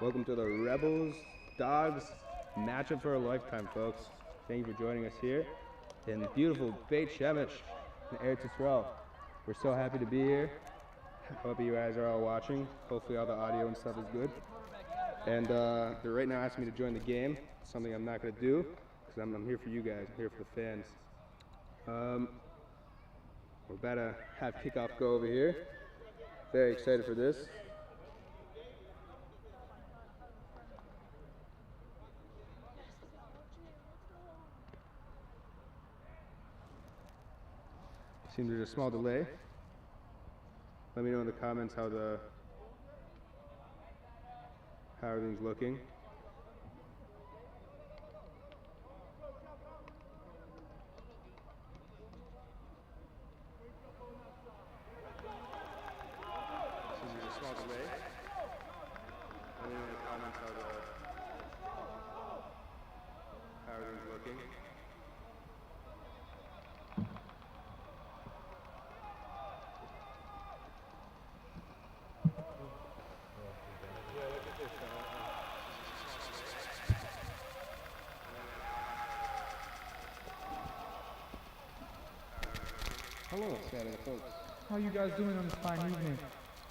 Welcome to the Rebels Dogs matchup for a lifetime, folks. Thank you for joining us here in beautiful Bet Shemesh in Eretz Yisrael. We're so happy to be here. Hope you guys are all watching. Hopefully all the audio and stuff is good. And they're right now asking me to join the game. Something I'm not going to do because I'm here for you guys. I'm here for the fans. We're about to have kickoff go over here. Very excited for this. Seems there's a small delay. Let me know in the comments how everything's looking. Seems there's a small delay. Let me know in the comments how everything's looking. Hello, Saturday folks. How you guys doing on this fine evening?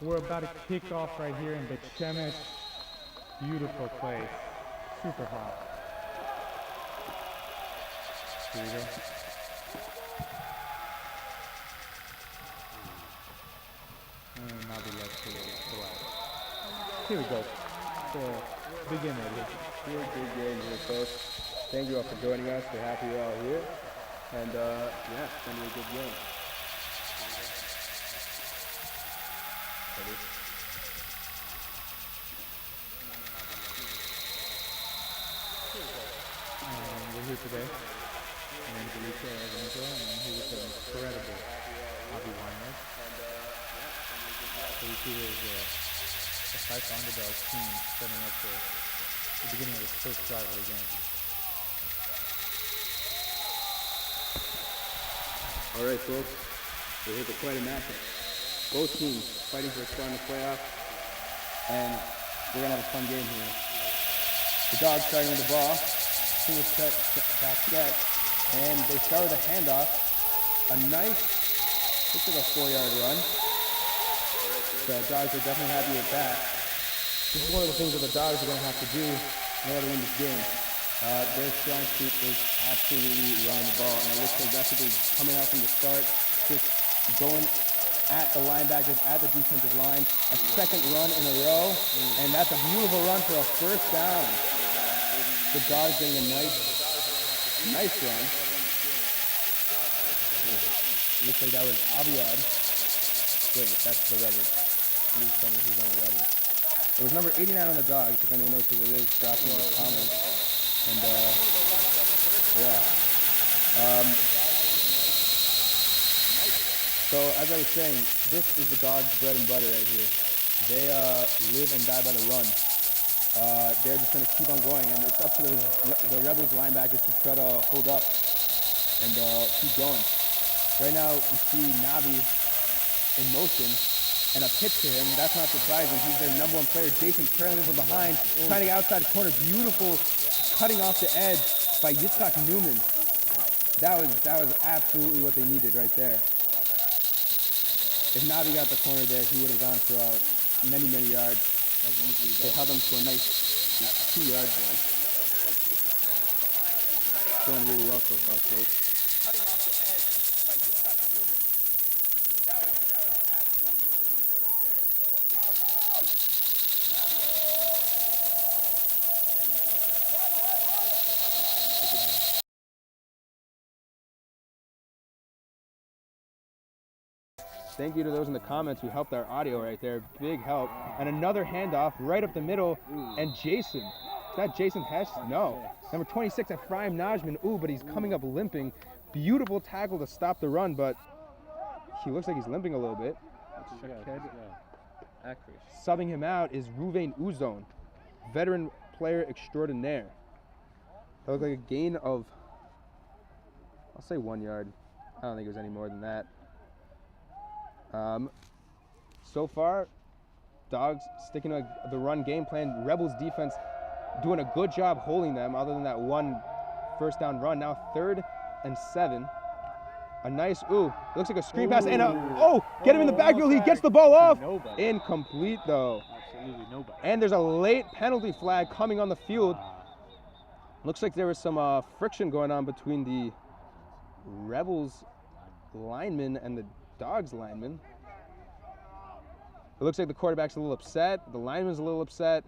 We're about to kick off right here in Bet Shemesh. Beautiful place. Super hot. Here we go. And now the left to the left. Here we go. So, begin right here. Big game here, folks. Thank you all for joining us. We're happy you're all here. And yeah, it's going to be a good game. We're here today in Haifa Dogs, and here with an incredible hobby winer. So you see there's a Haifa Dogs team setting up for the beginning of the first drive of the game. All right, folks. We're here for quite a matchup. Both teams fighting for a spot in the playoff, and we're going to have a fun game here. The Dogs starting with the ball, single set, back set, and they start with a handoff. A nice, looks like a 4-yard run. The Dogs are definitely happy with that. This is one of the things that the Dogs are going to have to do in order to win this game. Their strong suit is absolutely running the ball, and it looks like that's what they're coming out from the start, just going at the linebackers, at the defensive line. A second run in a row, and that's a beautiful run for a first down. The Dogs getting a nice run. Looks like that was Aviad. Wait, that's the Rebels. You just tell me who's on the Rebels. It was number 89 on the Dogs, if anyone knows who it is, drop in the comments. And yeah. So as I was saying, this is the Dogs' bread and butter right here. They live and die by the run. They're just going to keep on going, and it's up to the Rebels linebackers to try to hold up and keep going. Right now, we see Nabi in motion, and a pitch to him. That's not surprising. He's their number one player. Jason trailing from behind, trying to get outside the corner. Beautiful cutting off the edge by Yitzhak Newman. That was absolutely what they needed right there. If Nabi got the corner there, he would have gone for many yards. They held him to a nice 2 yards there. Going really well so far, folks. Cutting off the edge by Yitzhak Newman. That was absolutely what they needed right there. Thank you to those in the comments who helped our audio right there. Big help. And another handoff right up the middle. And Jason. Is that Jason Hess? No. Number 26, Ephraim Najman. Ooh, but he's coming up limping. Beautiful tackle to stop the run, but he looks like he's limping a little bit. Subbing him out is Ruvain Uzon, veteran player extraordinaire. That looked like a gain of, I'll say 1 yard. I don't think it was any more than that. So far, Dogs sticking to the run game plan. Rebels defense doing a good job holding them other than that one first down run. Now 3rd and 7. A nice, looks like a screen pass and get him in the backfield. He gets the ball off. Nobody. Incomplete though. Absolutely nobody. And there's a late penalty flag coming on the field. Looks like there was some friction going on between the Rebels lineman and the Dogs lineman. It looks like the quarterback's a little upset. The lineman's a little upset.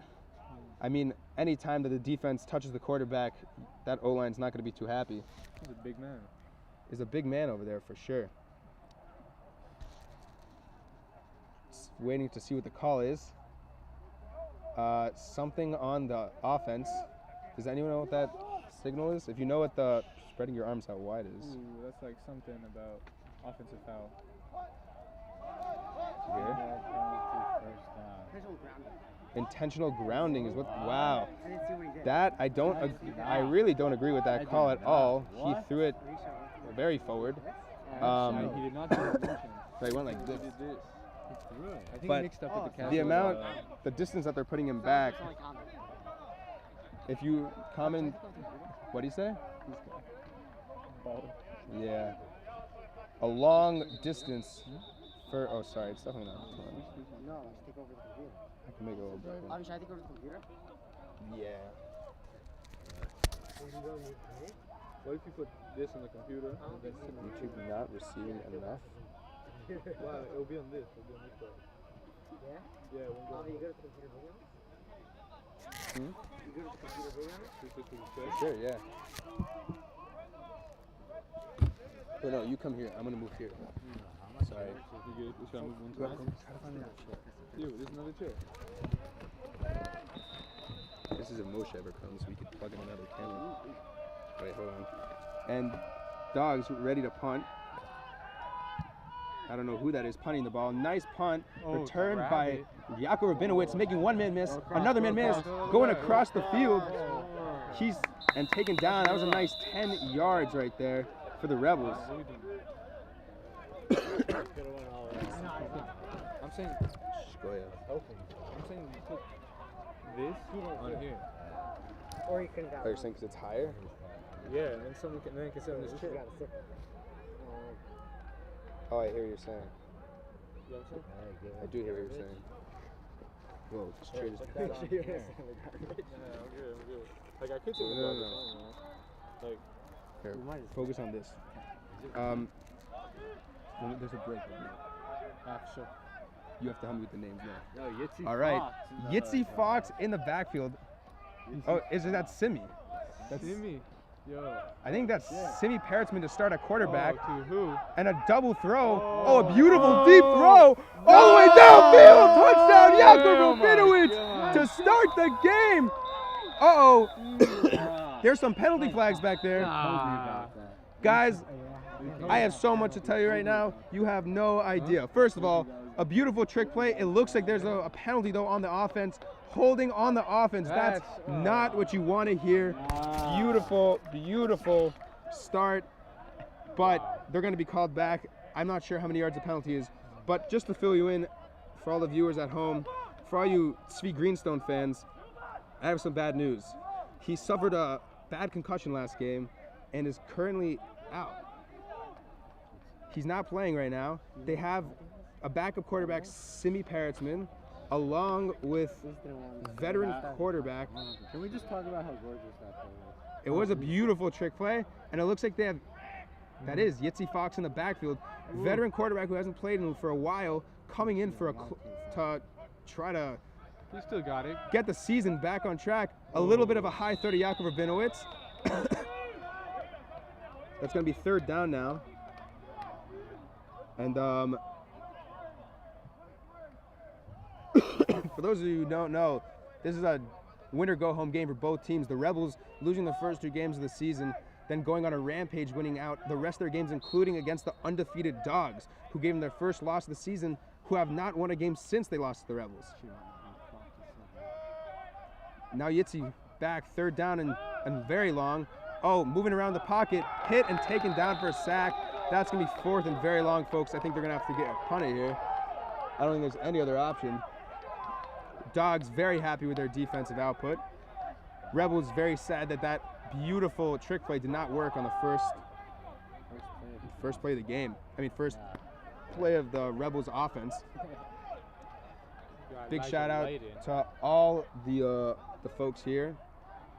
I mean, any time that the defense touches the quarterback, that O-line's not going to be too happy. He's a big man. He's a big man over there for sure. Just waiting to see what the call is. Something on the offense. Does anyone know what that signal is? If you know what the spreading your arms out wide is. Ooh, that's like something about offensive foul. Intentional grounding is what. Wow. That I really don't agree with that call at all. He threw it very forward. He did not do motion. So he went like this. He did this. He threw it. I think But he mixed up with the catch. the distance that they're putting him back. If you comment, what do you say? Yeah. A long distance for. Oh, sorry. It's definitely not. No, let's take over the computer. I can make it a little better. Should I take over the computer? Yeah. What if you put this on the computer? YouTube not receiving enough. Wow, it'll be on this. It'll be on this side. Yeah? Yeah, it won't go. You go to the computer video? Hmm? You go to the computer video? Sure, yeah. Oh, no, you come here. I'm going to move here. Sorry. Should I move one side? Yo, there's another chair. This is if Moshe ever comes. We could plug in another camera. Wait, hold on. And Dogs ready to punt. I don't know who that is punting the ball. Nice punt. Returned by Yaakov Rabinowitz, making one man miss. Another man miss. Going across the field. And taken down. That was a nice 10 yards right there for the Rebels. I'm saying, Go ahead. I'm saying you put this on here. Or you can down. Oh, you're saying because it's higher? Yeah, and then someone can sit on this chair. You gotta sit there. Oh, I hear what you're saying. You know what I'm saying? I do hear what you're saying. Whoa, this chair is... Yeah, I'm good. Like, I could take it No. I don't know. Like, Here, focus on this. There's a break right now. sure. You have to help me with the names now. No, Yitzi All right. Fox in the- Yitzi Fox in the backfield. Oh, is that Simi? That's Simi. Yo. I think that's Simi Parrotsman to start at quarterback. Oh, to who? And a double throw. Oh, a beautiful deep throw. All the way downfield. Touchdown, Yaakov Rabinowitz to start the game. Uh-oh. There's some penalty flags back there. Guys, I have so much to tell you right now. You have no idea. First of all, a beautiful trick play. It looks like there's a penalty, though, on the offense. Holding on the offense. That's not what you want to hear. Beautiful, beautiful start. But they're going to be called back. I'm not sure how many yards the penalty is. But just to fill you in, for all the viewers at home, for all you Zvi Greenstone fans, I have some bad news. He suffered a bad concussion last game and is currently out. He's not playing right now. They have a backup quarterback, Simi Parrotsman, along with veteran quarterback. Can we just talk about how gorgeous that play was? It was a beautiful trick play, and it looks like they have, that is, Yitzi Fox in the backfield. Veteran quarterback who hasn't played in for a while, coming in for to try to He still got it. get the season back on track. A little bit of a high 30 Yaakov Rabinowitz. That's going to be 3rd down now. And for those of you who don't know, this is a winner go-home game for both teams. The Rebels losing the first 2 games of the season, then going on a rampage, winning out the rest of their games, including against the undefeated Dogs, who gave them their first loss of the season, who have not won a game since they lost to the Rebels. Now Yitzi back, 3rd down and very long. Oh, moving around the pocket, hit and taken down for a sack. That's going to be 4th and very long, folks. I think they're going to have to get a punt here. I don't think there's any other option. Dogs very happy with their defensive output. Rebels very sad that that beautiful trick play did not work on the first play of the game. I mean, first play of the Rebels offense. Big shout out to all the folks here.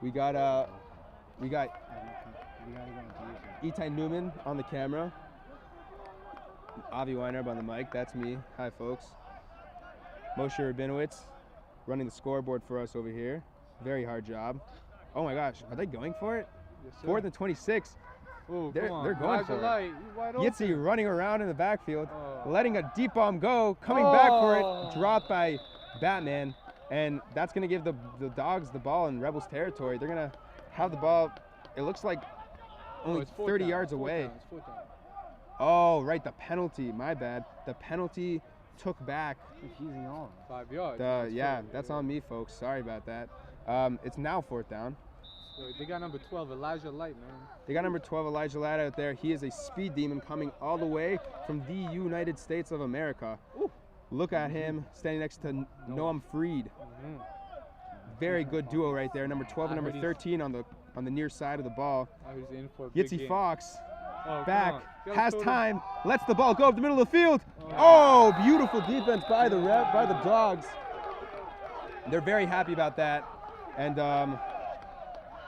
We got Itai Newman on the camera. Avi Weinreb on the mic. That's me. Hi, folks. Moshe Rabinowitz running the scoreboard for us over here. Very hard job. Oh my gosh, are they going for it? Yes, sir. 4th and 26. Ooh, They're come on. going for it. Wide Yitzi running around in the backfield, Oh. letting a deep bomb go, coming back for it, dropped by Batman, and that's going to give the Dogs the ball in Rebels territory. They're going to have the ball, it looks like only 30 yards away. It's 4th down. Oh, right, the penalty, my bad. The penalty took back. Confusing on. 5 yards. Yeah, that's on me, folks. Sorry about that. It's now 4th down. They got number 12, Elijah Light, man. They got number 12, Elijah Ladd, out there. He is a speed demon coming all the way from the United States of America. Ooh. Look at him standing next to Noam Freed. Very good duo right there. Number 12 and number 13 on the near side of the ball. He's in for a big Yitzi game. Fox Oh, back, come on. has time, lets the ball go up the middle of the field. Oh, beautiful defense by the Dogs. They're very happy about that. And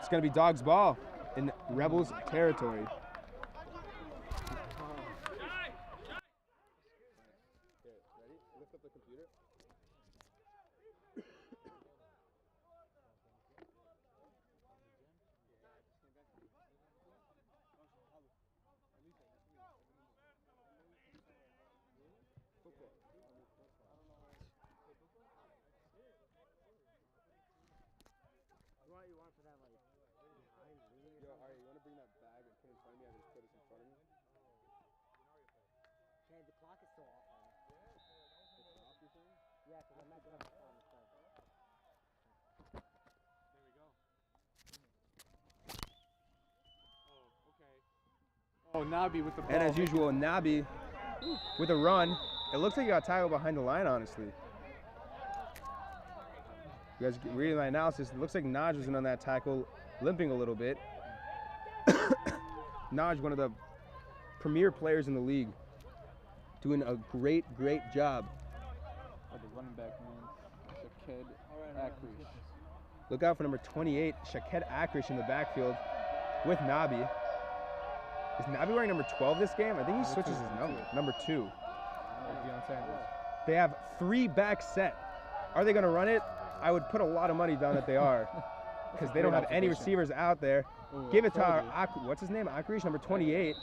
it's going to be Dogs ball in Rebels territory. Okay, the clock is still off on. Yeah, because I'm not doing it on the phone. Oh, Nabi with the ball. And as usual, Nabi with a run. It looks like he got tackled behind the line, honestly. You guys reading my analysis, it looks like Naj was in on that tackle, limping a little bit. Naj, one of the premier players in the league, doing a great job. Oh, the running back, man. Shaked Akrish. Look out for number 28, Shaked Akrish in the backfield with Nabi. Is Nabi wearing number 12 this game? I think he switches his number. Number 2. Deion Sanders. They have 3 back set. Are they going to run it? I would put a lot of money down that they are, because they don't have any receivers out there. Ooh, Give it to our, what's his name? Akrish, number 28.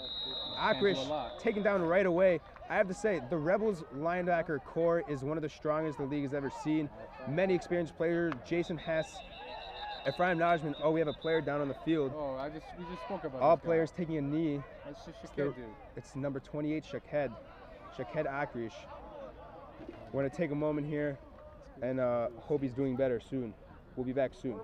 Akrish taken down right away. I have to say, the Rebels linebacker core is one of the strongest the league has ever seen. Many experienced players, Jason Hess, Ephraim Najman. Oh, we have a player down on the field. Oh, we just spoke about All this guy. players taking a knee. That's just Shaked, dude. It's number 28, Shaked Akrish. We're going to take a moment here and hope he's doing better soon. We'll be back soon.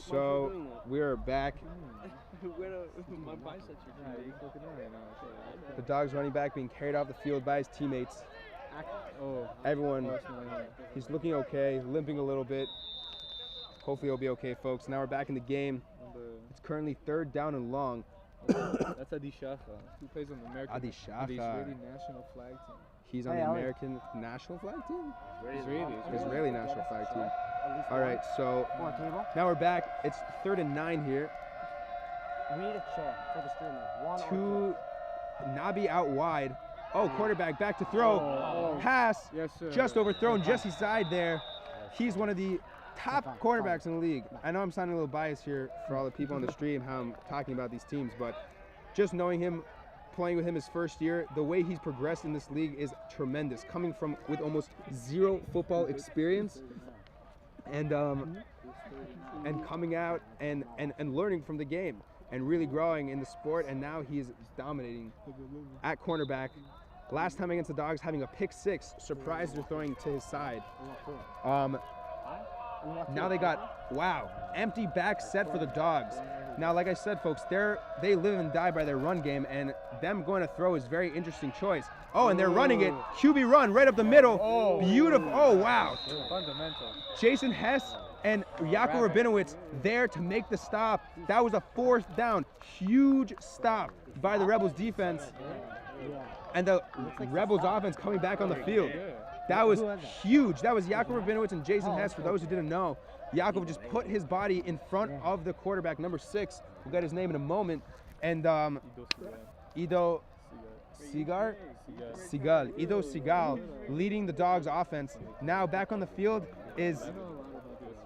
So we're back. My biceps are too big. The Dogs running back being carried off the field by his teammates. Everyone, he's looking okay, limping a little bit. Hopefully he'll be okay, folks. Now we're back in the game. It's currently 3rd down and long. That's Adi Shacha. He plays on the American Adi the Shacha. Israeli national flag team. He's on Hey, the Alex. American national flag team? Israeli. Israeli national flag team. At least All right, so one table. now we're back. It's 3rd and 9 here. We need a chair for the streamer. One or Two, Nabi out wide. Oh, quarterback back to throw. Oh. Pass. Yes, sir. Just overthrown. Jesse Side there. He's one of the top quarterbacks in the league. I know I'm sounding a little biased here for all the people on the stream, how I'm talking about these teams, but just knowing him, playing with him his first year, the way he's progressed in this league is tremendous. Coming from with almost zero football experience, and coming out and learning from the game and really growing in the sport, and now he's dominating at cornerback. Last time against the Dogs, having a pick 6, surprised they're throwing to his side. Now they got, wow, empty back set for the Dogs. Now, like I said, folks, they live and die by their run game, and them going to throw is a very interesting choice. Oh, and they're running it. QB run right up the middle. Oh. Beautiful. Oh, wow. Fundamental. Jason Hess and Yaakov Rabinowitz there to make the stop. That was a 4th down. Huge stop by the Rebels defense. And the Rebels offense coming back on the field. That was huge. That was Yaakov Rabinowitz and Jason Hess, for those who didn't know. Yaakov just put his body in front of the quarterback, number 6. We'll get his name in a moment. And Ido Sigal, Ido Sigal leading the Dogs offense. Now back on the field is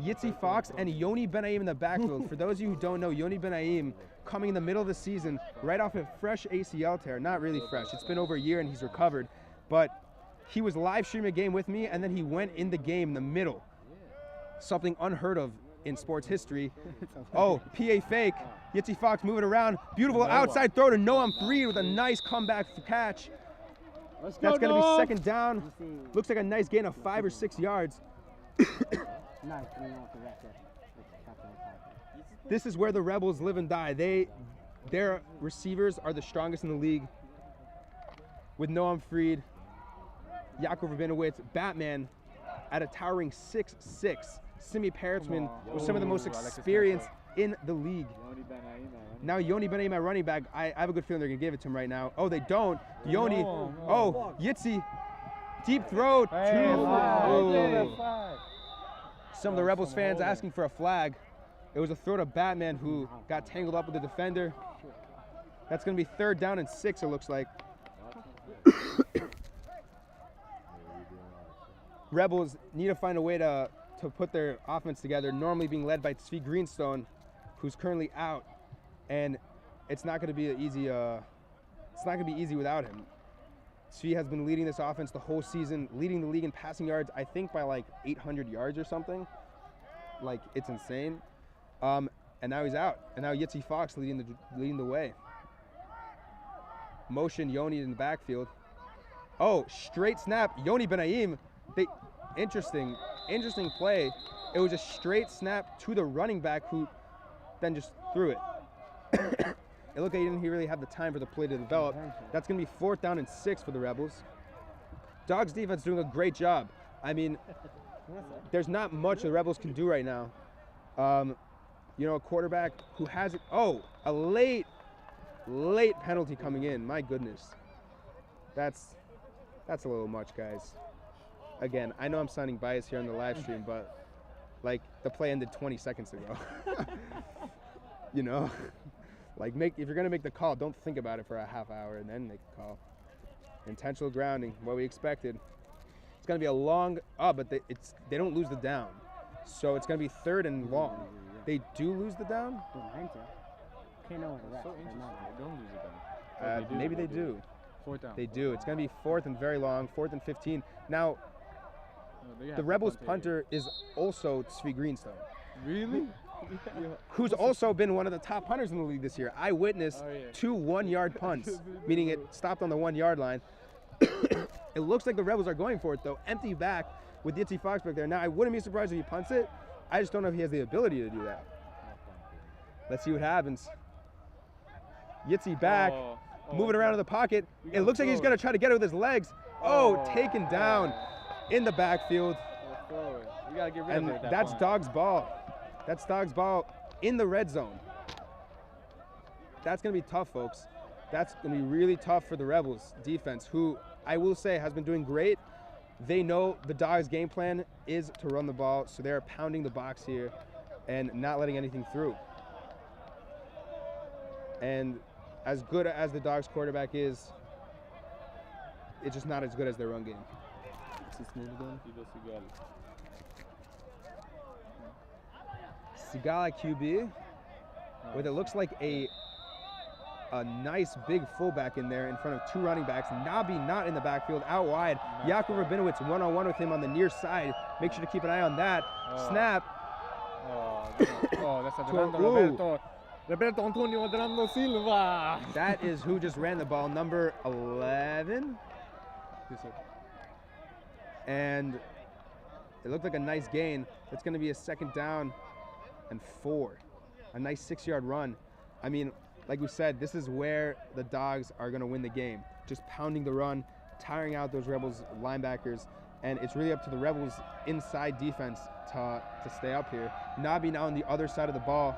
Yitzi Fox and Yoni Benaim in the backfield. For those of you who don't know, Yoni Benaim coming in the middle of the season, right off a fresh ACL tear. Not really fresh. It's been over a year and he's recovered. But he was live streaming a game with me, and then he went in the game in the middle. Something unheard of in sports history. Oh, PA fake. Yitzi Fox moving around. Beautiful outside throw to Noam Freed with a nice comeback catch. That's going to be 2nd down. Looks like a nice gain of 5 or 6 yards. Nice. This is where the Rebels live and die. Their receivers are the strongest in the league. With Noam Freed, Yaakov Rabinowitz, Batman at a towering 6'6". Simi Peretzman was some of the most experienced in the league. Now Yoni Benaim at running back. I have a good feeling they're going to give it to him right now. Oh, they don't. Yoni. Oh, Yitzi. Deep throw. Some of the Rebels fans asking for a flag. It was a throw to Batman, who got tangled up with the defender. That's going to be 3rd down and 6, it looks like. Rebels need to find a way to put their offense together, normally being led by Zvi Greenstone, who's currently out, and it's not going to be easy. It's not going to be easy without him. Zvi has been leading this offense the whole season, leading the league in passing yards, I think by like 800 yards or something. Like, it's insane. And now he's out, and now Yitzi Fox leading the way. Motion Yoni in the backfield. Oh, straight snap. Yoni Benaim. Interesting play. It was a straight snap to the running back, who then just threw it. It looked like he really had the time for the play to develop. That's going to be 4th down and 6 for the Rebels. Dogs defense doing a great job. I mean, there's not much the Rebels can do right now. You know, a quarterback who has it. Oh, a late penalty coming in. My goodness. That's a little much, guys. Again, I know I'm sounding biased here on the live stream, but like, the play ended 20 seconds ago. You know, like, if you're gonna make the call, don't think about it for a half hour and then make the call. Intentional grounding, what we expected. It's gonna be a long, but they don't lose the down, so it's gonna be 3rd and long. They do lose the down. Can't know what the rest. So interesting. They don't lose it down. Maybe they do. 4th down. They do. It's gonna be 4th and very long, 4th and 15. Now, the Rebels punter is also Zvi Greenstone. Really? Who's also been one of the top punters in the league this year. I witnessed 2 one-yard punts, meaning it stopped on the 1-yard line. It looks like the Rebels are going for it, though. Empty back with Yitzi Fox back there. Now, I wouldn't be surprised if he punts it. I just don't know if he has the ability to do that. Let's see what happens. Yitzi back, moving around in the pocket. It looks like he's going to try to get it with his legs. Oh, taken down in the backfield. You gotta get rid And of it. that's Dogs ball. That's Dogs ball in the red zone. that's going to be tough, folks. That's going to be really tough for the Rebels defense, who I will say has been doing great. They know the Dogs' game plan is to run the ball, so they're pounding the box here and not letting anything through. And as good as the Dogs' quarterback is, it's just not as good as their run game. What's his name again? Sigal at QB, with it looks like a nice big fullback in there in front of 2 running backs. Nabi not in the backfield, out wide. Yaakov Rabinowitz one-on-one with him on the near side. Make sure to keep an eye on that. Snap. That's Roberto Antonio Adrando Silva. That is who just ran the ball, number 11. And it looked like a nice gain. It's going to be a 2nd down and 4. A nice 6-yard run. I mean, like we said, this is where the Dogs are going to win the game. Just pounding the run, tiring out those Rebels linebackers, and it's really up to the Rebels inside defense to stay up here. Nabi now on the other side of the ball.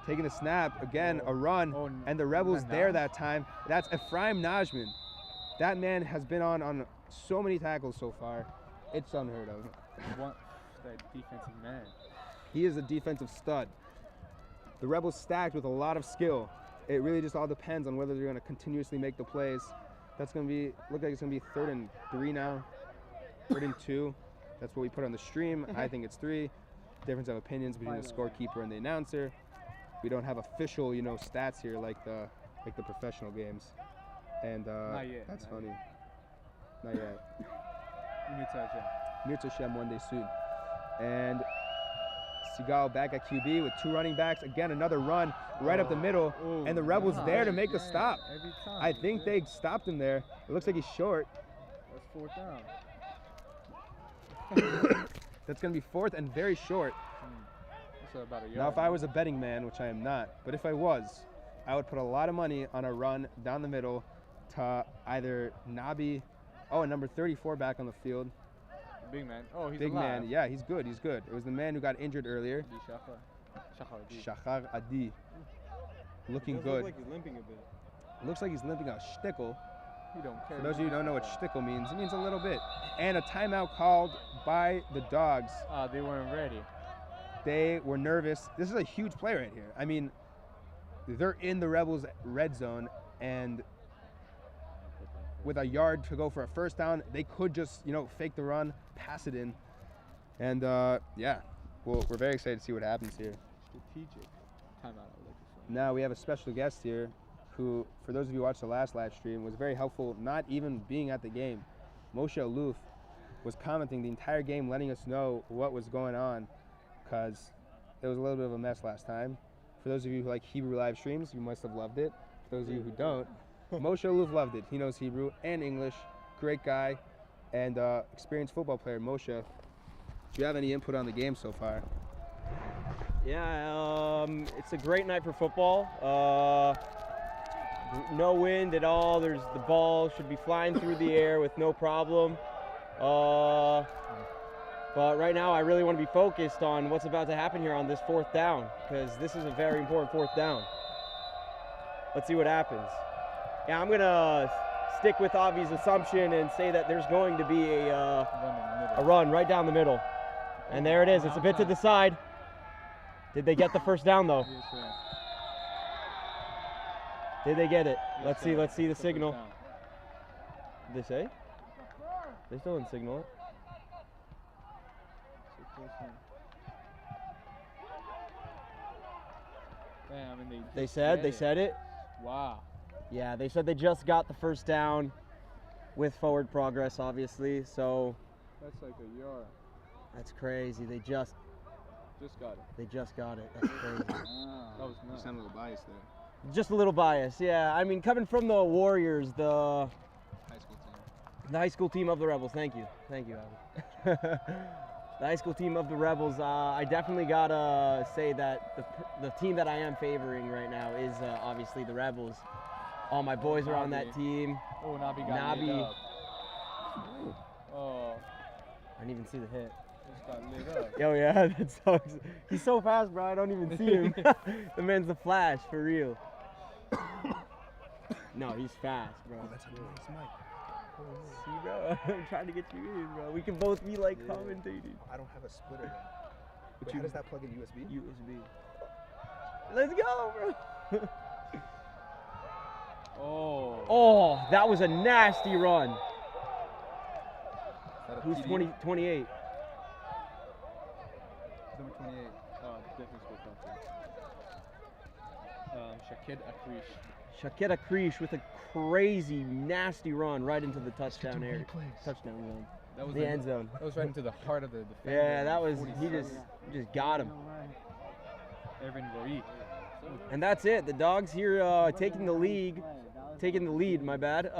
Taking the snap, again, a run, and the Rebels there that time. That's Ephraim Najman. That man has been on so many tackles so far. It's unheard of. That defensive man. He is a defensive stud. The Rebels stacked with a lot of skill. It really just all depends on whether they're going to continuously make the plays. That's going to be, look like it's going to be 3rd and 3 now. 3rd and 2. That's what we put on the stream. I think it's 3. Difference of opinions between the scorekeeper and the announcer. We don't have official, stats here like the professional games. And Not yet. That's funny. Not yet. Mirza Hashem one day soon. And Sigal back at QB with 2 running backs. Again, another run right up the middle. And the Rebels there to make the stop. I think they stopped him there. It looks like he's short. That's 4th down. That's going to be 4th and very short. About a yard. Now, if I was a betting man, which I am not, but if I was, I would put a lot of money on a run down the middle to either Nabi, and number 34 back on the field. Big man. Oh, he's big alive. man. Yeah, he's good. He's good. It was the man who got injured earlier. Shachar Adi. Looking good. Looks like he's limping a bit. Looks like he's limping a shtickle. He don't care. For those of you who don't know what shtickle means, it means a little bit. And a timeout called by the Dogs. They weren't ready. They were nervous. This is a huge play right here. I mean, they're in the Rebels' red zone, and with a yard to go for a 1st down, they could just, fake the run, pass it in. And, yeah, well, we're very excited to see what happens here. Strategic timeout. Now we have a special guest here who, for those of you who watched the last live stream, was very helpful, not even being at the game. Moshe Aluf was commenting the entire game, letting us know what was going on, because it was a little bit of a mess last time. For those of you who like Hebrew live streams, you must have loved it. For those of you who don't, Moshe Aluf loved it. He knows Hebrew and English. Great guy and experienced football player. Moshe, do you have any input on the game so far? Yeah, it's a great night for football. No wind at all. The ball should be flying through the air with no problem. But right now, I really want to be focused on what's about to happen here on this 4th down, because this is a very important 4th down. Let's see what happens. Yeah, I'm going to stick with Avi's assumption and say that there's going to be a run right down the middle. And there it is. It's a bit to the side. Did they get the 1st down, though? Did they get it? Let's see the signal. Did they say? They still didn't signal it. They said it. Wow. Yeah, they said they just got the 1st down with forward progress, obviously. So that's like a yard. That's crazy. They just got it. They just got it. That's crazy. That was nice. You sound a little biased there. Just a little bias, yeah. I mean, coming from the Warriors, the high school team of the Rebels. Thank you, Abby. The high school team of the Rebels. I definitely gotta say that the team that I am favoring right now is obviously the Rebels. All my boys are on that team. Oh, Nabi got Nabi. Oh. I didn't even see the hit. Just got lit up. Yo, yeah, that sucks. He's so fast, bro. I don't even see him. The man's the Flash, for real. No, he's fast, bro. Oh, that's a nice mic. See, bro, I'm trying to get you in, bro. We can both be like commentating. I don't have a splitter. But how does that plug in USB? USB. Let's go, bro. Oh. Oh, that was a nasty run. Is that a Who's TD? 28? Number 28. Definitely spoke something. Shaked Akrish. Shakira Krish with a crazy, nasty run right into the touchdown area. Touchdown zone. That was The end zone. That was right into the heart of the defense. Yeah, that was, he just got him. Evan Roy. And that's it. The Dogs here taking the lead, my bad.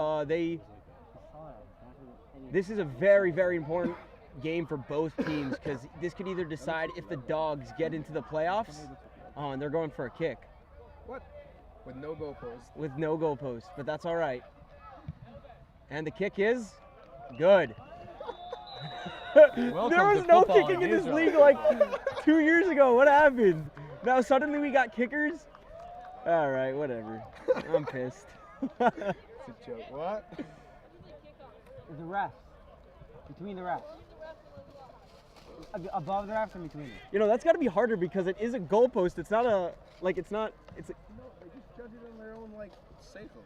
This is a very, very important game for both teams because this could either decide if the Dogs get into the playoffs. And they're going for a kick. What? With no goalpost. With no goalpost, but that's all right. And the kick is good. There was no kicking in this league like 2 years ago. What happened? Now suddenly we got kickers? All right, whatever. I'm pissed. It's a joke. What? The refs. Between the refs. Above the refs and between them. You know, that's got to be harder because it is a goalpost. It's not a, like, it's not, it's a, No, they just judge it on their own, like, cycle.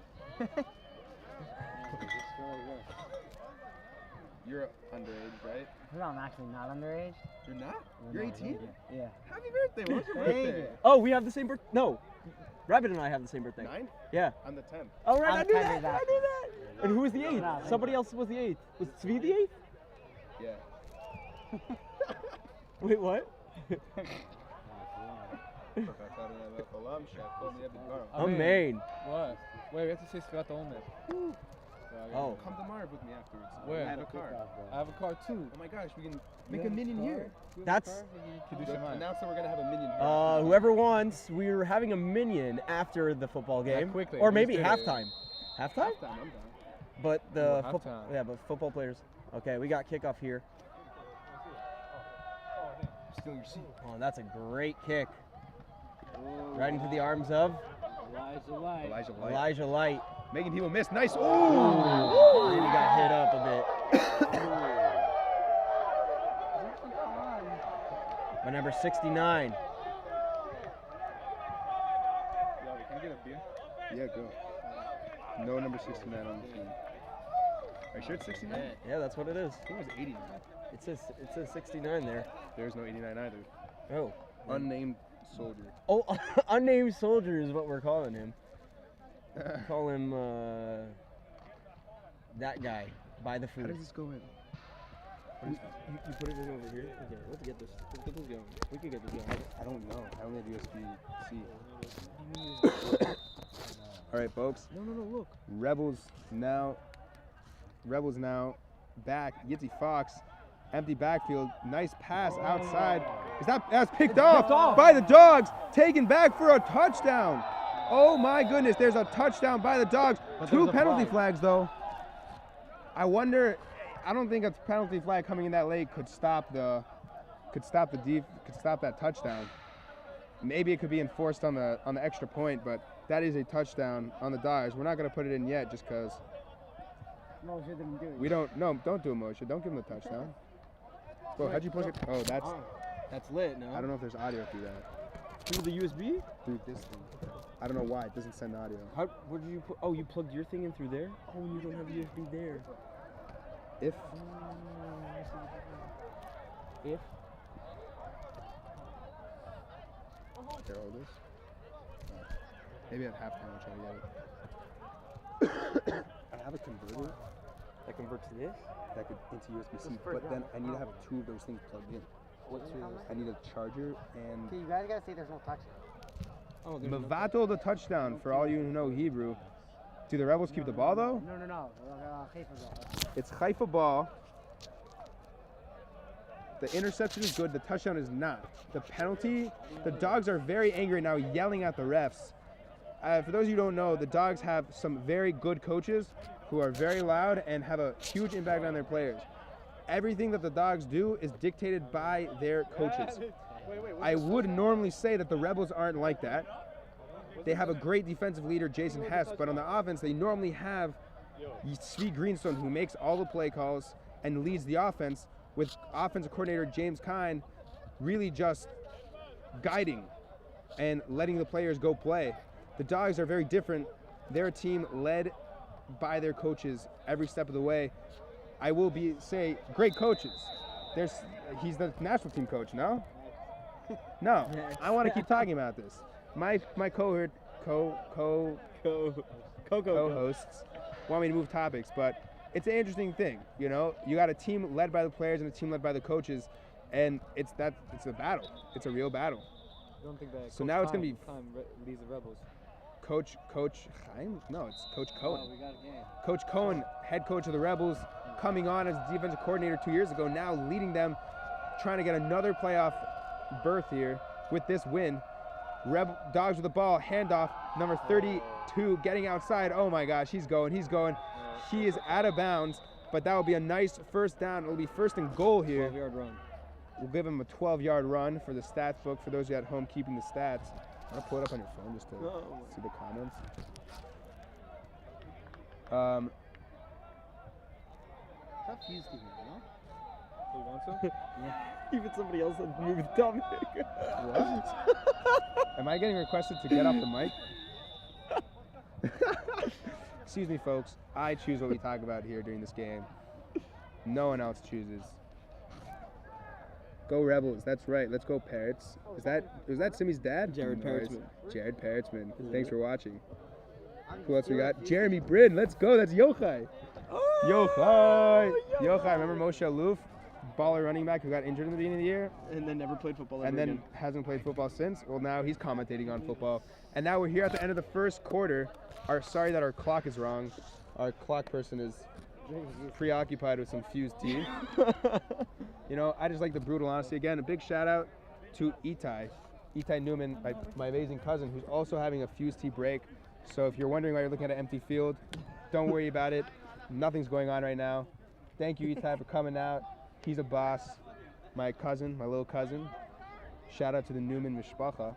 You're underage, right? No, I'm actually not underage. You're not? No, You're no, 18? Yeah. Happy birthday. What's your Thank birthday? you. oh, we have the same birthday. No, Rabbit and I have the same birthday. 9? Yeah. I'm the 10th. Oh, right, I'm I knew 10 that. days I after. knew that. And who was the 8th? No, Somebody else was the 8th. Was Zvi the 8th? Yeah. Wait, what? Amen. What? Wait, we have to say Sfiat Omer. Oh. Come to Marv with me afterwards. Where? I have a car. I have a car too. Oh my gosh, we can make a minion here. That's, Announce that we're gonna have a minion here. whoever wants, we're having a minion after the football game. quickly, Or we maybe just did it. halftime. Halftime? Halftime, I'm done. But the Oh, football, halftime. yeah, but football players. Okay, we got kickoff here. Still in your seat. Oh, that's a great kick. Right into the arms of Elijah Light. Elijah Light. Making people miss. Nice. Ooh. Maybe got hit up a bit. By number 69. Can I get a beer? Yeah, go. No number 69 on the team. Are you sure it's 69? Yeah, that's what it is. I think it was 89. It says 69 there. There's no 89 either. Oh. Unnamed soldier. Oh, unnamed soldier is what we're calling him. Call him that guy. Buy the How food. does this go in? You put it in over here. Okay, let's get this. Let's get this going. We can get this going. I don't know. I only have USB-C. All right, folks. No, look. Rebels now back. Yitzy Fox, empty backfield. Nice pass outside. That's picked off by the Dogs. Taken back for a touchdown. Oh my goodness, there's a touchdown by the Dogs. But 2 there's a penalty flag. flags though. I don't think a penalty flag coming in that late could stop that touchdown. Maybe it could be enforced on the extra point, but that is a touchdown on the Dogs. We're not going to put it in yet just because Moshe didn't do it. we don't do Moshe. Don't give him the touchdown. Bro, how'd you push it? Oh, That's lit, no? I don't know if there's audio through that. Through the USB? Through this thing. I don't know why it doesn't send audio. Where did you put? Oh, you plugged your thing in through there? Oh, and you don't have USB there. If If? Here, hold this. Maybe at halftime we'll try to get it. I have a converter That converts to this? that could into USB-C, but then I need to have 2 of those things plugged in. What's yours? I need a charger and Okay, you guys gotta say there's no touchdown. Oh, there's no- Mavato the touchdown for all you who know Hebrew. Do the Rebels keep the ball though? No. Haifa Dogs. It's Haifa ball. The interception is good. The touchdown is not. The penalty, the Dogs are very angry now, yelling at the refs. For those of you who don't know, the Dogs have some very good coaches who are very loud and have a huge impact on their players. everything that the Dogs do is dictated by their coaches. I would normally say that the Rebels aren't like that. They have a great defensive leader, Jason Hess, but on the offense, they normally have Zvi Greenstone, who makes all the play calls and leads the offense, with offensive coordinator James Kine really just guiding and letting the players go play. The Dogs are very different. They're a team led by their coaches every step of the way. I will say great coaches. He's the national team coach, no? No, I want to keep talking about this. My co-hosts want me to move topics, but it's an interesting thing, you know. You got a team led by the players and a team led by the coaches, and it's a battle. It's a real battle. I don't think that. So now it's gonna be leads the Rebels. Coach Chaim? No, it's Coach Cohen. Oh, we got a game. Coach Cohen, head coach of the Rebels, coming on as defensive coordinator 2 years ago, now leading them, trying to get another playoff berth here with this win. Dogs with the ball, handoff, number 32, getting outside. Oh my gosh, he's going. He is out of bounds, but that will be a nice first down. It will be first and goal here. 12-yard run. We'll give him a 12-yard run for the stats book for those of you at home keeping the stats. I'll pull it up on your phone just to see the comments. Tough use to hear, no? You want some? Even somebody else had moved the topic. What? Am I getting requested to get off the mic? Excuse me, folks. I choose what we talk about here during this game. No one else chooses. Go Rebels. That's right. Let's go Parrots. Was that Simi's dad? Jared Parrotsman. Jared Parrotsman. Thanks for watching. Who else we got? Jeremy Brin. Let's go. That's Yochai. Yochai. Remember Moshe Aluf? Baller running back who got injured in the beginning of the year And then never played football ever and then again. hasn't played football since. Well, now he's commentating on football. And now we're here at the end of the first quarter. Sorry that our clock is wrong. Our clock person is preoccupied with some fused tea. You know, I just like the brutal honesty. Again, a big shout out to Itai Newman, my amazing cousin, who's also having a fused tea break. So if you're wondering why you're looking at an empty field, don't worry about it. Nothing's going on right now. Thank you, Itai, for coming out. He's a boss. My cousin, my little cousin. Shout out to the Newman Mishpacha.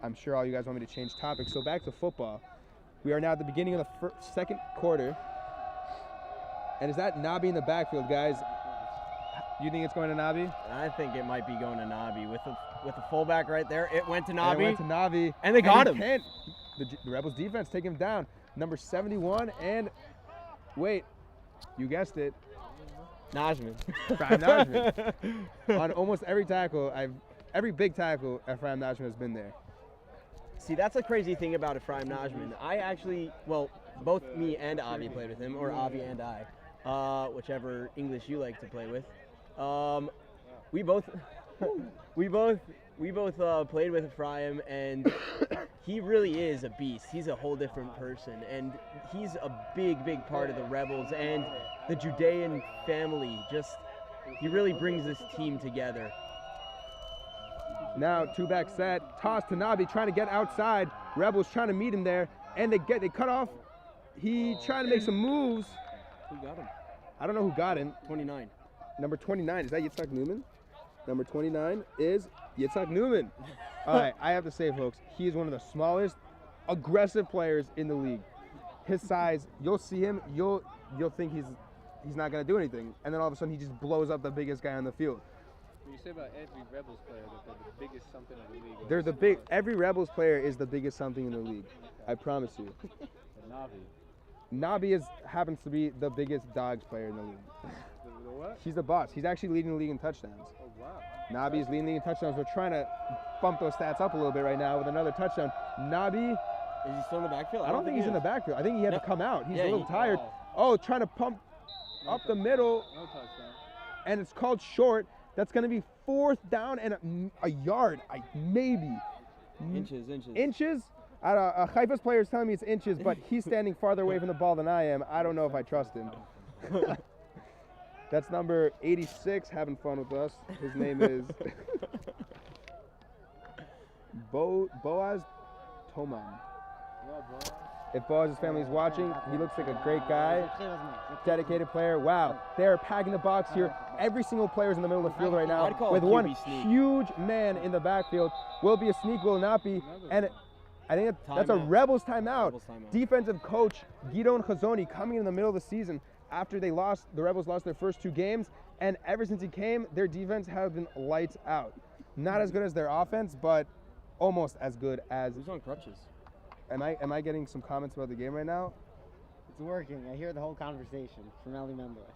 I'm sure all you guys want me to change topics. So back to football. We are now at the beginning of the second quarter. And is that Nabi in the backfield, guys? You think it's going to Nabi? I think it might be going to Nabi with the fullback right there. It went to Nabi. And it went to Nabi. And they got him. The Rebels defense take him down. Number 71 and wait, you guessed it. Najman. Ephraim Najman. On almost every tackle, every big tackle, Ephraim Najman has been there. See, that's a crazy thing about Ephraim Najman. I actually, both me and Avi played with him, or Avi and I, whichever English you like to play with. We both played with Ephraim, and he really is a beast. He's a whole different person, and he's a big part of the Rebels and the Judean family. He really brings this team together. Now, two-back set, toss to Nabi, trying to get outside. Rebels trying to meet him there, and they cut off. He trying to make some moves. Who got him? I don't know who got him. 29. Number 29, is that Yitzhak Newman? Number 29 is Yitzhak Newman. All right, I have to say, folks, he is one of the smallest, aggressive players in the league. His size, you'll see him, you'll think he's not going to do anything, and then all of a sudden he just blows up the biggest guy on the field. You say about every Rebels player that they're the biggest something in the league. Every Rebels player is the biggest something in the league. I promise you. Nabi happens to be the biggest Dogs player in the league. The what? He's the boss. He's actually leading the league in touchdowns. Oh, wow. Nabi's leading the league in touchdowns. We're trying to bump those stats up a little bit right now with another touchdown. Nabi, Is he still in the backfield? I don't think he's in the backfield. I think he had to come out. He's Yeah, a little he- tired. Oh, trying to pump up the middle, No touchdown. and it's called short. That's going to be fourth down and a yard, maybe. Inches. Inches? Haifa's player is telling me it's inches, but he's standing farther away from the ball than I am. I don't know if I trust him. That's number 86, having fun with us. His name is Boaz Toman. Yeah, bro. If Boaz's family is watching, he looks like a great guy, dedicated player. Wow, they're packing the box here. Every single player is in the middle of the field right now I'd call with it one QB sneak. huge man in the backfield. Will it be a sneak, will it not be? And I think that's a Timeout. Rebels timeout. Rebels timeout. Defensive coach Gidon Chazoni coming in the middle of the season after the Rebels lost their first 2 games, and ever since he came, their defense has been lights out. Not as good as their offense, but almost as good as. Who's on crutches? Am I getting some comments about the game right now? It's working. I hear the whole conversation from Ellie Mendelitz.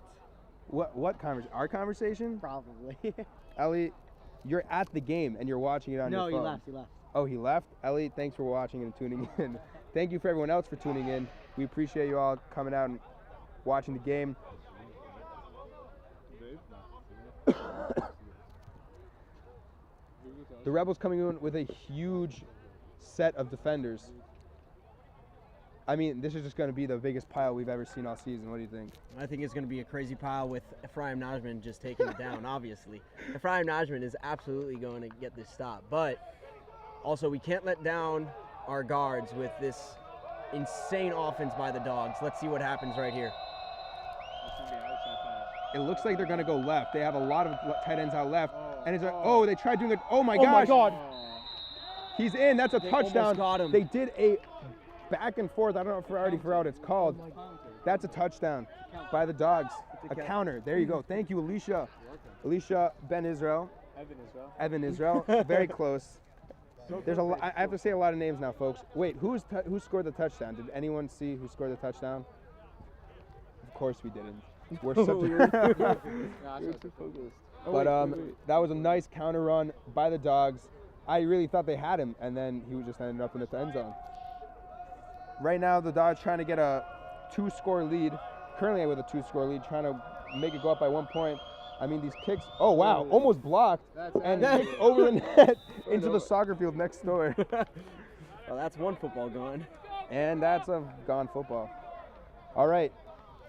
What conversation? Our conversation? Probably. Ellie, you're at the game and you're watching it on your phone. No, he left. He left. Oh, he left? Ellie, thanks for watching and tuning in. Thank you for everyone else for tuning in. We appreciate you all coming out and watching the game. The Rebels coming in with a huge set of defenders. I mean, this is just going to be the biggest pile we've ever seen all season. What do you think? I think it's going to be a crazy pile with Ephraim Najman just taking it down, obviously. Ephraim Najman is absolutely going to get this stop. But also, we can't let down our guards with this insane offense by the Dogs. Let's see what happens right here. It looks like they're going to go left. They have a lot of tight ends out left. And it's like, oh, they tried doing it. Oh, my gosh. God. He's in. That's a They touchdown. almost got him. They did a back and forth. I don't know if I already forgot what it's called. That's a touchdown by the Dogs. A counter. There you go. Thank you, Alicia. Alicia Ben Israel. Evan Israel. Very close. There's I have to say a lot of names now, folks. Wait, who scored the touchdown? Did anyone see who scored the touchdown? Of course we didn't. We're such But that was a nice counter run by the Dogs. I really thought they had him, and then he just ended up in the end zone. Right now, the Dogs trying to get a 2-score lead. Currently with a 2-score lead, trying to make it go up by 1 point. I mean, these kicks, oh wow, almost blocked and kicked over the net into the soccer field next door. Well, that's one football gone. And that's a gone football. All right,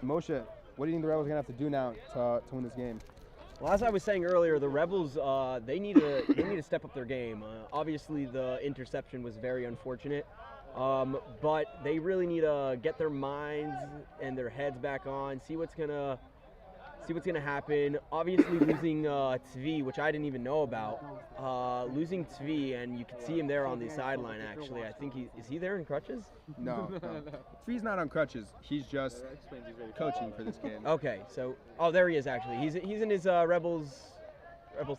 Moshe, what do you think the Rebels are going to have to do now to win this game? Well, as I was saying earlier, the Rebels they need to step up their game. Obviously, the interception was very unfortunate, but they really need to get their minds and their heads back on. See what's gonna happen. Obviously, losing Zvi, which I didn't even know about, losing Zvi, and you can see him there on the sideline. Actually, I think is he there in crutches? No. Zvi's not on crutches. He's just coaching for this game. Okay, so there he is. Actually, he's in his Rebels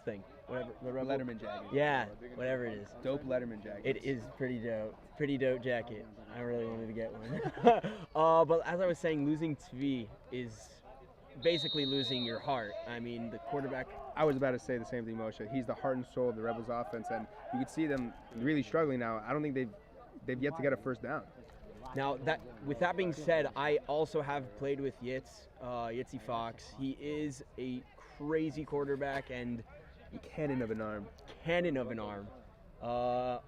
thing, whatever. The Letterman jacket. Yeah, whatever it is. Dope Letterman jacket. It is pretty dope. Pretty dope jacket. I really wanted to get one. But as I was saying, losing Zvi is basically losing your heart. I mean, the quarterback. I was about to say the same thing, Moshe. He's the heart and soul of the Rebels offense, and you can see them really struggling now. I don't think they've yet to get a first down. Now, with that being said, I also have played with Yitzi Fox. He is a crazy quarterback and Cannon of an arm.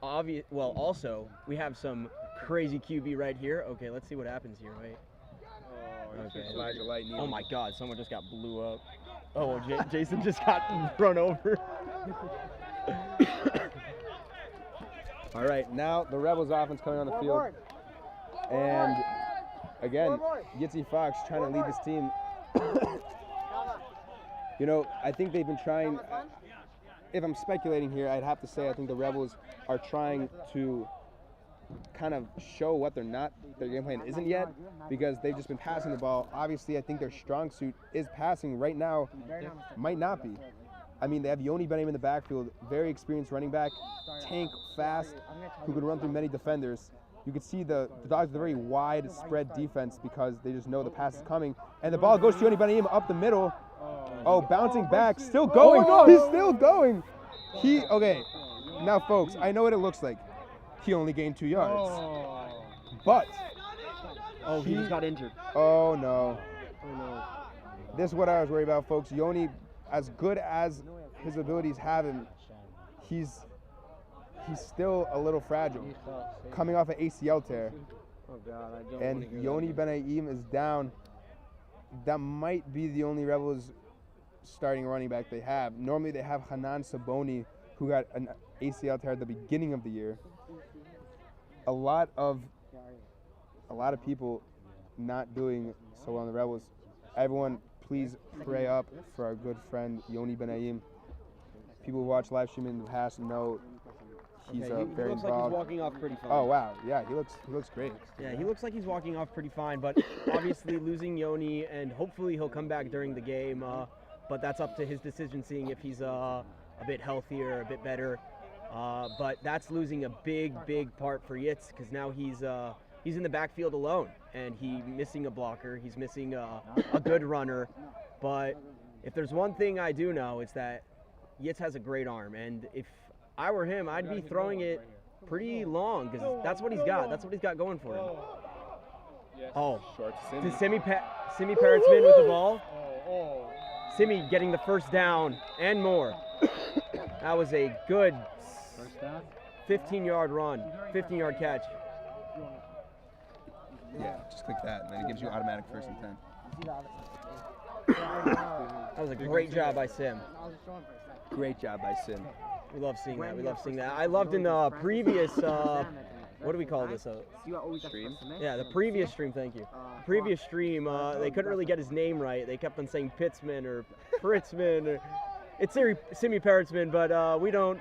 Also, we have some crazy QB right here. Okay, let's see what happens here. Wait. Okay. Oh my God! Someone just got blew up. Oh, Jason just got run over. All right, now the Rebels offense coming on the field, and again, Yitzi Fox trying to lead this team. You know, I think they've been trying. If I'm speculating here, I'd have to say I think the Rebels are trying to kind of show what their game plan isn't yet, because they've just been passing the ball. Obviously, I think their strong suit is passing right now. Might not be. I mean, they have Yoni Benem in the backfield, very experienced running back, tank, fast, who can run through many defenders. You can see the Dogs with a very wide spread defense because they just know the pass is coming. And the ball goes to Yoni Benem up the middle. Oh, bouncing back, still going. He's still going. Okay, now folks, I know what it looks like. He only gained 2 yards. But he just got injured. Oh no. This is what I was worried about, folks. Yoni, as good as his abilities have him, he's still a little fragile. Coming off an ACL tear. Oh God, I don't. And Yoni Benem is down. That might be the only Rebels starting running back they have. Normally they have Hanan Saboni, who got an ACL tear at the beginning of the year. A lot of a lot of people not doing so well in the Rebels. Everyone, please pray up for our good friend Yoni Benaim. People who watch live streaming in the past know he's Okay, a he very looks like involved. he's walking off pretty fine. Oh wow, yeah, he looks great. Yeah, he looks like he's walking off pretty fine, but obviously losing Yoni, and hopefully he'll come back during the game. But that's up to his decision, seeing if he's a bit healthier, a bit better. But that's losing a big part for Yitz, because now he's in the backfield alone, and he's missing a blocker. He's missing a good runner. But if there's one thing I do know, it's that Yitz has a great arm, and if I were him, I'd be throwing it pretty long, because that's what he's got. That's what he's got going for him. Oh, Short to Simi Paratzman with the ball. Simi getting the first down and more. That was a good 15-yard run, 15-yard catch. Yeah, just click that, and then it gives you automatic 1st and 10. That was a great job by Sim. Great job by Sim. We love seeing that. We love seeing that. I loved in the previous, what do we call this? Stream? Yeah, the previous stream, thank you. Previous stream, they couldn't really get his name right. They kept on saying Pitzman or Pritzman. Or, it's Simi Paratzman, but we don't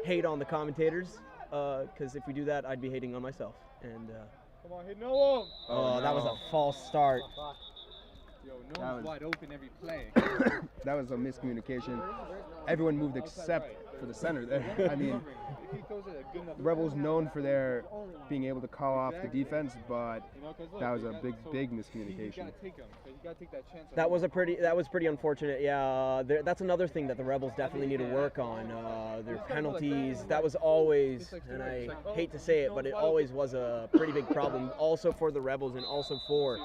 hate on the commentators, because if we do that, I'd be hating on myself. And Come on, hit Noam. oh, that was a false start. Yo, Noam's wide open every play. That was a miscommunication. Everyone moved except for the center there. I mean, If he throws it a good enough Rebels known for their being able to call off the defense, but that was a big You miscommunication. gotta take him. You gotta take that chance. That was pretty unfortunate. Yeah, that's another thing that the Rebels definitely need to work on. Their penalties. That was always, and I hate to say it, but it always was a pretty big problem. Also for the Rebels and also for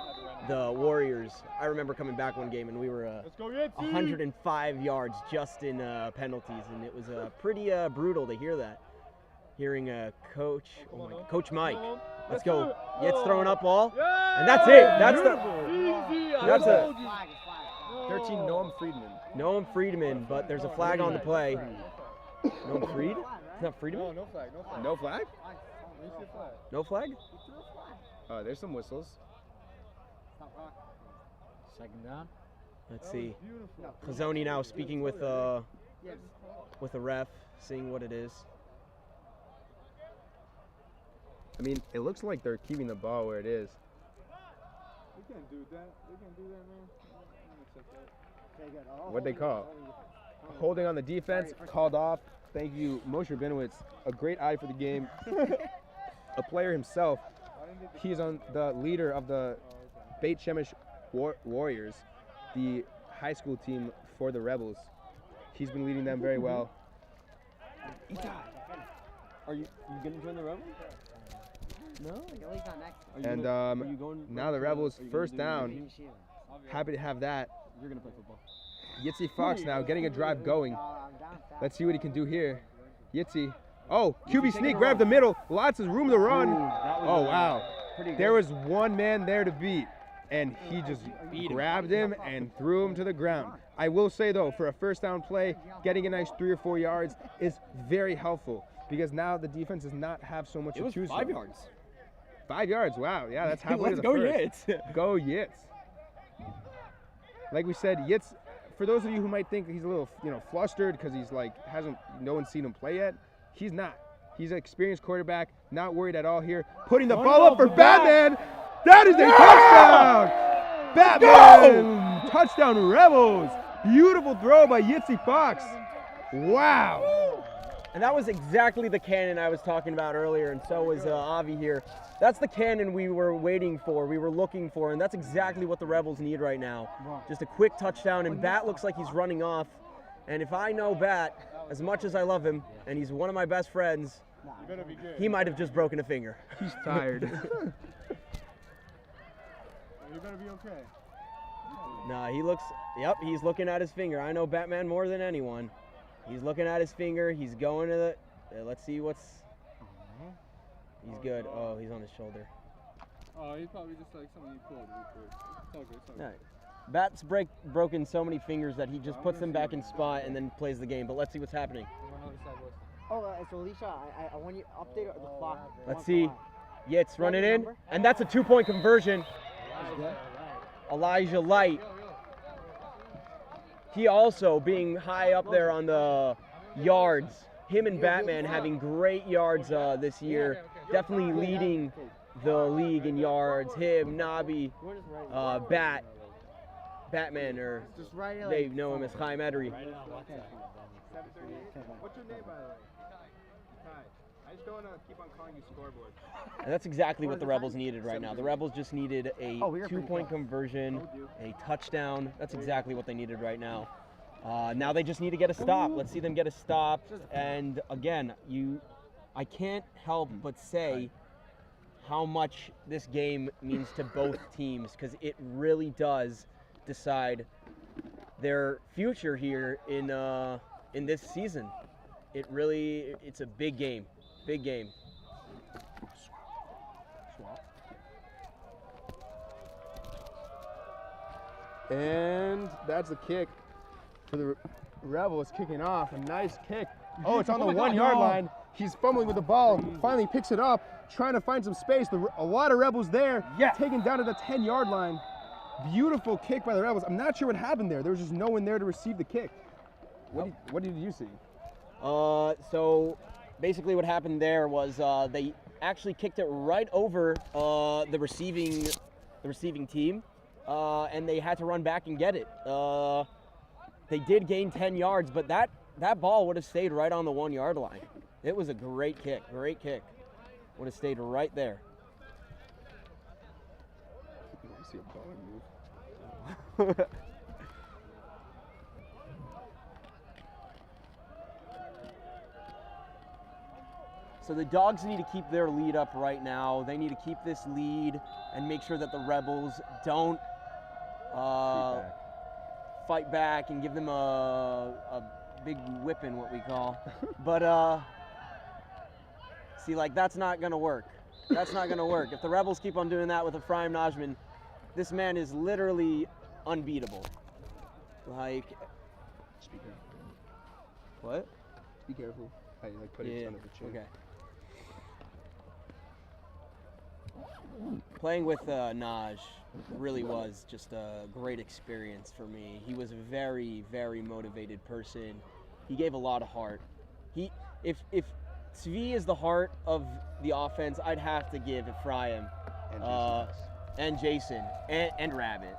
the Warriors. I remember coming back one game and we were 105 yards just in penalties, and it was pretty brutal to hear that. Hearing Coach Mike. Let's go. Yitz throwing up ball, and that's it. That's a 13 Noam Friedman. Noam Friedman, but there's a flag on the play. Noam Fried? It's not Friedman? No flag. No flag? Where's your flag? No flag? There's some whistles. Second down. Let's see. Khazoni now speaking with a ref, seeing what it is. I mean, it looks like they're keeping the ball where it is. We can't do that. We can't do that, man. I'm gonna accept that. What'd they call? Holding on the defense, called off. Thank you, Moshe Rabinowitz. A great eye for the game. A player himself. He's on the leader of the Bet Shemesh Warriors, the high school team for the Rebels. He's been leading them very well. Are you gonna join the Rebels? No. And now the Rebels first down. Happy to have that. You're gonna play football. Yitzi Fox now getting a drive going. Let's see what he can do here. Yitzi. Oh, QB sneak, grab the middle. Lots of room to run. Oh, wow. There was one man there to beat, and he just grabbed him and threw him to the ground. I will say, though, for a first down play, getting a nice 3 or 4 yards is very helpful, because now the defense does not have so much to choose from. 5 yards. 5 yards, wow. Yeah, that's halfway to the Let's go first. Yitz. Go Yitz. Like we said, Yitz, for those of you who might think he's a little, flustered because he's no one's seen him play yet, he's not. He's an experienced quarterback, not worried at all here. Putting the ball up for Batman. That is a touchdown! Batman! Touchdown Rebels! Beautiful throw by Yitzi Fox. Wow! And that was exactly the cannon I was talking about earlier, and so was Avi here. That's the cannon we were waiting for, we were looking for, and that's exactly what the Rebels need right now. Just a quick touchdown, and Bat looks like he's running off. And if I know Bat, as much as I love him, and he's one of my best friends, he might have just broken a finger. He's tired. You better be okay. Nah, he's looking at his finger. I know Batman more than anyone. He's looking at his finger. He's going to the. Let's see what's. He's good. Oh, he's on his shoulder. Oh, he's probably just like something he pulled. It's all good. It's all good. Yeah. Bat's broken so many fingers that he just puts them back in spot and then plays the game. But let's see what's happening. Oh, so Alicia, I want you to update the clock. Let's see. Yates running in, and that's a 2-point conversion. Elijah Light. He also being high up there on the yards. Him and Batman having great yards this year. Definitely leading the league in yards. Him, Nabi, Batman, or they know him as Chaim Edry. What's your name, by the way? Ty. I just don't want to keep on calling you scoreboard. And that's exactly what the Rebels needed right now. The Rebels just needed a 2-point conversion, a touchdown. That's exactly what they needed right now. Now they just need to get a stop. Let's see them get a stop. And again, I can't help but say how much this game means to both teams, because it really does decide their future here in this season. It's a big game. Big game. And that's the kick for the Rebels, kicking off. A nice kick. Oh, it's on the 1-yard line. He's fumbling with the ball. Finally picks it up, trying to find some space. A lot of Rebels there, taken down to the 10-yard line. Beautiful kick by the Rebels. I'm not sure what happened there. There was just no one there to receive the kick. What did you see? So basically what happened there was they actually kicked it right over the receiving team, and they had to run back and get it. They did gain 10 yards, but that ball would have stayed right on the 1-yard line. It was a great kick. Would have stayed right there. I see a ball move. So the Dogs need to keep their lead up right now. They need to keep this lead and make sure that the Rebels don't fight back and give them a big whipping, what we call. But see, like, that's not gonna work. That's not gonna work. If the Rebels keep on doing that with Ephraim Najman, this man is literally unbeatable. Like, Speak careful. what? Be careful. How you put it in front of the chin. Okay. Playing with Naj really was just a great experience for me. He was a very, very motivated person. He gave a lot of heart. If Zvi is the heart of the offense, I'd have to give Ephraim and Jason and Rabbit.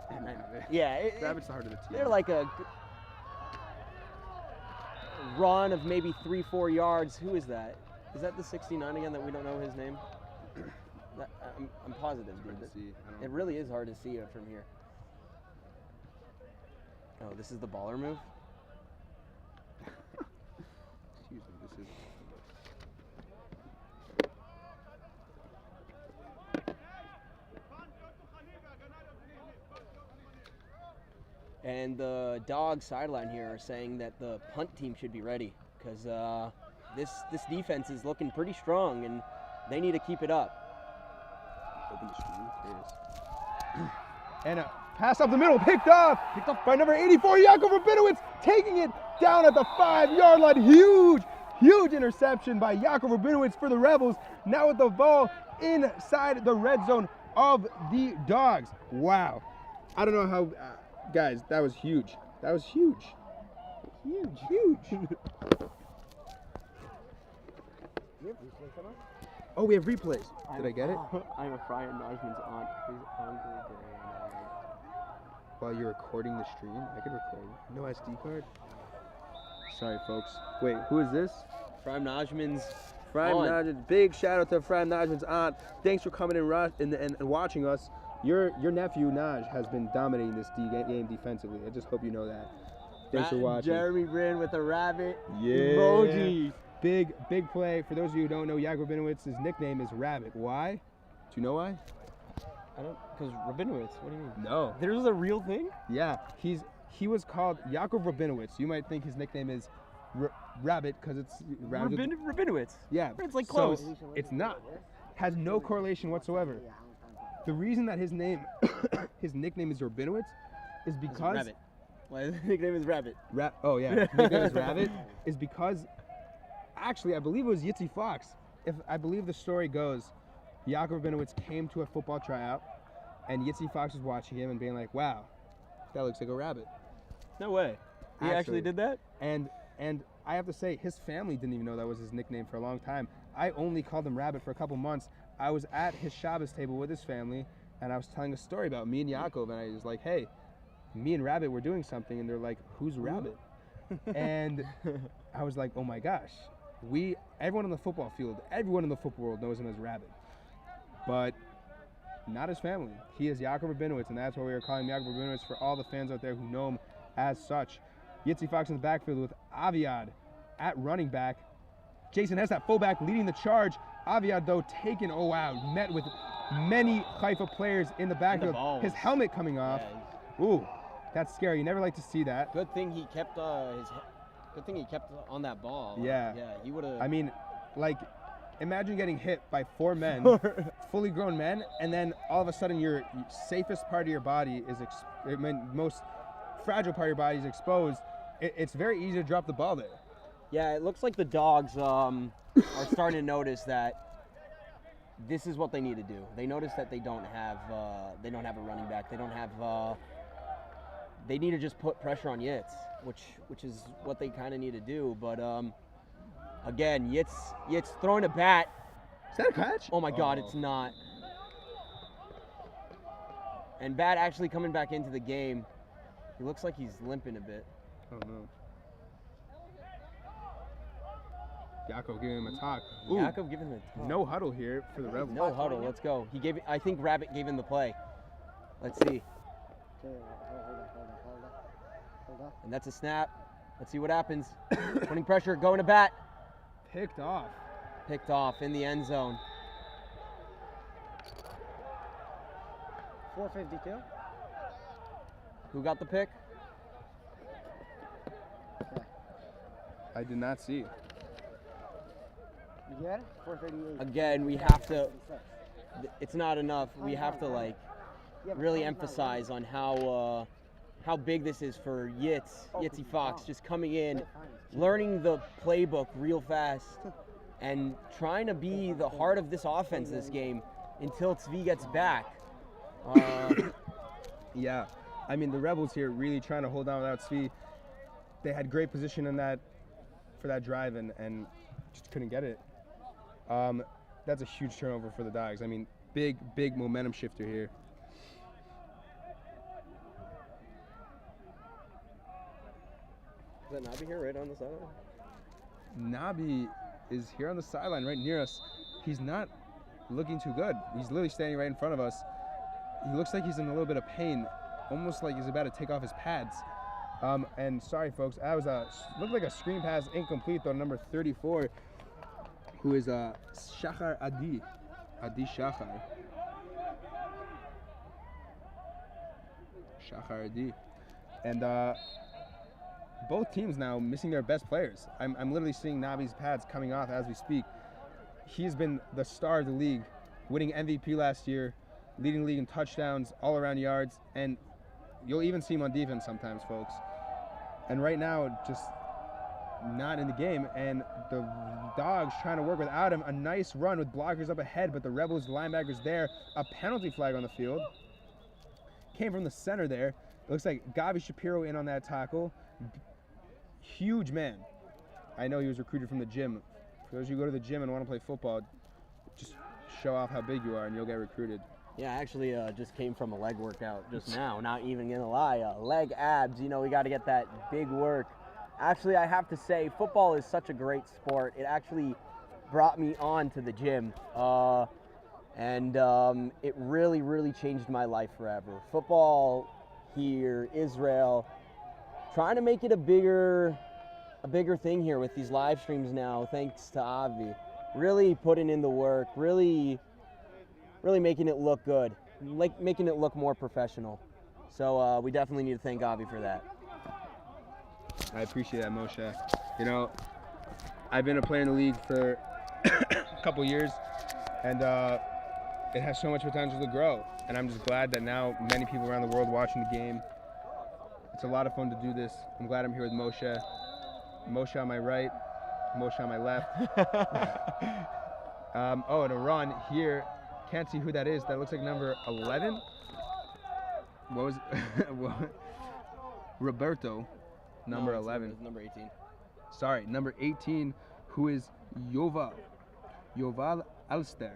Yeah, Rabbit's the heart of the team. They're like a run of maybe 3-4 yards. Who is that? Is that the 69 again that we don't know his name? I'm positive, dude. It really is hard to see it from here. Oh, this is the baller move? Excuse me, this is. And the Dogs sideline here are saying that the punt team should be ready, because this defense is looking pretty strong and they need to keep it up. Open the screen. There it is. And a pass up the middle, picked off by number 84, Yaakov Rabinowitz, taking it down at the 5-yard line. Huge interception by Yaakov Rabinowitz for the Rebels. Now with the ball inside the red zone of the Dogs. Wow. I don't know how, guys, that was huge. That was huge. Huge. Oh, we have replays. Did I get it? I'm Ephraim Najman's aunt. Who's hungry. While you're recording the stream, I could record. No SD card. Sorry, folks. Wait, who is this? Ephraim Najman's Ephraim aunt. Najman. Big shout out to Ephraim Najman's aunt. Thanks for coming and watching us. Your nephew Naj has been dominating this game defensively. I just hope you know that. Thanks for watching. Jeremy Brin with a rabbit emoji. Big play. For those of you who don't know, Yaakov Rabiноwitz's nickname is Rabbit. Why? Do you know why? I don't, because Rabinowitz, what do you mean? No. There's a real thing? Yeah, he was called Yaakov Rabinowitz. You might think his nickname is Rabbit because it's Rabinowitz. Yeah. It's like close. So it's not. Has no correlation whatsoever. The reason that his nickname is Rabinowitz is because Rabbit. Well, his nickname is Rabbit. Oh yeah, his nickname is Rabbit is because actually I believe it was Yitzi Fox. If I believe the story goes, Yaakov Rabinowitz came to a football tryout, and Zvi Fox was watching him and being like, wow, that looks like a rabbit. No way. He actually did that? And I have to say, his family didn't even know that was his nickname for a long time. I only called him Rabbit for a couple months. I was at his Shabbos table with his family, and I was telling a story about me and Yaakov, and I was like, hey, me and Rabbit were doing something, and they're like, who's Rabbit? And I was like, oh my gosh. Everyone on the football field, everyone in the football world knows him as Rabbit. But not his family. He is Yaakov Rabinowitz, and that's why we are calling him Yaakov Rabinowitz for all the fans out there who know him as such. Zvi Fox in the backfield with Aviad at running back. Jason Hess at fullback leading the charge. Aviad, though, taken, oh wow, met with many Haifa players in the backfield. His helmet coming off. Yeah, Ooh, that's scary. You never like to see that. good thing he kept good thing he kept on that ball. Yeah. Yeah, he would have. I mean, like, imagine getting hit by 4 men, fully grown men, and then all of a sudden your safest part of your body is, most fragile part of your body is exposed. It's very easy to drop the ball there. Yeah, it looks like the Dogs are starting to notice that this is what they need to do. They notice that they don't have a running back. They don't have. They need to just put pressure on Yitz, which is what they kind of need to do. But again, Yitz throwing a bat. Is that a catch? Oh my God, it's not. And Bat actually coming back into the game. He looks like he's limping a bit. Oh no. Yaakov giving him a talk. Ooh, Yaakov giving him a talk. no huddle here for the Rebels. No huddle. Let's go. I think Rabbit gave him the play. Let's see. Okay, hold on. And that's a snap. Let's see what happens. Putting pressure, going to bat. Picked off. Picked off in the end zone. 452. Who got the pick? I did not see. You get it? 438. Again, we have to. It's not enough. We have to really emphasize on how big this is for Zvi Fox, just coming in, learning the playbook real fast, and trying to be the heart of this offense this game until Zvi gets back. Yeah, I mean the Rebels here really trying to hold on without Zvi. They had great position in that for that drive and just couldn't get it. That's a huge turnover for the Dogs. I mean, big momentum shifter here. Is that Nabi here right on the sideline? Nabi is here on the sideline right near us. He's not looking too good. He's literally standing right in front of us. He looks like he's in a little bit of pain, almost like he's about to take off his pads. And sorry, folks, that was looked like a screen pass incomplete, though, number 34, who is Shachar Adi Shachar. Shachar Adi. And both teams now missing their best players. I'm literally seeing Nabi's pads coming off as we speak. He's been the star of the league, winning MVP last year, leading the league in touchdowns, all around yards, and you'll even see him on defense sometimes, folks. And right now, just not in the game, and the Dogs trying to work without him. A nice run with blockers up ahead, but the Rebels linebackers there. A penalty flag on the field. Came from the center there. It looks like Gavi Shapiro in on that tackle. Huge man. I know he was recruited from the gym. For those of you who go to the gym and want to play football, just show off how big you are and you'll get recruited. Yeah, I actually just came from a leg workout just now. Not even gonna lie, leg abs. You know, we got to get that big work. Actually, I have to say, football is such a great sport. It actually brought me on to the gym, and it really changed my life forever. Football here, Israel, trying to make it a bigger thing here with these live streams now. Thanks to Avi, really putting in the work, really making it look good, like making it look more professional. So we definitely need to thank Avi for that. I appreciate that, Moshe. You know, I've been a player in the league for a couple years, and it has so much potential to grow. And I'm just glad that now many people around the world watching the game. It's a lot of fun to do this. I'm glad I'm here with Moshe. Moshe on my right, Moshe on my left. And a run here Can't see who that is. That looks like number 11. What was what? Roberto, number No, it's 11. Number 18. Sorry, number 18, who is Yoval Alster.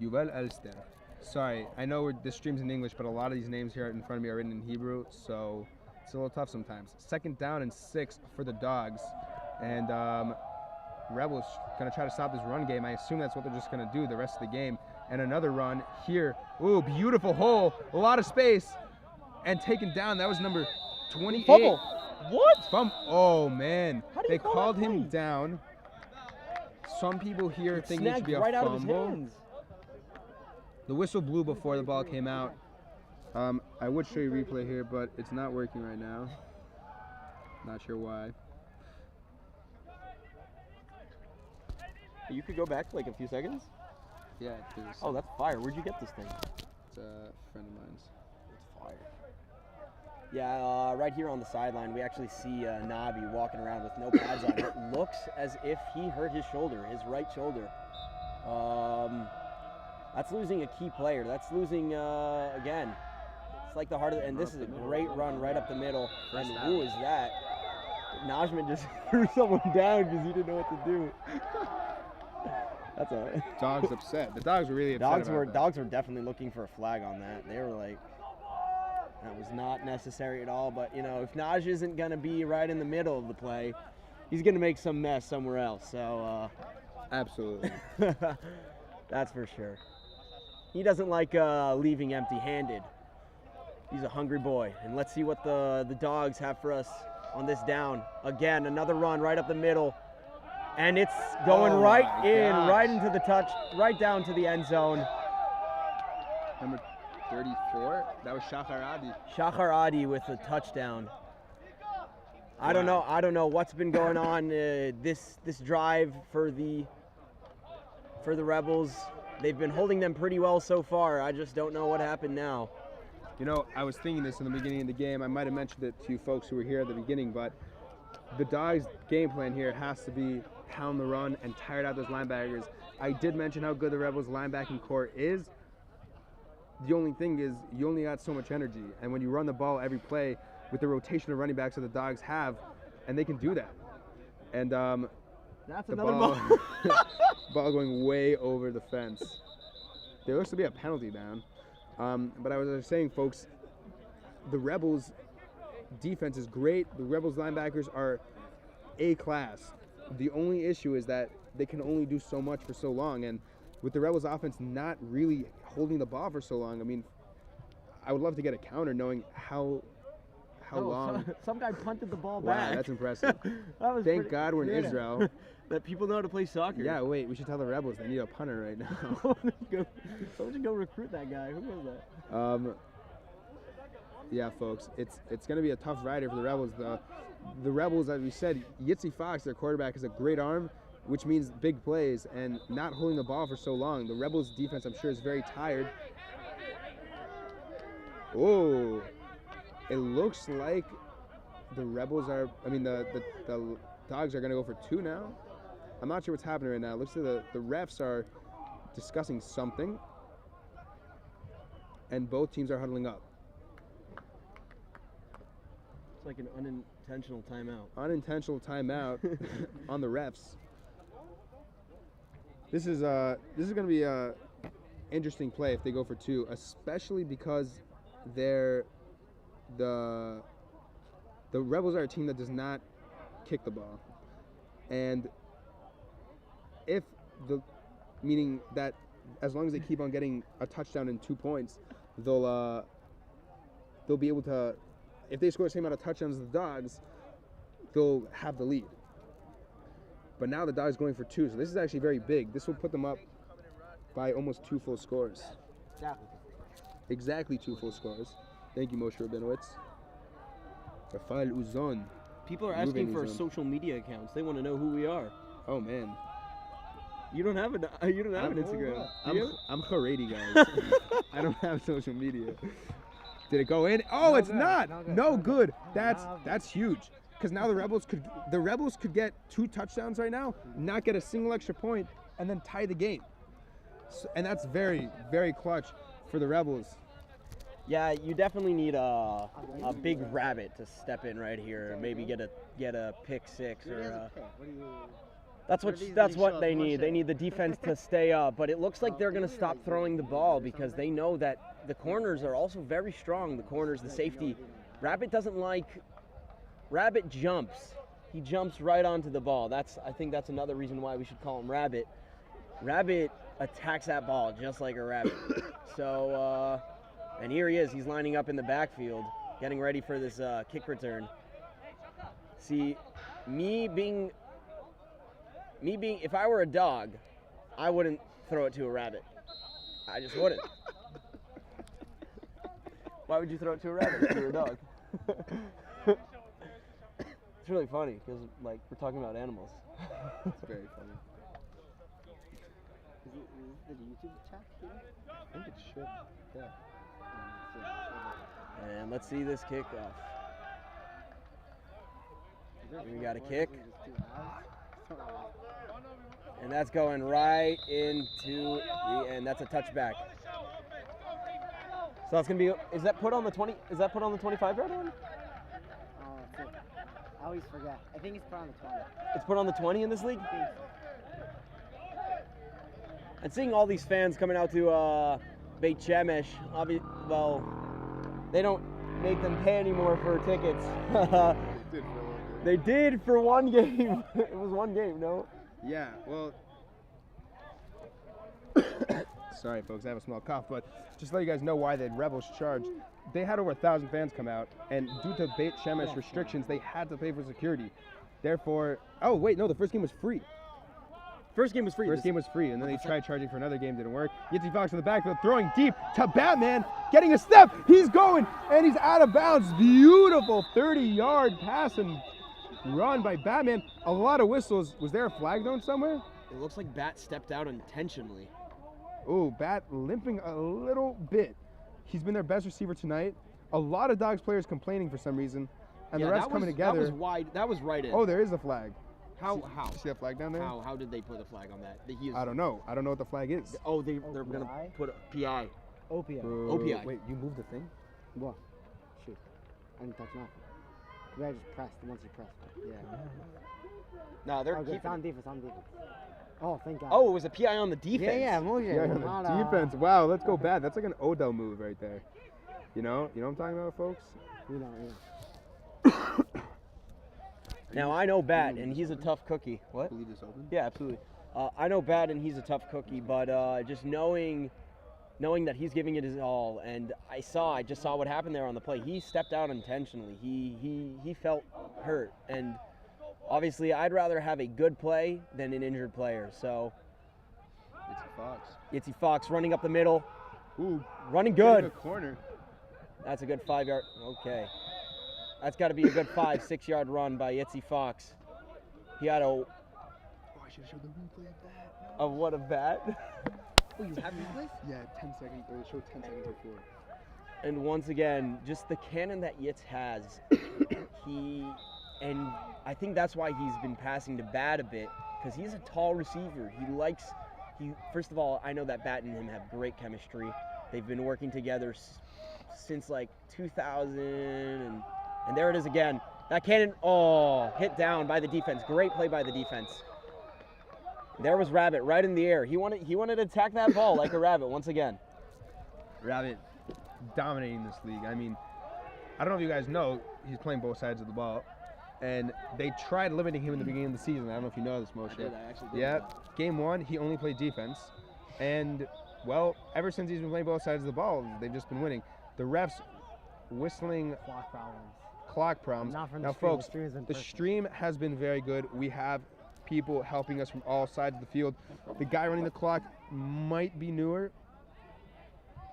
Yuval Elster. Sorry, I know this stream's in English, but a lot of these names here in front of me are written in Hebrew, so it's a little tough sometimes. 2nd down and 6 for the Dogs, and Rebels gonna try to stop this run game. I assume that's what they're just gonna do the rest of the game. And another run here. Ooh, beautiful hole, a lot of space, and taken down. That was number 28. Fumble. What? Oh man, How do you they call called that him play? down. Some people here think it should Snagged be a right out of his fumble. hands. The whistle blew before the ball came out. I would show you replay here, but it's not working right now. Not sure why. You could go back like a few seconds. Yeah, Oh, that's fire. Where'd you get this thing? it's a friend of mine's. It's fire. Yeah, right here on the sideline, we actually see Nabi walking around with no pads on. It looks as if he hurt his shoulder, his right shoulder. That's losing a key player. That's losing, again, it's like the heart of the, and this is a great run right up the middle. And who is that? Najman just threw someone down because he didn't know what to do. That's all right. Dogs upset. The Dogs were really upset about that. Dogs were definitely looking for a flag on that. They were like, that was not necessary at all. But you know, if Naj isn't gonna be right in the middle of the play, he's gonna make some mess somewhere else. So Absolutely. that's for sure. He doesn't like leaving empty-handed. He's a hungry boy. And let's see what the Dogs have for us on this down. Again, another run right up the middle. And it's going right in, right into the touch, right down to the end zone. Number 34, that was Shachar Adi. Shachar Adi with a touchdown. I don't know what's been going on this drive for the Rebels. They've been holding them pretty well so far. I just don't know what happened now. You know, I was thinking this in the beginning of the game. I might have mentioned it to you folks who were here at the beginning, but the Dogs' game plan here has to be pound the run and tire out those linebackers. I did mention how good the Rebels' linebacking core is. The only thing is you only got so much energy, and when you run the ball every play with the rotation of running backs that the Dogs have, and they can do that. And That's the another ball, ball. ball going way over the fence. There looks to be a penalty down. But I was saying, folks, the Rebels' defense is great. The Rebels' linebackers are A-class. The only issue is that they can only do so much for so long. And with the Rebels' offense not really holding the ball for so long, I mean, I would love to get a counter knowing how long. Some guy punted the ball Wow, back. that's impressive. That was Thank pretty- God we're in yeah. Israel. That people know how to play soccer. Yeah, wait, we should tell the Rebels they need a punter right now. Someone should go recruit that guy. Who was that? Yeah, folks, it's going to be a tough rider for the Rebels. The Rebels, as we said, Yitzi Fox, their quarterback, has a great arm, which means big plays and not holding the ball for so long. The Rebels' defense, I'm sure, is very tired. Oh, it looks like the Rebels are, the Dogs are going to go for 2 now. I'm not sure what's happening right now. It looks like the refs are discussing something, and both teams are huddling up. It's like an unintentional timeout. Unintentional timeout on the refs. This is going to be a interesting play if they go for 2, especially because the Rebels are a team that does not kick the ball, and meaning that as long as they keep on getting a touchdown and 2 points, they'll be able to. If they score the same amount of touchdowns as the Dogs, they'll have the lead. But now the Dogs going for 2, so this is actually very big. This will put them up by almost 2 full scores. Exactly 2 full scores. Thank you, Moshe Rabinowitz. Rafael Uzon. People are asking for social media accounts. They want to know who we are. Oh man. You don't have an Instagram. I'm Haredi, guys. I don't have social media. Did it go in? Oh, it's not. No good. That's huge. Because now the Rebels could get 2 touchdowns right now, not get a single extra point, and then tie the game. And that's very, very clutch for the Rebels. Yeah, you definitely need a big rabbit to step in right here, and maybe get a pick six or. That's what they need. They need the defense to stay up, but it looks like they're going to stop throwing the ball because they know that the corners are also very strong. The corners, the safety. Rabbit jumps. He jumps right onto the ball. I think that's another reason why we should call him Rabbit. Rabbit attacks that ball just like a rabbit. So, and here he is. He's lining up in the backfield, getting ready for this kick return. See, me being, if I were a dog, I wouldn't throw it to a rabbit. I just wouldn't. Why would you throw it to a rabbit if you're a dog? It's really funny because, like, we're talking about animals. It's very funny. Is the YouTube chat here? I think it should. Yeah. And let's see this kickoff. We got a kick. And that's going right into the end. That's a touchback. So that's going to be, is that put on the 20, is that put on the 25-yard line? I always forget. I think it's put on the 20. It's put on the 20 in this league? I think so. And seeing all these fans coming out to Bet Shemesh, well, they don't make them pay anymore for tickets. They did for one game. It was one game, no? Yeah, well, sorry folks, I have a small cough, but just to let you guys know why the Rebels charged. They had over 1,000 fans come out, and due to Bet Shemesh restrictions, they had to pay for security. Therefore, oh wait, no, the first game was free. First game was free. First game was free, and then they tried charging for another game, didn't work. Yitzi Fox in the backfield, throwing deep to Batman, getting a step, he's going, and he's out of bounds. Beautiful 30-yard pass and run by Batman. A lot of whistles. Was there a flag thrown somewhere? It looks like Bat stepped out intentionally. Oh, Bat limping a little bit. He's been their best receiver tonight. A lot of Dogs players complaining for some reason, and the refs coming together. That was wide. That was right in. Oh, there is a flag. How? See that flag down there? How did they put a flag on that? I don't know. I don't know what the flag is. Oh, they're gonna put a PI. OPI. OPI. Wait, you moved the thing? What? Shoot. I didn't touch nothing. I just pressed once you pressed it. Yeah. No, they're Okay, it's on defense, Oh, thank God. Oh, it was a PI on the defense. Yeah, Yeah, defense. Wow, let's go bad. That's like an Odell move right there. You know what I'm talking about, folks? You know. Now I know Bat, and he's a tough cookie. What? Leave this open? Yeah, absolutely. I know Bat, and he's a tough cookie, but just knowing that he's giving it his all, and I just saw what happened there on the play. He stepped out intentionally. He felt hurt, and obviously I'd rather have a good play than an injured player. So Yitzi Fox running up the middle. Ooh, running good. A corner. That's a good 5-yard. Okay. That's got to be a good 5-6 yard run by Yitzi Fox. He had I should have showed the replay of that. Of what, of that? Oh, you have replays? Yeah, 10 seconds. Or show 10 seconds before. And once again, just the cannon that Yitz has, and I think that's why he's been passing to Bat a bit, because he's a tall receiver. First of all, I know that Bat and him have great chemistry. They've been working together since like 2000, and there it is again. That cannon, hit down by the defense. Great play by the defense. There was Rabbit right in the air. He wanted to attack that ball like a rabbit once again. Rabbit dominating this league. I mean, I don't know if you guys know, he's playing both sides of the ball. And they tried limiting him in the beginning of the season. I don't know if you know this, Moshe. I actually did. Yeah, game 1, he only played defense. And, well, ever since he's been playing both sides of the ball, they've just been winning. The refs whistling clock problems. Now, folks, the stream has been very good. We have people helping us from all sides of the field. The guy running the clock might be newer.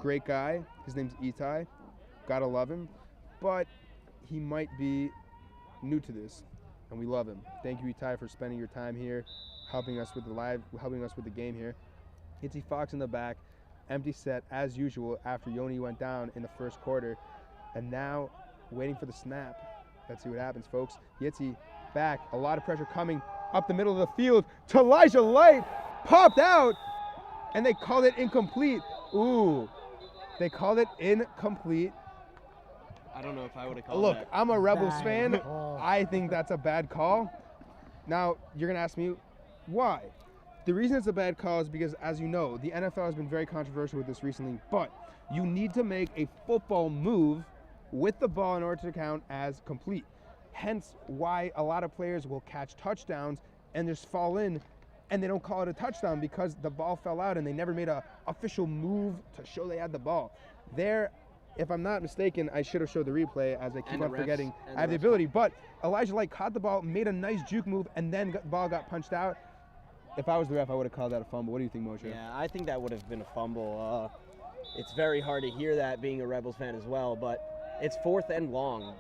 Great guy. His name's Itai. Gotta love him. But he might be new to this, and we love him. Thank you, Itai, for spending your time here, helping us with the game here. Yitzi Fox in the back, empty set as usual after Yoni went down in the first quarter, and now waiting for the snap. Let's see what happens, folks. Yitzi back, a lot of pressure coming up the middle of the field to Elijah Light, popped out, and they called it incomplete. Ooh, they called it incomplete. I don't know if I would have called Look, that. I'm a Rebels Bad fan. call. I think that's a bad call. Now, you're going to ask me why. The reason it's a bad call is because, as you know, the NFL has been very controversial with this recently, but you need to make a football move with the ball in order to count as complete. Hence why a lot of players will catch touchdowns and just fall in, and they don't call it a touchdown because the ball fell out and they never made an official move to show they had the ball. There, if I'm not mistaken, I should have showed the replay as I keep And the on refs- forgetting. and I have the refs. ability, but Elijah Light caught the ball, made a nice juke move, and then the ball got punched out. If I was the ref, I would have called that a fumble. What do you think, Moshe? Yeah, I think that would have been a fumble. It's very hard to hear that being a Rebels fan as well, but it's 4th and long.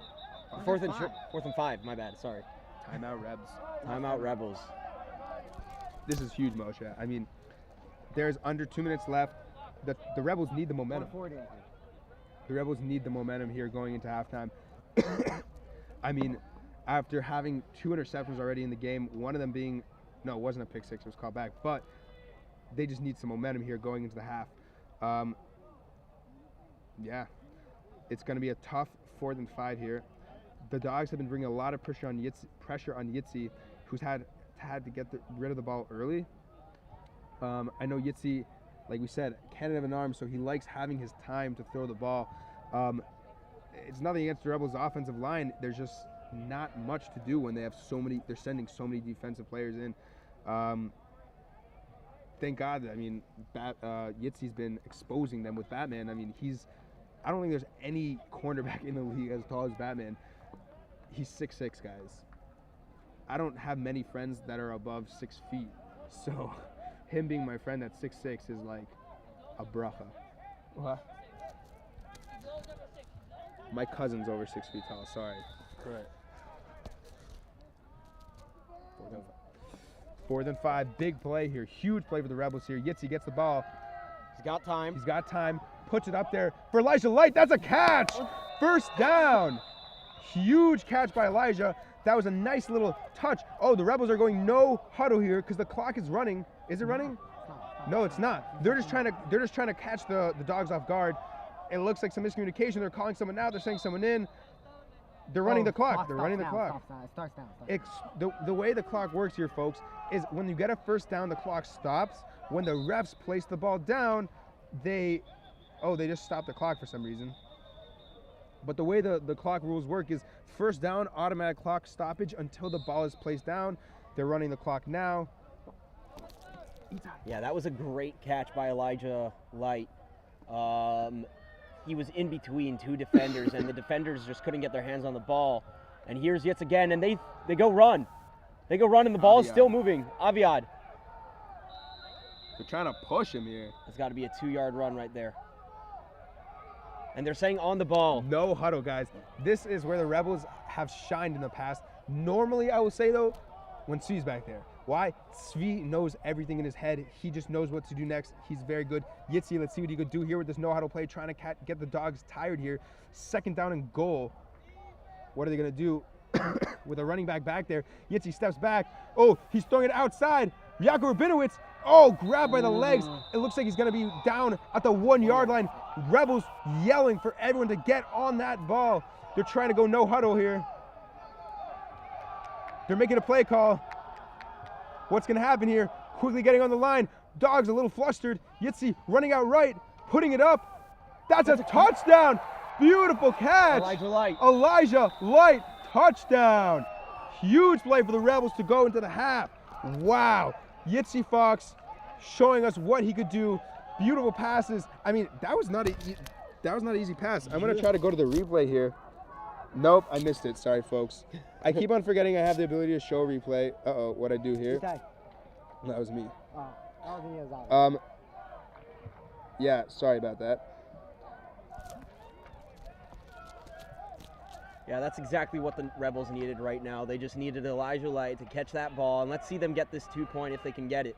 4th and 5, my bad, sorry. Timeout, Rebs. Timeout Rebels. This is huge, Moshe. I mean, there's under 2 minutes left. The Rebels need the momentum. The Rebels need the momentum here going into halftime. I mean, after having 2 interceptions already in the game, one of them being, no, it wasn't a pick six, it was called back, but they just need some momentum here going into the half. Yeah, it's going to be a tough 4th and 5 here. The Dogs have been bringing a lot of pressure on Yitzi, who's had to get rid of the ball early. I know Yitzi, like we said, cannon of an arm, so he likes having his time to throw the ball. It's nothing against the Rebels' offensive line. There's just not much to do when they have they're sending so many defensive players in. Thank God that, I mean, Yitzi's been exposing them with Batman. I mean, I don't think there's any cornerback in the league as tall as Batman. He's 6'6", guys. I don't have many friends that are above 6 feet. So him being my friend at 6'6" is like a bracha. What? My cousin's over 6 feet tall, sorry. Right. 4th and 5, big play here. Huge play for the Rebels here. Yitzi gets the ball. He's got time. He's got time. Puts it up there for Elijah Light. That's a catch. First down. Huge catch by Elijah. That was a nice little touch. Oh, the Rebels are going no huddle here because the clock is running. Is it running? No, it's not. They're just trying to catch the Dogs off guard. It looks like some miscommunication. They're calling someone out. They're sending someone in. They're running the clock. They're running the clock. It starts down. The way the clock works here, folks, is when you get a first down, the clock stops. When the refs place the ball down, they just stop the clock for some reason. But the way the clock rules work is first down, automatic clock stoppage until the ball is placed down. They're running the clock now. Yeah, that was a great catch by Elijah Light. He was in between 2 defenders, and the defenders just couldn't get their hands on the ball. And here's Yitz again, and they go run. They go run, and the ball is still moving. Aviad. They're trying to push him here. It's got to be a 2-yard run right there. And they're saying on the ball. No huddle, guys. This is where the Rebels have shined in the past. Normally, I will say, though, when Zvi's back there. Why? Zvi knows everything in his head. He just knows what to do next. He's very good. Yitzi, let's see what he could do here with this know-how-to play, trying to get the Dogs tired here. 2nd down and goal. What are they going to do with a running back there? Yitzi steps back. Oh, he's throwing it outside. Yaakov Rabinowitz. Oh, grabbed by the legs. It looks like he's going to be down at the 1-yard line. Rebels yelling for everyone to get on that ball. They're trying to go no huddle here. They're making a play call. What's going to happen here? Quickly getting on the line. Dogs a little flustered. Yitzi running out right, putting it up. That's a touchdown. Beautiful catch. Elijah Light, touchdown. Huge play for the Rebels to go into the half. Wow. Yitzi Fox showing us what he could do. Beautiful passes. I mean, that was not an easy pass. I'm going to try to go to the replay here. Nope, I missed it. Sorry, folks. I keep on forgetting I have the ability to show replay. Uh-oh, what I do here? That was me. Yeah, sorry about that. Yeah, that's exactly what the Rebels needed right now. They just needed Elijah Light to catch that ball, and let's see them get this 2-point if they can get it.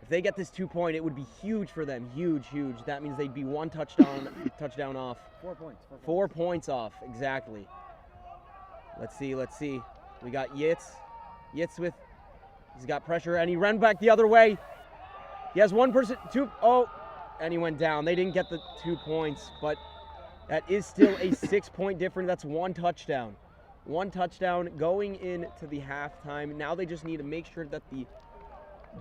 If they get this 2-point, it would be huge for them. Huge, huge. That means they'd be 1 touchdown off. 4 points. 4 points off, exactly. Let's see. We got Yitz. He's got pressure, and he ran back the other way. He has one person, and he went down. They didn't get the 2 points, but that is still a 6-point difference. That's one touchdown. One touchdown going into the halftime. Now they just need to make sure that the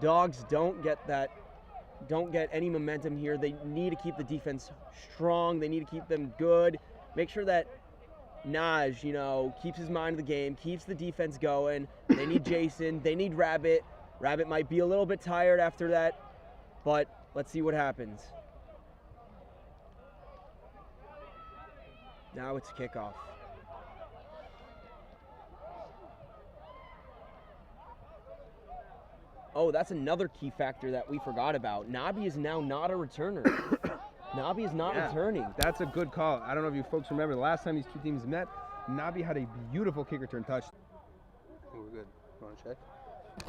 Dogs don't get any momentum here. They need to keep the defense strong. They need to keep them good. Make sure that Naj, keeps his mind in the game, keeps the defense going. They need Jason. They need Rabbit. Rabbit might be a little bit tired after that, but let's see what happens. Now it's kickoff. Oh, that's another key factor that we forgot about. Nabi is now not a returner. Nabi is not returning. That's a good call. I don't know if you folks remember the last time these two teams met, Nabi had a beautiful kick return touch. I think we're good. You want to check?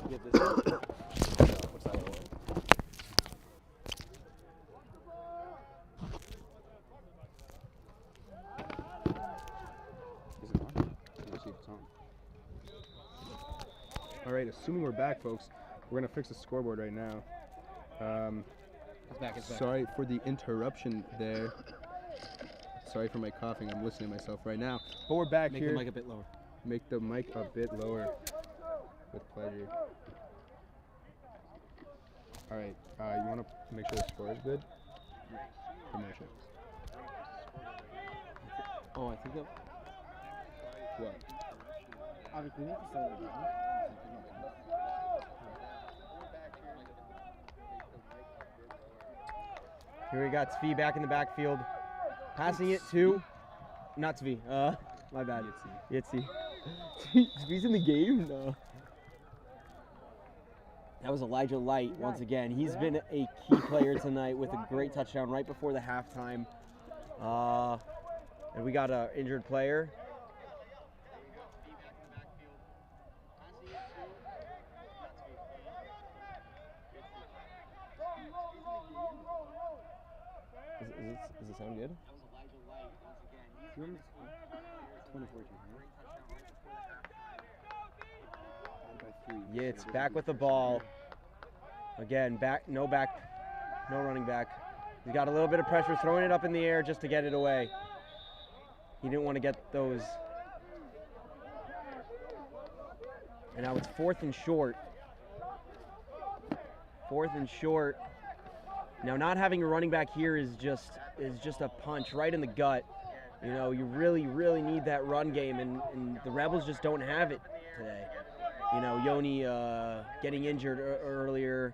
Get this. What's that one? Is it on? Let's see if it's on. All right, assuming we're back, folks, we're going to fix the scoreboard right now. It's back. Sorry for the interruption there. Sorry for my coughing. I'm listening to myself right now. But we're back here. Make the mic a bit lower. Make the mic a bit lower. With pleasure. All right. You want to make sure the score is good? Or match it? Oh, I think that. What? Obviously, we need to slow it down. Here we got Zvi back in the backfield. Passing it to, not Zvi, my bad. Yitzi. Zvi's in the game? No. That was Elijah Light once again. He's been a key player tonight with a great touchdown right before the halftime. And we got an injured player. Does it sound good? 2014. Yates back with the ball. Again, no running back. He got a little bit of pressure, throwing it up in the air just to get it away. He didn't want to get those. And now it's 4th and short. 4th and short. Now, not having a running back here is just a punch right in the gut. You really, really need that run game, and the Rebels just don't have it today. Yoni getting injured earlier,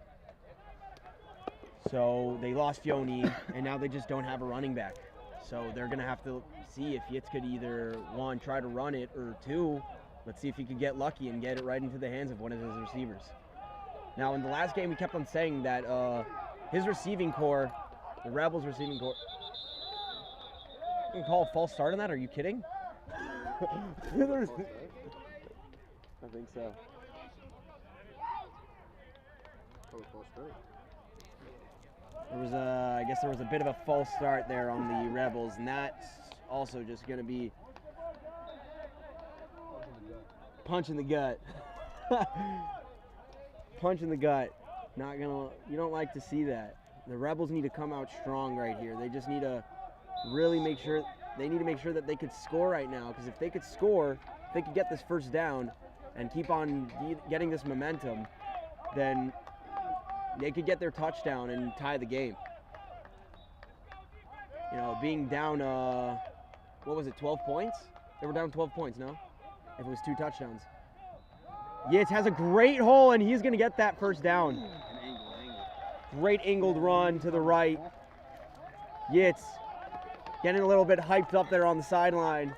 so they lost Yoni, and now they just don't have a running back. So they're going to have to see if Yitz could either, 1, try to run it, or 2, let's see if he could get lucky and get it right into the hands of one of his receivers. Now, in the last game, we kept on saying that his receiving core, the Rebels receiving core. You can call a false start on that? Are you kidding? I think so. I guess there was a bit of a false start there on the Rebels, and that's also just going to be punch in the gut. Punch in the gut. You don't like to see that. The Rebels need to come out strong right here. They just need to really make sure that they could score right now, because if they could score, if they could get this first down and keep on getting this momentum, then they could get their touchdown and tie the game. Being down, 12 points? They were down 12 points, no? If it was 2 touchdowns. Yates has a great hole, and he's going to get that first down. Great angled run to the right. Yates getting a little bit hyped up there on the sideline.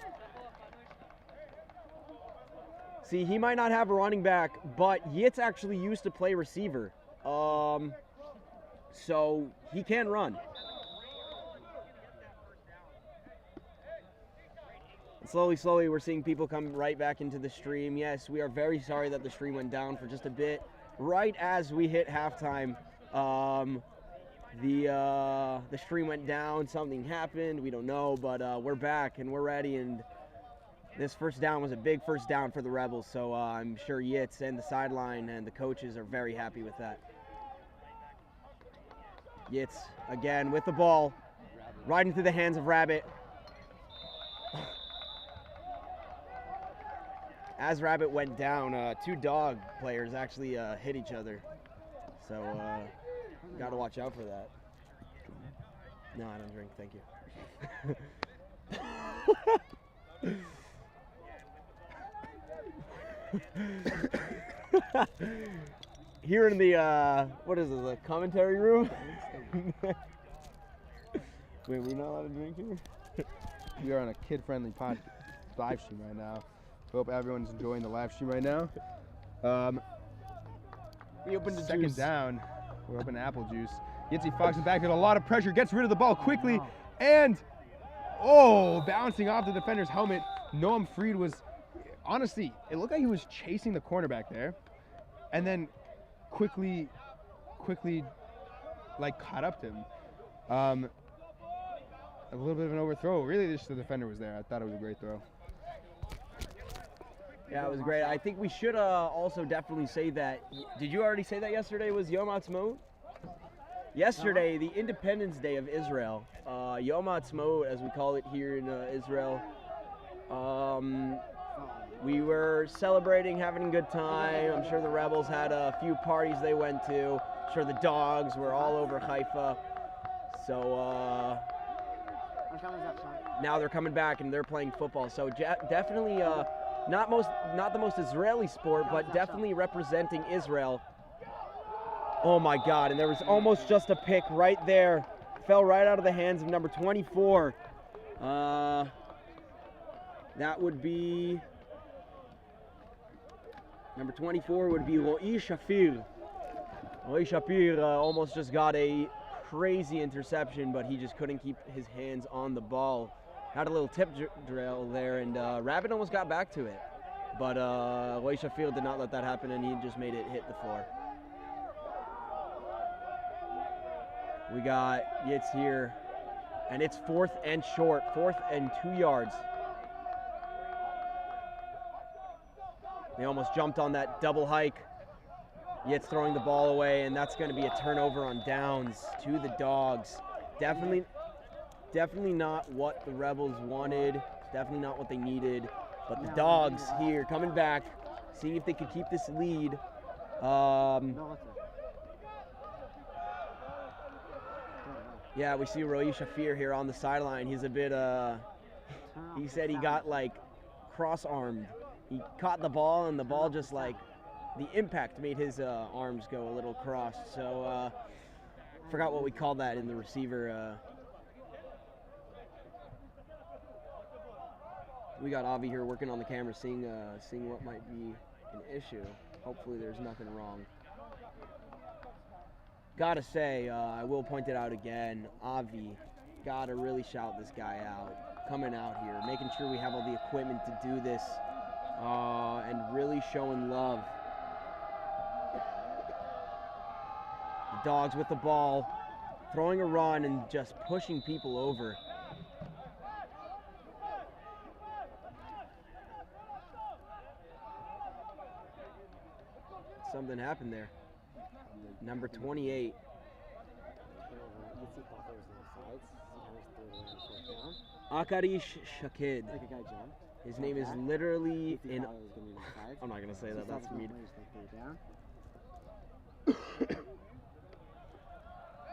See, he might not have a running back, but Yates actually used to play receiver. So he can run. Slowly, we're seeing people come right back into the stream. Yes, we are very sorry that the stream went down for just a bit. Right as we hit halftime, the stream went down. Something happened. We don't know, but we're back and we're ready. And this first down was a big first down for the Rebels. So I'm sure Yitz and the sideline and the coaches are very happy with that. Yitz again with the ball, right into the hands of Rabbit. As Rabbit went down, two dog players actually hit each other. So, got to watch out for that. No, I don't drink, thank you. Here in the, what is it, the commentary room? Wait, we're not allowed to drink here? We are on a kid-friendly live stream right now. Hope everyone's enjoying the live stream right now. We opened the second juice. down. We're opening apple juice. Yitzy Fox in back with a lot of pressure, gets rid of the ball quickly, and bouncing off the defender's helmet. Noam Freed was, honestly, it looked like he was chasing the cornerback there, and then quickly, like caught up to him. A little bit of an overthrow. Really, just the defender was there. I thought it was a great throw. Yeah, it was great. I think we should also definitely say that. Did you already say that yesterday was Yom Ha'atzmaut? Yesterday, the Independence Day of Israel, Yom Ha'atzmaut, as we call it here in Israel. We were celebrating, having a good time. I'm sure the Rebels had a few parties they went to. I'm sure the dogs were all over Haifa. So now they're coming back and they're playing football. So definitely not the most Israeli sport, but definitely representing Israel. Oh my God, and there was almost just a pick right there. Fell right out of the hands of number 24. That would be, number 24 would be Ro'i Shafir. Ro'i Shafir almost just got a crazy interception, but he just couldn't keep his hands on the ball. Had a little tip drill there, and Rabbit almost got back to it. But Ro'i Shafir did not let that happen, and he just made it hit the floor. We got Yitz here, and it's 4th and short, 4th and 2 yards. They almost jumped on that double hike. Yitz throwing the ball away, and that's going to be a turnover on downs to the Dogs. Definitely not what the Rebels wanted, definitely not what they needed, but the Dogs here coming back, seeing if they could keep this lead. Yeah, we see Ro'i Shafir here on the sideline. He's a bit, he said he got like cross-armed. He caught the ball and the ball just like, the impact made his arms go a little crossed. So, forgot what we called that in the receiver. We got Avi here working on the camera, seeing what might be an issue. Hopefully there's nothing wrong. Gotta say, I will point it out again, Avi, gotta really shout this guy out. Coming out here, making sure we have all the equipment to do this, and really showing love. The Dogs with the ball, throwing a run and just pushing people over. Something happened there. Number 28. Akarish Shakid. His name is literally in. I'm not gonna say that. That's me.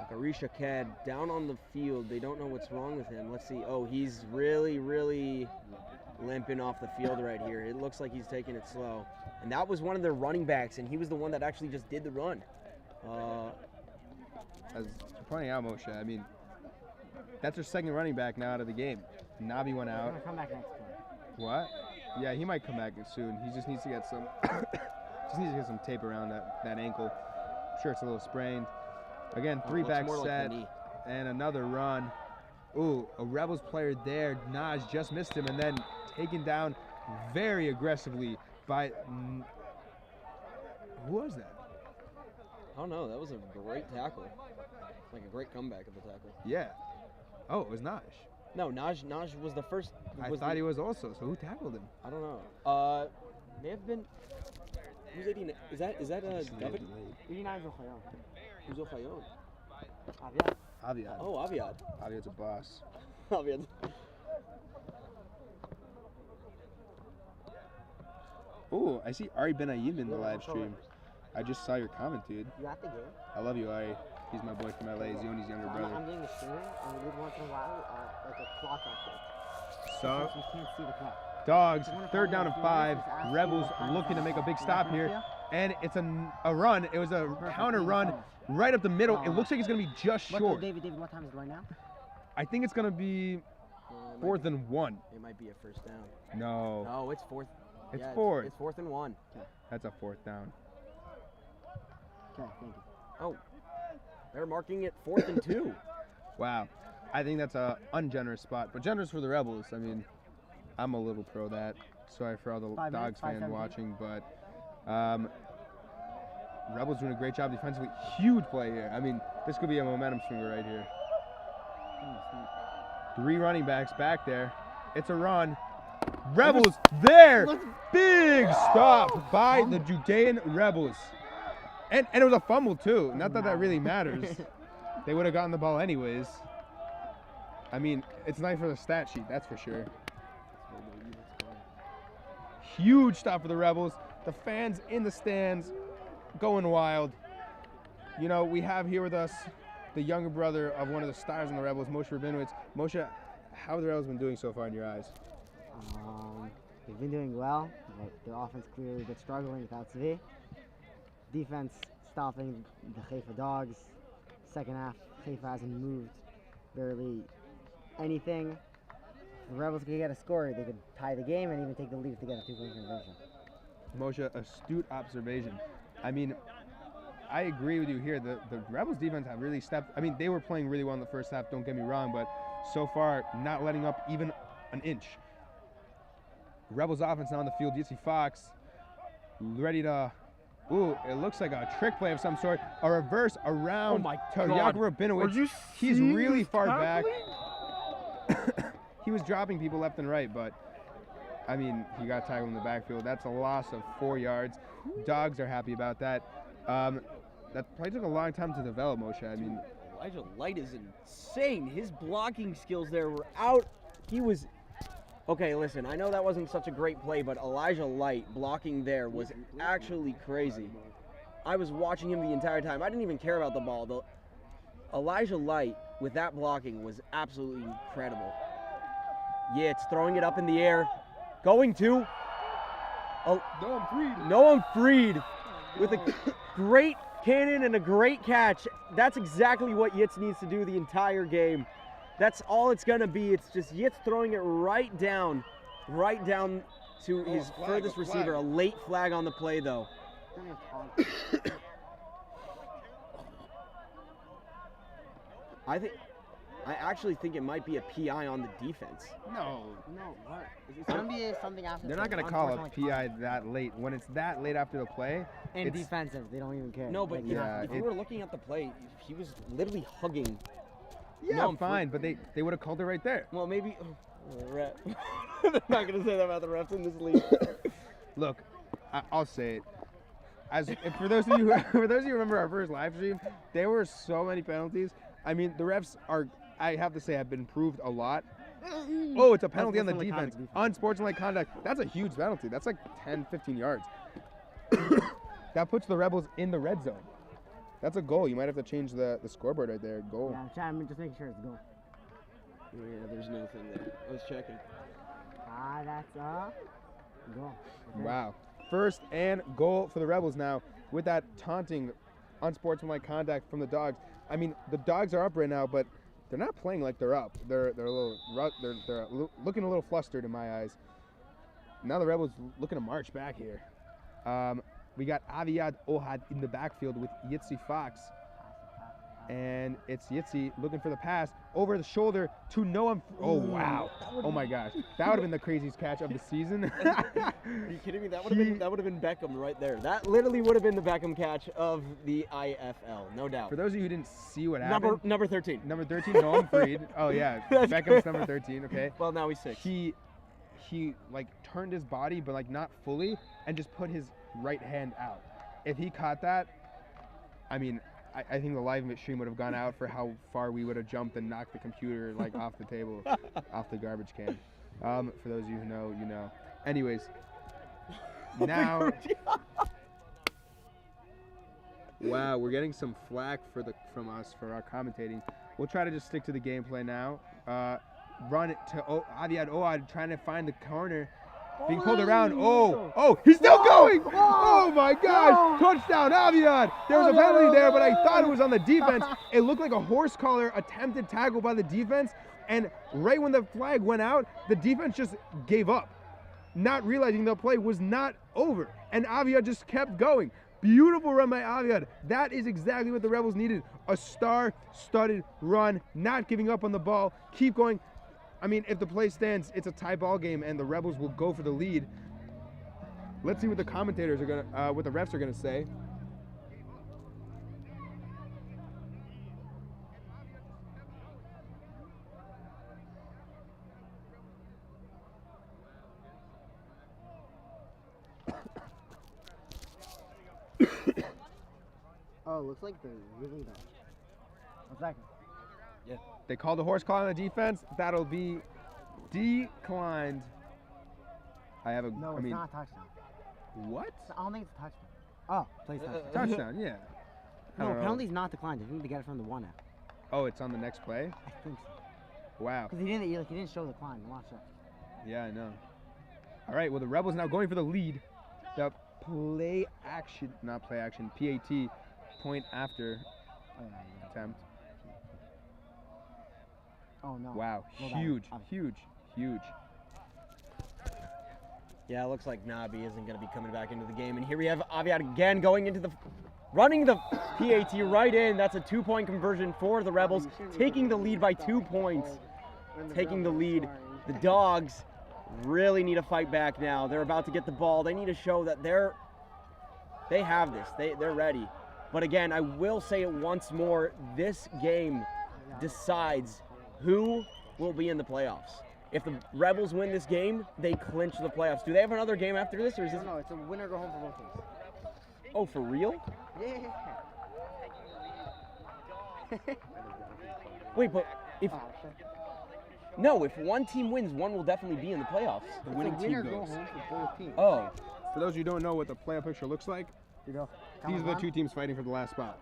Akarish Shakid down on the field. They don't know what's wrong with him. Let's see. Oh, he's really limping off the field right here. It looks like he's taking it slow. And that was one of their running backs, and he was the one that actually just did the run. As you're pointing out, Moshe, I mean, that's their second running back now out of the game. Nabi went out. He's gonna come back next play. What? Yeah, he might come back soon. He just needs to get some some tape around that ankle. I'm sure it's a little sprained. Again, three back set and another run. Ooh, a Rebels player there. Naj just missed him and then taken down very aggressively by. Who was that? I don't know. That was a great tackle. Like a great comeback of the tackle. Yeah. Oh, it was Naj. No, Naj was the first. I thought he was also. So who tackled him? I don't know. May have been. Who's 89? Is that David? 89 is Ohio. Who's Ohio? Aviad. Aviad. Oh, Aviad. Aviad's a boss. Aviad. Oh, I see Ari Ben Ayim in the live stream. I just saw your comment, dude. You at the game? I love you, Ari. He's my boy from LA. He's Yoni's younger brother. I'm doing a stream, and we did once in a while, like a clock update. So, You can't see the clock. Dogs, 3rd down and 5. Rebels looking to make a big stop here. And it's a run. It was a counter run right up the middle. It looks like it's going to be just short. David, what time is it right now? I think it's going to be 4th and 1. It might be a first down. No. No, it's 4th. It's Yeah, 4th. It's 4th and 1. That's a 4th down. Okay, thank you. Oh, they're marking it 4th and 2. Wow. I think that's a ungenerous spot, but generous for the Rebels. I mean, I'm a little pro that. Sorry for all the 5 Dogs minutes, fans 5:17. watching, but Rebels doing a great job defensively. Huge play here. I mean, this could be a momentum swinger right here. 3 running backs back there. It's a run. Rebels there. Big stop by the Judean Rebels. And it was a fumble too. Not that that really matters. They would have gotten the ball anyways. I mean, it's nice for the stat sheet, that's for sure. Huge stop for the Rebels. The fans in the stands going wild. You know, we have here with us the younger brother of one of the stars in the Rebels, Moshe Rabinowitz. Moshe, how have the Rebels been doing so far in your eyes? They've been doing well, but their offense clearly a bit struggling without Zvi. Defense stopping the Haifa Dogs. Second half, Haifa hasn't moved barely anything. The Rebels could get a score. They could tie the game and even take the lead to get a 2-point conversion. Moshe, astute observation. I mean, I agree with you here. The Rebels defense have really stepped. I mean, they were playing really well in the first half, don't get me wrong, but so far not letting up even an inch. Rebels offense now on the field. Yitzi Fox ready to, ooh, it looks like a trick play of some sort. A reverse around to Yaakov Rabinowitz. He's really far back. He was dropping people left and right, but I mean, he got tackled in the backfield. That's a loss of 4 yards. Dogs are happy about that. That probably took a long time to develop, Moshe. I mean, Elijah Light is insane. His blocking skills there were out. He was, okay, listen, I know that wasn't such a great play, but Elijah Light blocking there was actually crazy. I was watching him the entire time. I didn't even care about the ball. Elijah Light with that blocking was absolutely incredible. Yeah, it's throwing it up in the air. Going to Noam Freed with a great cannon and a great catch. That's exactly what Yitz needs to do the entire game. That's all it's going to be. It's just Yitz throwing it right down to his furthest receiver. A late flag on the play, though. I actually think it might be a PI on the defense. no. No, what? It's going to be something after. They're not going to call a PI that late. When it's that late after the play, And it's defensive, they don't even care. No, but Like, if you were looking at the play, he was literally hugging. yeah, No, fine, but they would have called it right there. Well, maybe. Ref. They're not going to say that about the refs in this league. Look, I'll say it. For those of you who remember our first live stream, there were so many penalties. I mean, the refs are, I have to say, have been improved a lot. Oh, it's a penalty on the defense. Unsportsmanlike conduct. That's a huge penalty. That's like 10, 15 yards. That puts the Rebels in the red zone. That's a goal. You might have to change the scoreboard right there. Goal. Yeah, I'm just making sure it's going. Yeah, there's nothing there. I was checking. That's a goal. Okay. Wow. First and goal for the Rebels now with that taunting, unsportsmanlike conduct from the Dogs. I mean, the Dogs are up right now, but they're not playing like they're up. They're looking a little flustered in my eyes. Now the Rebels looking to march back here. We got Aviad Ohad in the backfield with Yitzi Fox. And it's Yitzi looking for the pass over the shoulder to Noam. Oh, wow. Oh, my gosh. That would have been the craziest catch of the season. Are you kidding me? That would have been Beckham right there. That literally would have been the Beckham catch of the IFL, no doubt. For those of you who didn't see what happened. Number 13. Number 13, Noam Freed. Oh, yeah. Beckham's number 13, okay. Well, now he's 6. He like turned his body, but like not fully, and just put his right hand out. If he caught that, I mean, I think the live stream would have gone out for how far we would have jumped and knocked the computer like off the table, off the garbage can. For those of you who know, you know. Anyways, now. Wow, we're getting some flack from us for our commentating. We'll try to just stick to the gameplay now. Run it to Aviad Oad, trying to find the corner. Being pulled around. Oh, he's still going! Oh my gosh! Touchdown, Aviad! There was a penalty there, but I thought it was on the defense. It looked like a horse collar attempted tackle by the defense, and right when the flag went out, the defense just gave up, not realizing the play was not over, and Aviad just kept going. Beautiful run by Aviad. That is exactly what the Rebels needed. A star-studded run, not giving up on the ball, keep going. I mean, if the play stands, it's a tie ball game, and the Rebels will go for the lead. Let's see what the commentators are gonna, what the refs are gonna say. Oh, looks like they're really done. 1 second. Yeah. They called the horse collar on the defense. That'll be declined. I mean, Not a touchdown. What? I don't think it's a touchdown. Oh, plays touchdown. Touchdown, yeah. No, penalty's not declined. I think they get it from the 1 out. Oh, it's on the next play? I think so. Wow. Because he didn't show the decline. I'm not sure. Yeah, I know. All right, well, the Rebels now going for the lead. The PAT, point after attempt. Oh, no. Wow, Well, huge. Yeah, it looks like Nabi isn't going to be coming back into the game. And here we have Aviad again going into running the PAT right in. That's a 2-point conversion for the Rebels, taking the lead by 2 points. Taking the lead. The Dogs really need to fight back now. They're about to get the ball. They need to show that they have this. They're ready. But again, I will say it once more, this game decides who will be in the playoffs. If the Rebels win this game, they clinch the playoffs. Do they have another game after this, or is this? No, it's a winner go home for both teams. Oh, for real? Yeah. Wait, but if if one team wins, one will definitely be in the playoffs. The winning team winner goes. go home for both teams. Oh, For those of you who don't know what the playoff picture looks like, You go. these are the two teams fighting for the last spot.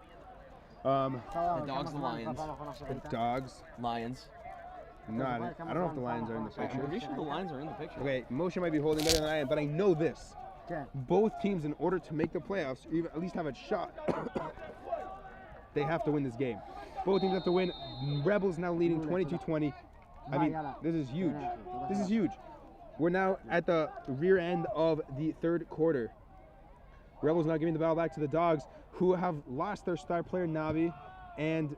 The Dogs, the Lions. The Dogs. Lions. No, I don't know if the Lions are in the I'm picture. pretty sure the Lions are in the picture. Okay, Moshe might be holding better than I am, but I know this. Okay. Both teams, in order to make the playoffs, or even at least have a shot, they have to win this game. Both teams have to win. Rebels now leading 22-20. I mean, this is huge. This is huge. We're now at the rear end of the third quarter. Rebels now giving the ball back to the Dogs, who have lost their star player, Nabi, and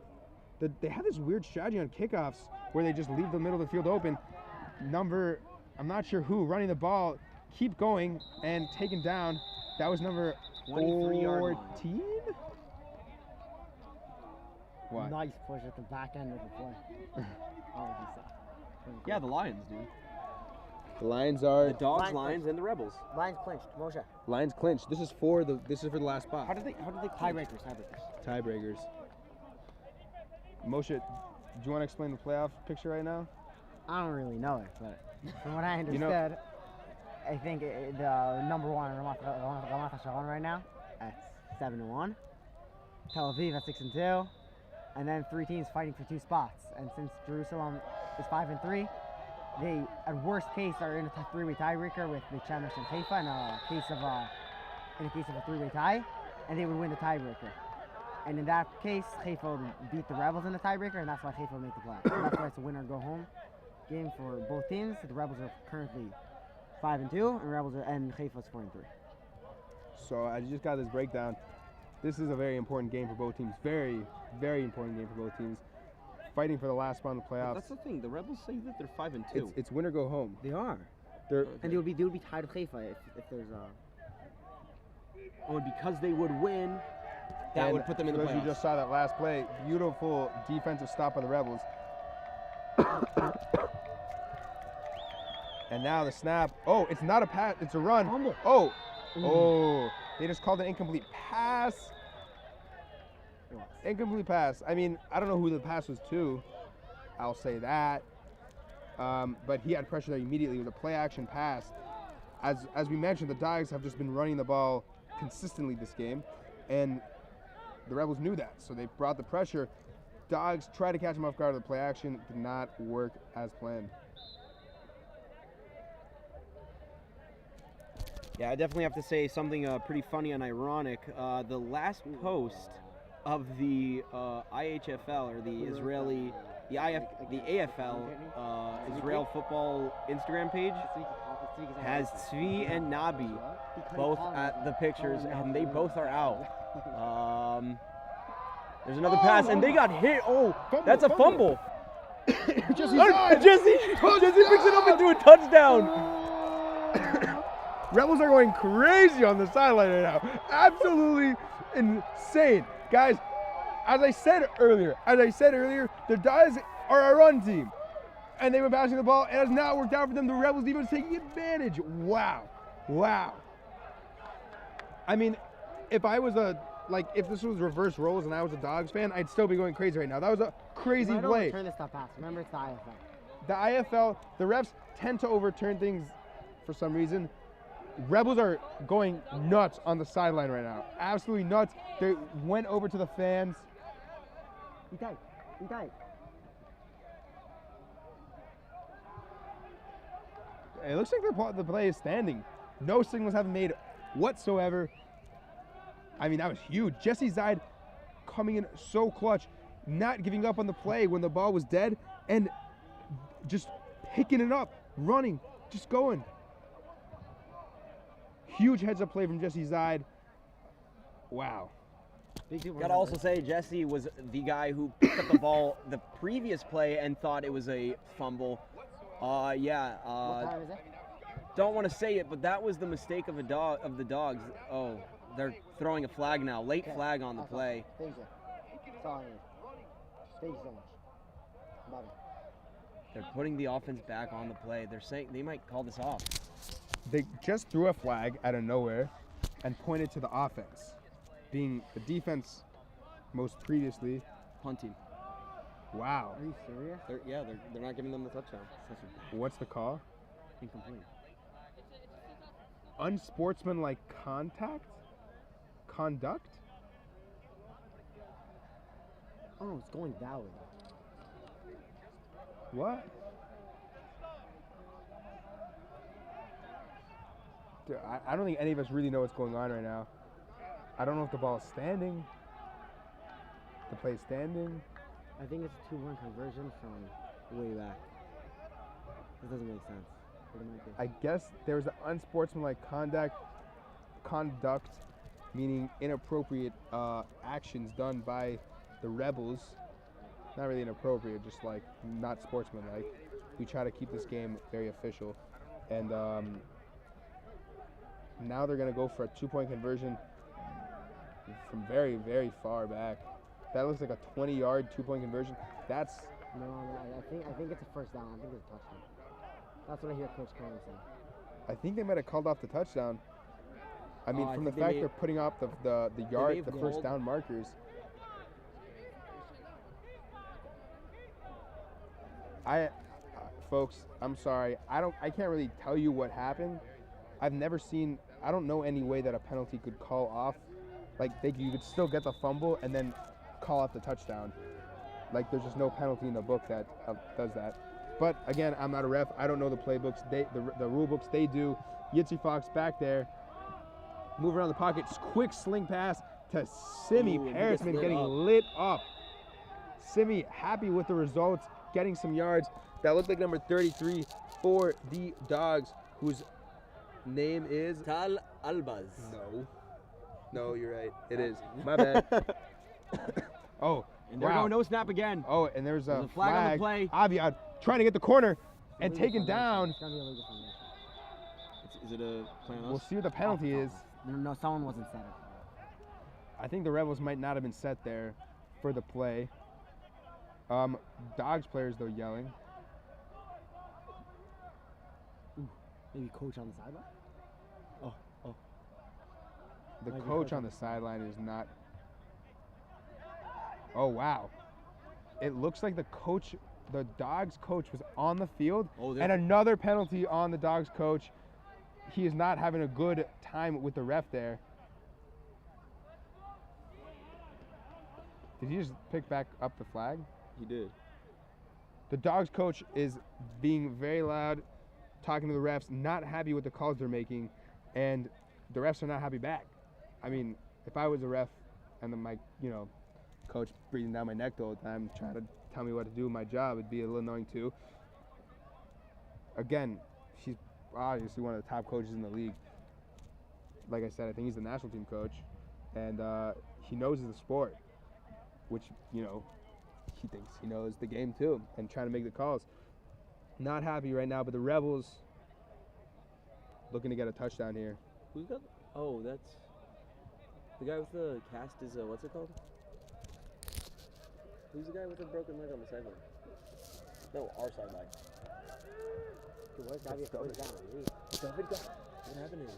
they have this weird strategy on kickoffs where they just leave the middle of the field open. I'm not sure who, running the ball, keep going and taken down. That was number 23-yard 14? What? Nice push at the back end of the play. Yeah, the Lions, dude. The Lions are The Dogs, Lions, and the Rebels. Lions clinched. Moshe. Lions clinched. This is for the last spot. How did they Tiebreakers. Tiebreakers. Moshe, do you want to explain the playoff picture right now? I don't really know it, but from what I understood, You know- I think the number one Ramat Sharon right now at 7-1, Tel Aviv at 6-2, and then 3 teams fighting for 2 spots. And since Jerusalem is 5-3, they at worst case are in a 3-way tiebreaker with Bet Shemesh and Haifa in a case of a 3-way tie, and they would win the tiebreaker. And in that case, Haifa would beat the Rebels in the tiebreaker, and that's why Haifa will make the playoffs. So that's why it's a winner go home game for both teams. The Rebels are currently 5-2, and Haifa is 4-3. So I just got this breakdown. This is a very important game for both teams. Very, very important game for both teams. Fighting for the last spot in the playoffs. That's the thing. The Rebels say that they're 5-2. It's win or go home. They are, They're and they would be tied with Haifa if there's a. Oh, and because they would win, that would put them in the for those playoffs. who just saw that last play, beautiful defensive stop by the Rebels. And now the snap. Oh, it's not a pass. It's a run. Oh, they just called an incomplete pass. was. Incomplete pass. I mean, I don't know who the pass was to. I'll say that. But he had pressure there immediately with a play action pass. As we mentioned, the Dogs have just been running the ball consistently this game, and the Rebels knew that, so they brought the pressure. Dogs tried to catch him off guard with the play action, did not work as planned. Yeah, I definitely have to say something pretty funny and ironic. The last post of the IHFL, or the Israeli, the AFL, Israel football Instagram page, has Zvi and Nabi both at the pictures, and they both are out. There's another pass, and they got hit. Oh, that's a fumble. Jesse Jesse picks it up into a touchdown. Rebels are going crazy on the sideline right now. Absolutely insane. Guys, as I said earlier, the Dogs are a run team. And they've been passing the ball, and it has not worked out for them. The Rebels defense taking advantage. Wow. I mean, if this was reverse roles and I was a Dogs fan, I'd still be going crazy right now. That was a crazy I don't play. overturn this stuff pass. Remember, it's the IFL. The IFL, the refs tend to overturn things for some reason. Rebels are going nuts on the sideline right now. Absolutely nuts. They went over to the fans. He died. It looks like the play is standing. No signals have been made whatsoever. I mean, that was huge. Jesse Zide coming in so clutch, not giving up on the play when the ball was dead, and just picking it up, running, just going. Huge heads-up play from Jesse Zide. Wow. Gotta also say, Jesse was the guy who picked up the ball the previous play and thought it was a fumble. What time is it? Don't want to say it, but that was the mistake of the Dogs. Oh, they're throwing a flag now. Late flag on the play. Thank you. Sorry. Thank you so much. Bye. They're putting the offense back on the play. They're saying they might call this off. They just threw a flag out of nowhere and pointed to the offense, being the defense most previously. Punting. Wow. Are you serious? They're not giving them the touchdown. What's the call? Incomplete. Unsportsmanlike conduct? Oh, it's going that way. What? Dude, I don't think any of us really know what's going on right now. I don't know if the ball is standing. The play's standing. I think it's a 2-1 conversion from way back. This doesn't make sense. But it might be. I guess there was an unsportsmanlike conduct, meaning inappropriate actions done by the Rebels. Not really inappropriate, just like not sportsmanlike. We try to keep this game very official, and now they're gonna go for a 2-point conversion from very, very far back. That looks like a 20-yard 2-point conversion. That's No, I think it's a first down. I think it's a touchdown. That's what I hear Coach Cohen say. I think they might have called off the touchdown. I mean, I from the think they fact may- they're putting up the yard, the first called- down markers. Folks, I'm sorry. I can't really tell you what happened. I don't know any way that a penalty could call off. Like, you could still get the fumble and then call off the touchdown. Like, there's just no penalty in the book that does that. But again, I'm not a ref. I don't know the playbooks. The rule books, they do. Yitzi Fox back there. Move around the pocket. Quick sling pass to Simi Ooh, and he Parisman gets lit getting up. lit up. Simi happy with the results, getting some yards. That looked like number 33 for the Dogs, whose name is Tal Albaz. No, you're right. It is. My bad. Oh, And they're wow. going no snap again. Oh, and there's There's a flag on the play. Aviad trying to get the corner and Illegal taken formation. down. It's gonna be illegal formation. Is it a play on We'll us? see what the penalty is. No, someone wasn't set up. I think the Rebels might not have been set there for the play. Dogs players, though, yelling. Maybe coach on the sideline? The Might be coach coach on on the sideline is not. Oh, wow. It looks like the Dogs coach was on the field, and another penalty on the Dogs coach. He is not having a good time with the ref there. Did he just pick back up the flag? He did. The Dogs coach is being very loud, talking to the refs, not happy with the calls they're making, and the refs are not happy back. I mean, if I was a ref and then my, coach breathing down my neck the whole time, trying to tell me what to do with my job, it'd be a little annoying too. Again, he's obviously one of the top coaches in the league. Like I said, I think he's the national team coach, and he knows the sport, which, he thinks he knows the game too, and trying to make the calls. Not happy right now, but the Rebels looking to get a touchdown here. Who's got? Oh, that's the guy with the cast. Is what's it called? Who's the guy with the broken leg on the sideline? No, our sideline. Where's David going down? David got. What happened to him?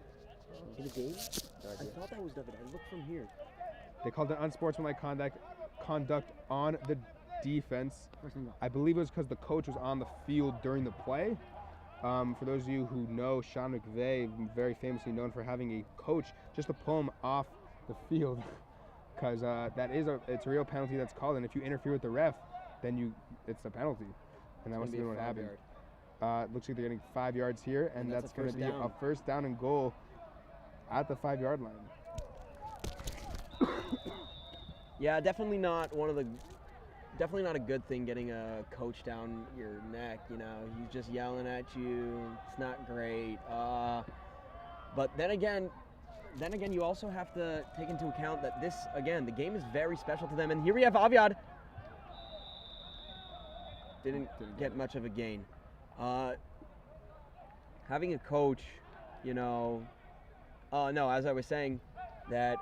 In the game? I thought that was David. I looked from here. They called it unsportsmanlike conduct on the defense. I believe it was because the coach was on the field during the play. For those of you who know, Sean McVay, very famously known for having a coach just to pull him off the field, because it's a real penalty that's called, and if you interfere with the ref, then it's a penalty, and that must have been what happened. Looks like they're getting 5 yards here, and that's going to be a first down and goal at the 5-yard line. Yeah, definitely not a good thing getting a coach down your neck. He's just yelling at you. It's not great. But then again, you also have to take into account that the game is very special to them. And here we have Aviad. Didn't get much of a gain. Having a coach, no, as I was saying, that.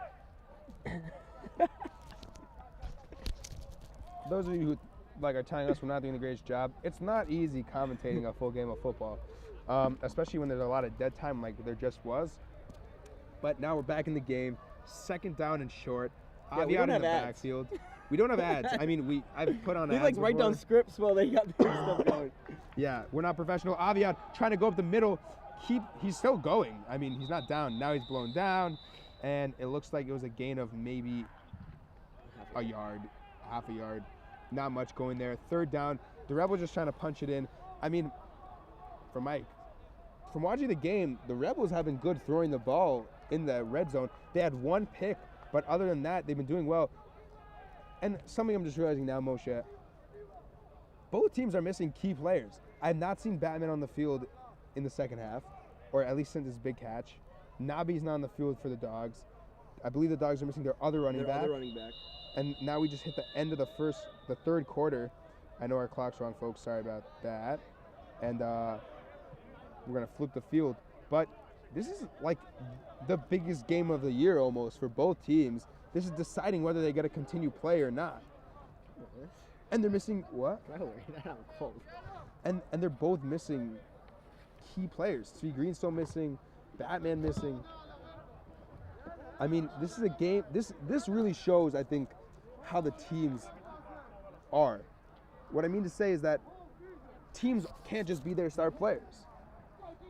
Those of you who are telling us we're not doing the greatest job, it's not easy commentating a full game of football, especially when there's a lot of dead time like there just was. But now we're back in the game, 2nd down and short. Aviad in the backfield. We don't have ads. I mean, I've put on ads. They write down scripts while they got their stuff going. Yeah, we're not professional. Aviad trying to go up the middle. He's still going. I mean, he's not down. Now he's blown down, and it looks like it was a gain of maybe a yard, half a yard. Not much going there. 3rd down. The Rebels just trying to punch it in. I mean, from watching the game, the Rebels have been good throwing the ball in the red zone. They had 1 pick, but other than that, they've been doing well. And something I'm just realizing now, Moshe, both teams are missing key players. I have not seen Batman on the field in the second half, or at least since his big catch. Nabi's not on the field for the Dogs. I believe the Dogs are missing their other running back. And now we just hit the end of the 3rd quarter. I know our clock's wrong, folks. Sorry about that. And we're going to flip the field. But this is like the biggest game of the year almost for both teams. This is deciding whether they get to continue play or not. And they're missing what? And they're both missing key players. Zvi Greenstone missing, Batman missing. I mean, this is a game. This really shows, I think, how the teams are. What I mean to say is that teams can't just be their star players.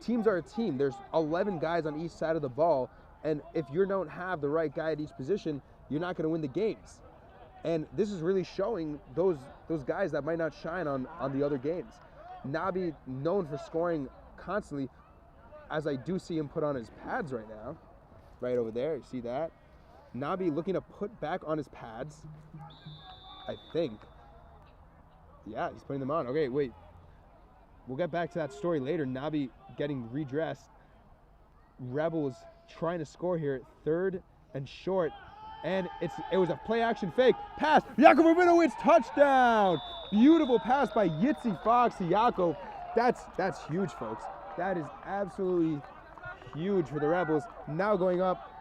Teams are a team. There's 11 guys on each side of the ball, and if you don't have the right guy at each position, you're not going to win the games. And this is really showing those guys that might not shine on the other games. Nabi, known for scoring constantly, as I do see him put on his pads right now, right over there, you see that? Nabi looking to put back on his pads, I think. Yeah, he's putting them on. Okay, wait. We'll get back to that story later. Nabi getting redressed. Rebels trying to score here. 3rd and short. And it was a play-action fake. Pass. Yaakov Rabinowitz, touchdown! Beautiful pass by Yitzi Fox to Yaakov. That's huge, folks. That is absolutely huge for the Rebels. Now going up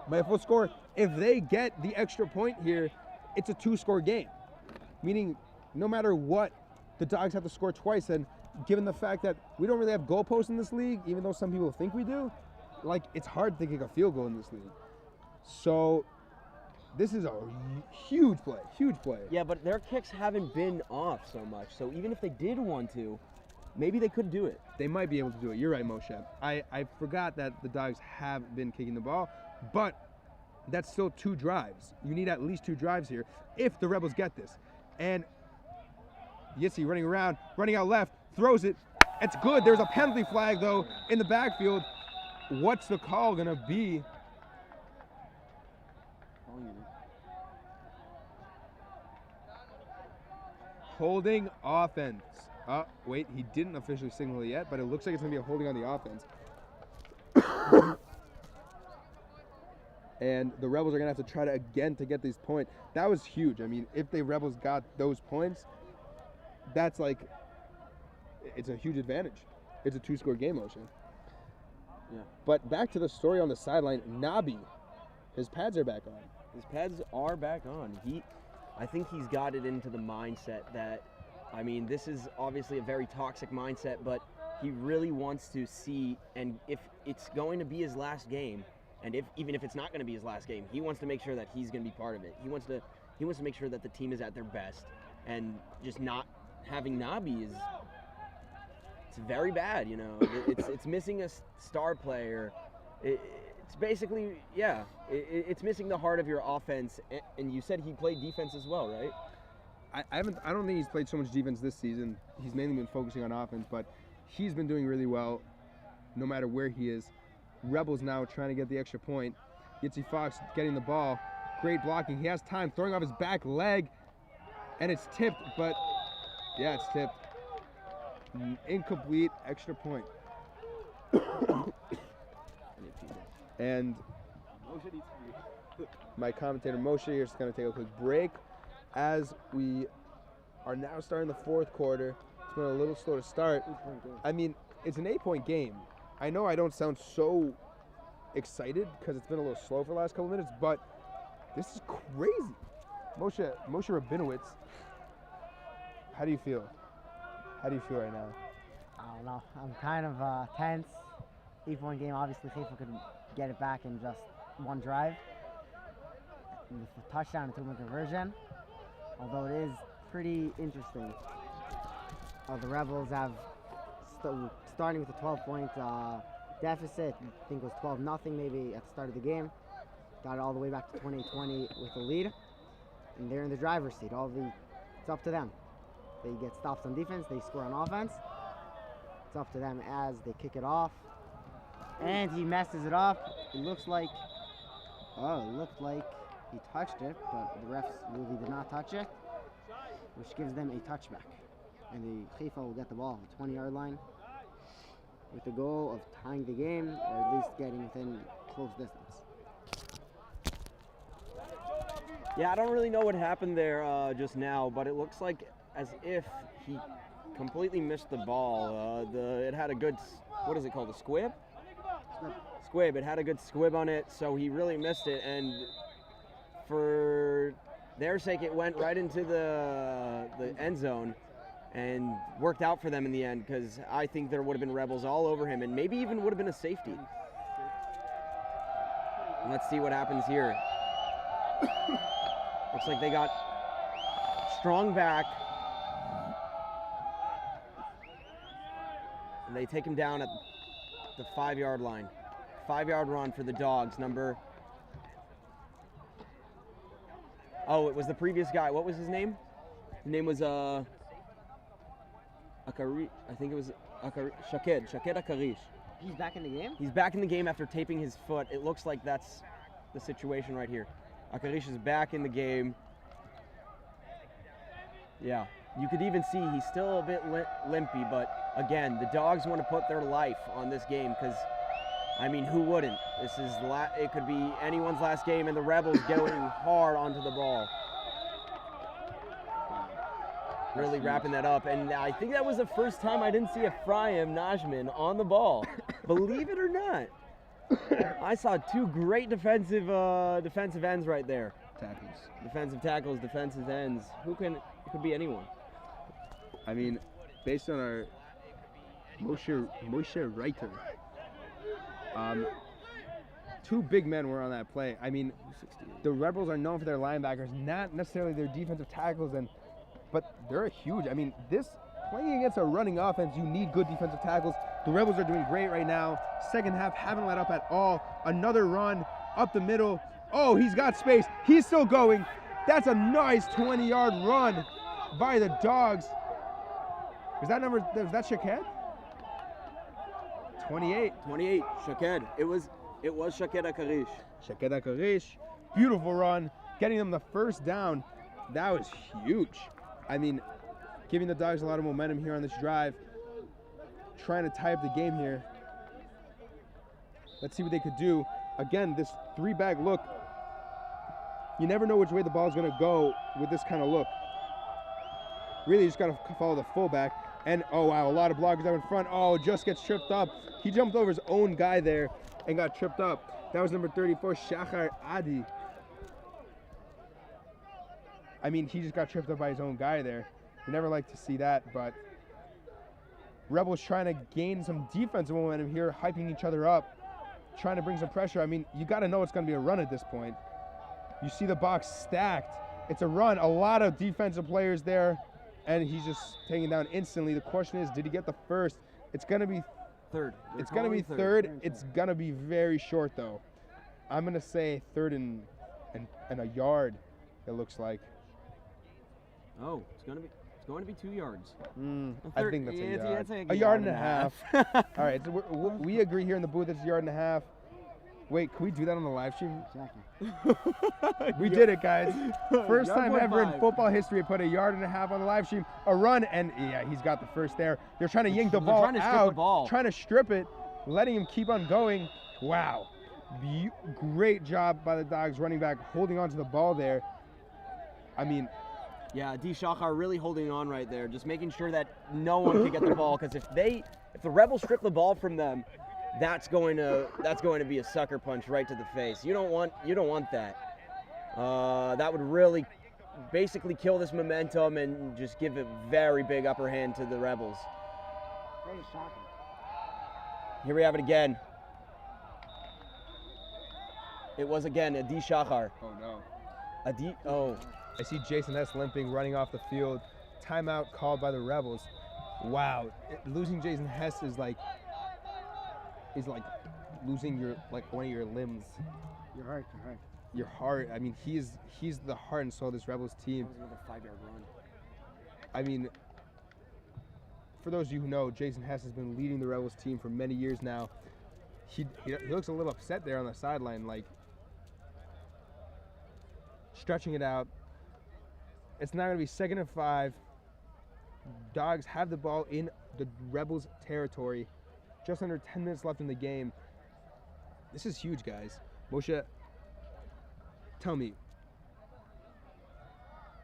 by a full score. If they get the extra point here, it's a 2-score game. Meaning, no matter what, the Dogs have to score twice. And given the fact that we don't really have goalposts in this league, even though some people think we do, it's hard to kick a field goal in this league. So This is a huge play, huge play. Yeah, but their kicks haven't been off so much. So even if they did want to, maybe they could do it. They might be able to do it. You're right, Moshe. I forgot that the Dogs have been kicking the ball, but that's still 2 drives. You need at least 2 drives here if the Rebels get this. And Yitzi running around, running out left, throws it. It's good. There's a penalty flag, though, in the backfield. What's the call going to be? Holding offense. Wait, he didn't officially signal it yet, but it looks like it's going to be a holding on the offense. And the Rebels are going to have to try to again to get these points. That was huge. I mean, if the Rebels got those points, that's like, it's a huge advantage. It's a 2-score game, Moshe. Yeah. But back to the story on the sideline, Nabi, his pads are back on. His pads are back on. I think he's got it into the mindset that, I mean, this is obviously a very toxic mindset, but he really wants to see, and if it's going to be his last game, and even if it's not going to be his last game, he wants to make sure that he's going to be part of it. He wants to make sure that the team is at their best, and just not having Nabi it's very bad, you know. It's missing a star player. It's basically, yeah, it's missing the heart of your offense. And you said he played defense as well, right? I don't think he's played so much defense this season. He's mainly been focusing on offense, but he's been doing really well no matter where he is. Rebels now trying to get the extra point. Yitzi Fox getting the ball. Great blocking. He has time, throwing off his back leg, and it's tipped, but yeah, it's tipped. Incomplete extra point. And my commentator Moshe here is going to take a quick break as we are now starting the 4th quarter. It's been a little slow to start. I mean, it's an 8-point game. I know I don't sound so excited because it's been a little slow for the last couple minutes, but this is crazy. Moshe Rabinowitz, how do you feel? How do you feel right now? I don't know. I'm kind of tense. 8-point game, obviously Haifa could get it back in just 1 drive. With a touchdown and 2-point conversion. Although it is pretty interesting. The Rebels have, starting with a 12-point deficit, I think it was 12-0 maybe at the start of the game. Got it all the way back to 28-20 with a lead. And they're in the driver's seat. It's up to them. They get stops on defense, they score on offense. It's up to them as they kick it off. And he messes it up. It looked like he touched it, but the refs really did not touch it, which gives them a touchback. And the Haifa will get the ball at the 20-yard line with the goal of tying the game, or at least getting within close distance. Yeah, I don't really know what happened there just now, but it looks like as if he completely missed the ball. It had a good, what is it called, a squib? Squib. It had a good squib on it, so he really missed it, and for their sake, it went right into the end zone and worked out for them in the end, because I think there would have been Rebels all over him, and maybe even would have been a safety. Let's see what happens here. Looks like they got strong back. And they take him down at the 5-yard line. 5-yard run for the Dogs. Oh, it was the previous guy. What was his name? His name was Akari. I think it was Shaked Akarish. He's back in the game? He's back in the game after taping his foot. It looks like that's the situation right here. Akarish is back in the game. Yeah, you could even see he's still a bit limpy, but again, the Dogs want to put their life on this game because, I mean, who wouldn't? This is it could be anyone's last game, and the Rebels going hard onto the ball. Really wrapping that up, and I think that was the first time I didn't see Ephraim Najman on the ball. Believe it or not. I saw 2 great defensive ends right there. Tackles. Defensive tackles, defensive ends. It could be anyone. I mean, based on our Moshe Reiter, Two big men were on that play. I mean, the Rebels are known for their linebackers, not necessarily their defensive tackles, but they're huge. I mean, playing against a running offense, you need good defensive tackles. The Rebels are doing great right now. Second half, haven't let up at all. Another run up the middle. Oh, he's got space. He's still going. That's a nice 20-yard run by the Dogs. Was that Shaked? 28. 28, Shaked. It was Shaked Akarish. Shaked Akarish. Beautiful run. Getting them the first down. That was huge. I mean, giving the Dogs a lot of momentum here on this drive. Trying to tie up the game here. Let's see what they could do. Again, this three-back look. You never know which way the ball's going to go with this kind of look. Really, you just got to follow the fullback. And, oh, wow, a lot of blockers out in front. Oh, just gets tripped up. He jumped over his own guy there and got tripped up. That was number 34, Shachar Adi. I mean, he just got tripped up by his own guy there. You never like to see that, but Rebels trying to gain some defensive momentum here, hyping each other up, trying to bring some pressure. I mean, you got to know it's going to be a run at this point. You see the box stacked. It's a run. A lot of defensive players there, and he's just taken down instantly. The question is, did he get the first? It's going to be third. It's going to be third. It's going to be very short, though. I'm going to say third and a yard, it looks like. Oh, it's going to be 2 yards. I think that's a yard and a half. All right, so we agree here in the booth it's a yard and a half. Wait, can we do that on the live stream? Exactly. We did it, guys. First time ever in football history, put a yard and a half on the live stream. A run, and yeah, he's got the first there. They're trying to yank the ball out, trying to strip it, letting him keep on going. Wow. Great job by the Dogs running back, holding on to the ball there. I mean, yeah, D. Shachar really holding on right there, just making sure that no one can get the ball. Because if the Rebels strip the ball from them, that's going to be a sucker punch right to the face. You don't want that. That would really basically kill this momentum and just give a very big upper hand to the Rebels. Very shocking. Here we have it again. It was again a D. Shachar. oh no. Oh. I see Jason Hess limping, running off the field. Timeout called by the Rebels. Wow, losing Jason Hess is like losing one of your limbs. Your heart. Your heart. I mean, he's the heart and soul of this Rebels team. That was another 5-yard run. I mean, for those of you who know, Jason Hess has been leading the Rebels team for many years now. He looks a little upset there on the sideline, like stretching it out. It's now going to be 2nd and 5. Dogs have the ball in the Rebels' territory. Just under 10 minutes left in the game. This is huge, guys. Moshe, tell me,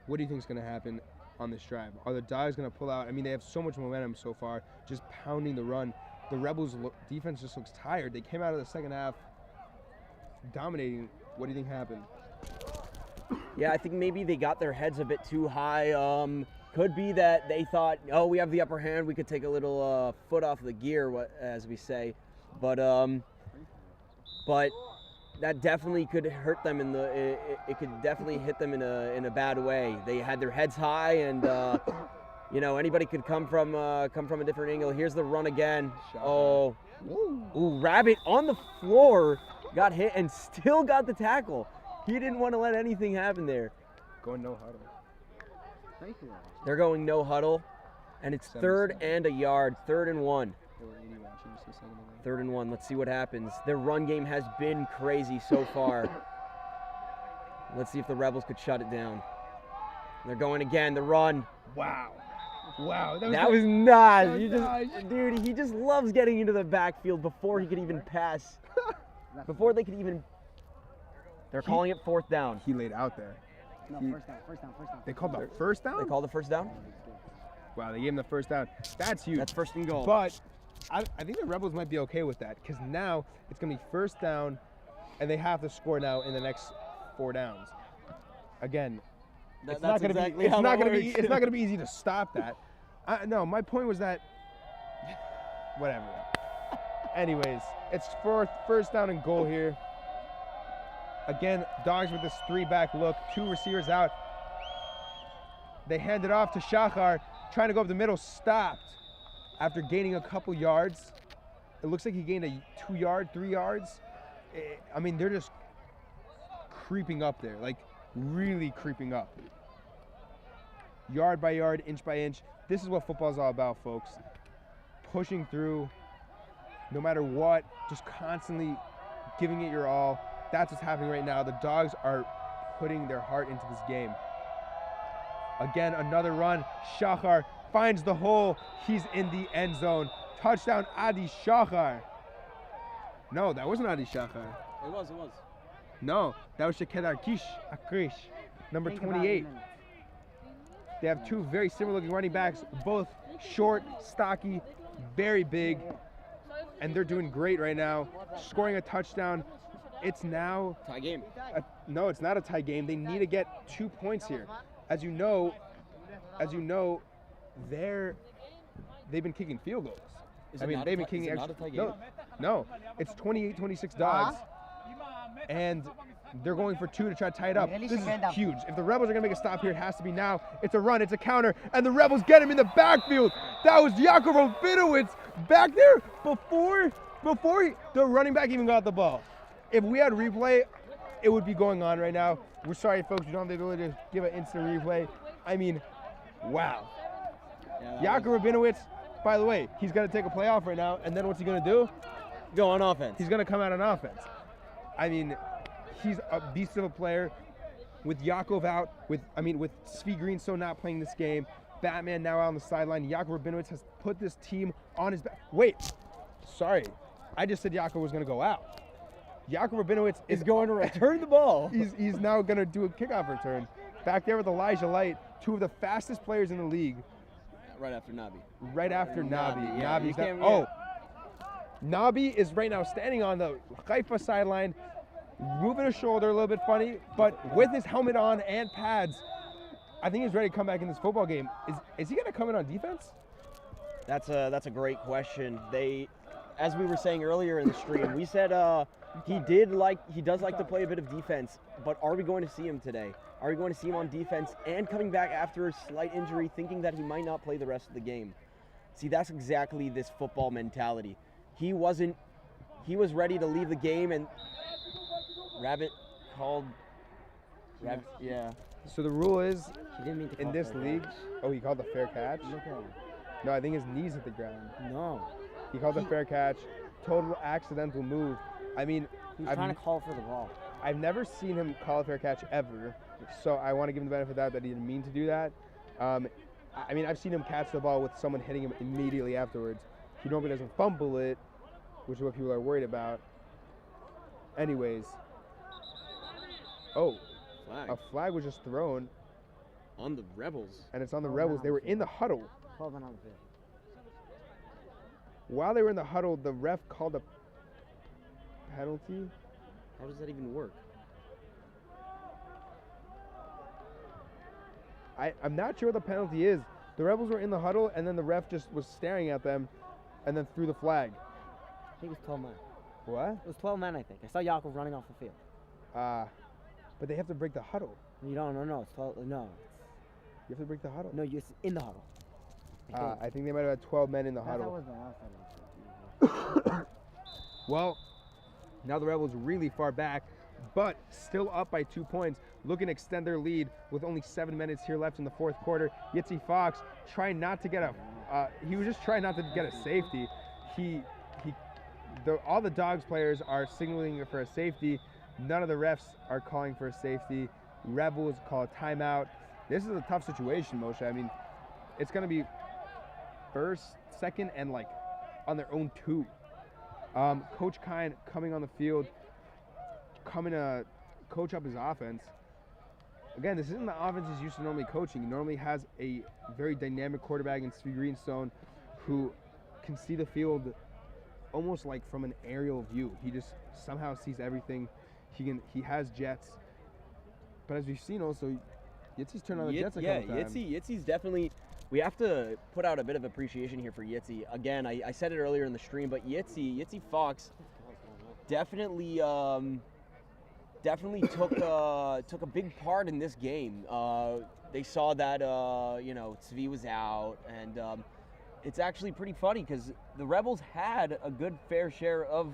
what do you think is going to happen on this drive? Are the Dogs going to pull out? I mean, they have so much momentum so far, just pounding the run. The Rebels' defense just looks tired. They came out of the second half dominating. What do you think happened? Yeah, I think maybe they got their heads a bit too high. Could be that they thought, oh, we have the upper hand. We could take a little foot off the gear, as we say. But that definitely could hurt them it could definitely hit them in a bad way. They had their heads high, and anybody could come from a different angle. Here's the run again. Oh, ooh, Rabbit on the floor, got hit and still got the tackle. He didn't want to let anything happen there. Going no huddle. They're going no huddle, and it's 3rd and a yard, 3rd and 1. 3rd and 1. Let's see what happens. Their run game has been crazy so far. Let's see if the Rebels could shut it down. They're going again. The run. Wow. That was nice. Dude, he just loves getting into the backfield before he could even pass. Before they could even. They're calling it 4th down. He laid out there. No, first down. They called the first down? They called the first down? Wow, they gave him the first down. That's huge. That's 1st and goal. But I think the Rebels might be okay with that, because now it's going to be 1st down, and they have to score now in the next 4 downs. Again, it's not going to be easy to stop that. No, my point was that whatever. Anyways, it's 1st down and goal here. Again, Dogs with this 3-back look, 2 receivers out. They hand it off to Shachar, trying to go up the middle, stopped after gaining a couple yards. It looks like he gained a 2 yard, 3 yards. I mean, they're just creeping up there, like really creeping up. Yard by yard, inch by inch. This is what football is all about, folks. Pushing through, no matter what, just constantly giving it your all. That's what's happening right now. The Dogs are putting their heart into this game. Again, another run. Shachar finds the hole. He's in the end zone. Touchdown, Adi Shachar. No, that wasn't Adi Shachar. It was. No, that was Shaked Akrish, number 28. They have 2 very similar looking running backs, both short, stocky, very big, and they're doing great right now, scoring a touchdown. It's now tie game. No, it's not a tie game. They need to get 2 points here. As you know, they've been kicking field goals. They've been kicking extra. No, it's 28-26 Dogs, and they're going for 2 to try to tie it up. This is huge. If the Rebels are going to make a stop here, it has to be now. It's a run, it's a counter, and the Rebels get him in the backfield. That was Yaakov Rabinowitz back there before the running back even got the ball. If we had replay, it would be going on right now. We're sorry, folks, we don't have the ability to give an instant replay. I mean, wow. Yaakov Rabinowitz, by the way, he's going to take a play off right now, and then what's he going to do? Go on offense. He's going to come out on offense. I mean, he's a beast of a player. With Yaakov out, with Zvi Greenstone not playing this game, Batman now out on the sideline, Yaakov Rabinowitz has put this team on his back. Wait, sorry. I just said Yaakov was going to go out. Yaakov Rabinowitz is going to return the ball. He's now going to do a kickoff return. Back there with Elijah Light, 2 of the fastest players in the league. Right after Nabi. Nabi is right now standing on the Haifa sideline, moving his shoulder a little bit funny, but with his helmet on and pads, I think he's ready to come back in this football game. Is he going to come in on defense? That's a great question. As we were saying earlier in the stream, we said he does like to play a bit of defense, but are we going to see him today? Are we going to see him on defense and coming back after a slight injury, thinking that he might not play the rest of the game? See, that's exactly this football mentality. He was ready to leave the game, and Rabbit called. Yeah. So the rule is, He didn't mean to in call this for a league, catch. he called the fair catch. Look at him. No, I think his knees hit the ground. No. He called the fair catch, total accidental move. I mean, He was trying to call for the ball. I've never seen him call a fair catch ever, so I want to give him the benefit of the doubt that he didn't mean to do that. I mean, I've seen him catch the ball with someone hitting him immediately afterwards. He normally doesn't fumble it, which is what people are worried about. Anyways. Oh, a flag was just thrown. On the Rebels. And it's on the Rebels. They were in the huddle. 12 men on the field. While they were in the huddle, the ref called a penalty. How does that even work? I'm not sure what the penalty is. The Rebels were in the huddle, and then the ref just was staring at them and then threw the flag. I think it was 12 men. What? It was 12 men, I think. I saw Yaakov running off the field. But they have to break the huddle. You don't, no, it's 12, no. You have to break the huddle. No, it's in the huddle. I think they might have had 12 men in the That huddle. was the outside. Well, now the Rebels really far back, but still up by 2 points, looking to extend their lead with only 7 minutes here left in the fourth quarter. Yitzi Fox trying not to get he was just trying not to get a safety. All the Dogs players are signaling for a safety. None of the refs are calling for a safety. Rebels call a timeout. This is a tough situation, Moshe. I mean, it's going to be first, second, and like on their own 2. Coach Kine coming on the field, coming to coach up his offense. Again, this isn't the offense he's used to normally coaching. He normally has a very dynamic quarterback in Zvi Greenstone who can see the field almost like from an aerial view. He just somehow sees everything. He has jets. But as we've seen also, Yitzi's turned on the jets a couple times. Yitzi's definitely, we have to put out a bit of appreciation here for Yitzi. Again, I said it earlier in the stream, but Yitzi Fox definitely definitely took a big part in this game. They saw that Zvi was out, and it's actually pretty funny because the Rebels had a good fair share of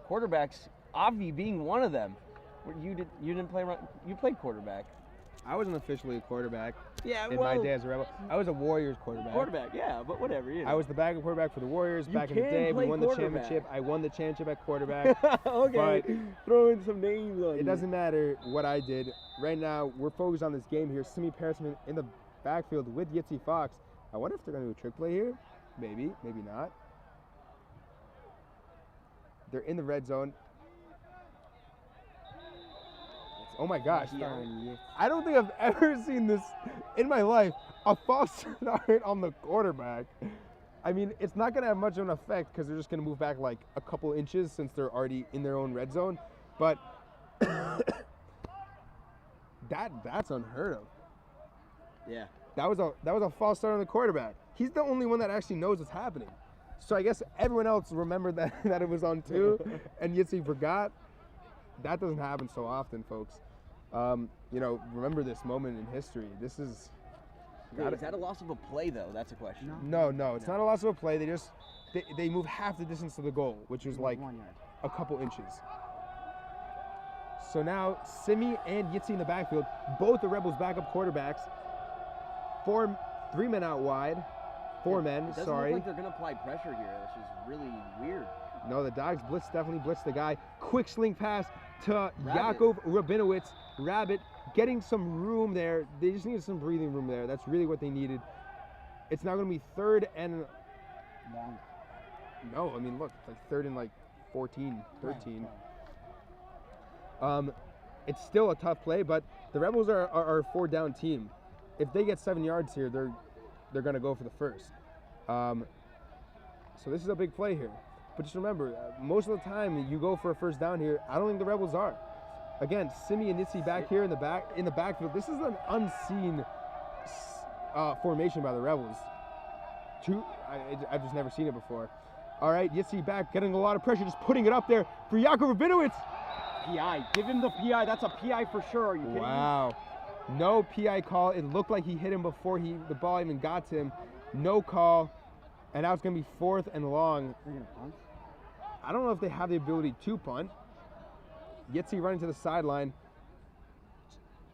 quarterbacks, Avi being one of them. You didn't play. You played quarterback. I wasn't officially a quarterback Yeah, in my day as a Rebel. I was a Warriors quarterback. Quarterback, yeah, but whatever. I was the backup quarterback for the Warriors You back in the can day. We play won the quarterback. championship. I won the championship at quarterback. Okay, But throwing some names on it you. doesn't matter what I did. Right now, we're focused on this game here. Simi Pearson in the backfield with Yitzi Fox. I wonder if they're going to do a trick play here. Maybe, maybe not. They're in the red zone. Oh my gosh. I don't think I've ever seen this in my life. A false start on the quarterback. I mean, it's not going to have much of an effect because they're just going to move back like a couple inches since they're already in their own red zone. But that's unheard of. Yeah. That was a false start on the quarterback. He's the only one that actually knows what's happening. So I guess everyone else remembered that it was on 2 and Yitzi forgot. That doesn't happen so often, folks. Remember this moment in history. This is... Wait, is that a loss of a play, though? That's a question. No, it's not a loss of a play. They move half the distance to the goal, which was like 1 yard. a couple inches. So now Simi and Yitzi in the backfield, both the Rebels' backup quarterbacks. 3 men out wide. 4 men, It doesn't sorry. look like they're going to apply pressure here, which is really weird. No, the Dogs definitely blitz the guy. Quick sling pass to Rabbit. Yaakov Rabinowitz. Rabbit getting some room there. They just needed some breathing room there. That's really what they needed. It's now going to be 3rd and... Long. No, I mean, look, it's like 3rd and like 14, 13. It's still a tough play, but the Rebels are a 4-down team. If they get 7 yards here, they're going to go for the first. So this is a big play here. But just remember, most of the time you go for a first down here, I don't think the Rebels are. Again, Simi and Yitzi back here in the backfield. This is an unseen formation by the Rebels. I've just never seen it before. All right, Yitzi back, getting a lot of pressure, just putting it up there for Yaakov Rabinowitz. PI. Give him the PI. That's a PI for sure. Are you kidding me? Wow. No PI call. It looked like he hit him before the ball even got to him. No call. And now it's going to be 4th and long. They're going to punt? I don't know if they have the ability to punt. Yitzi running to the sideline,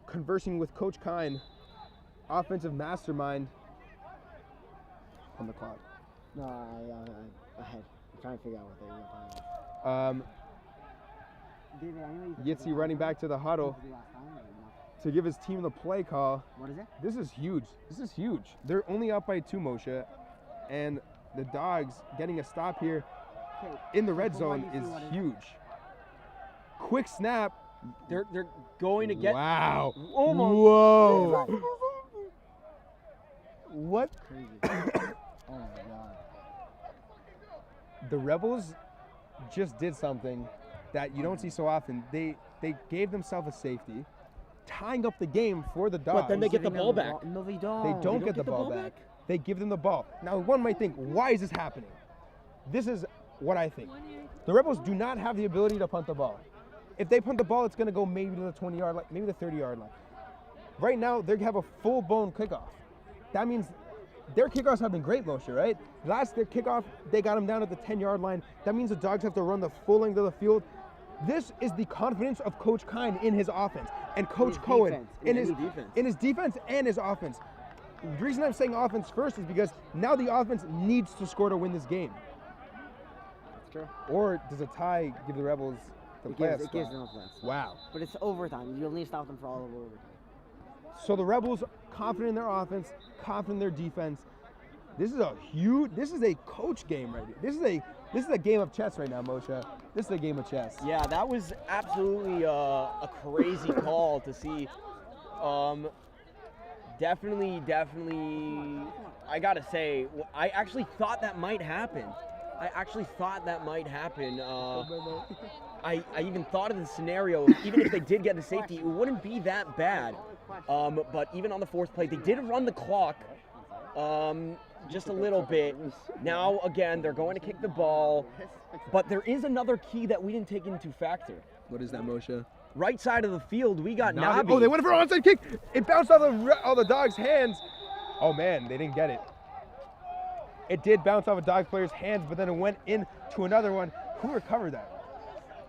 conversing with Coach Kine, offensive mastermind on the clock. No, ahead. I'm trying to figure out what they were talking about. David, I know you Yitzi running back to the huddle to give his team the play call. What is it? This is huge. This is huge. They're only up by 2, Moshe, and the Dogs getting a stop here in the red zone is huge. Quick snap. They're going to get. Wow. Oh my. Whoa. What? Crazy. Oh my God. The Rebels just did something that you don't see so often. They gave themselves a safety, tying up the game for the Dogs. But then they get the ball back. No, they don't. They don't get the ball back. They give them the ball. Now, one might think, why is this happening? This is what I think. The Rebels do not have the ability to punt the ball. If they punt the ball, it's going to go maybe to the 20-yard line, maybe the 30-yard line. Right now, they have a full-blown kickoff. That means their kickoffs have been great, Moshe, right? Their kickoff, they got them down at the 10-yard line. That means the Dogs have to run the full length of the field. This is the confidence of Coach Kine in his offense and Coach Cohen in his defense and his offense. The reason I'm saying offense first is because now the offense needs to score to win this game. That's true. Or does a tie give the Rebels the playoff It gives spot? them a playoff spot. Wow. But it's overtime. You'll need to stop them for all of overtime. So the Rebels confident in their offense, confident in their defense. This is a coach game right here. This is a game of chess right now, Moshe. This is a game of chess. Yeah, that was absolutely a crazy call to see. Definitely, I gotta say, I actually thought that might happen. I even thought of the scenario, even if they did get the safety, it wouldn't be that bad. But even on the 4th play, they did run the clock just a little bit. Now, again, they're going to kick the ball. But there is another key that we didn't take into factor. What is that, Moshe? right side of the field, we got Nabi. Nabi. Oh, they went for an onside kick. It bounced off the Dogs' hands. Oh man, they didn't get it. It did bounce off a Dogs player's hands, but then it went into another one. Who recovered that?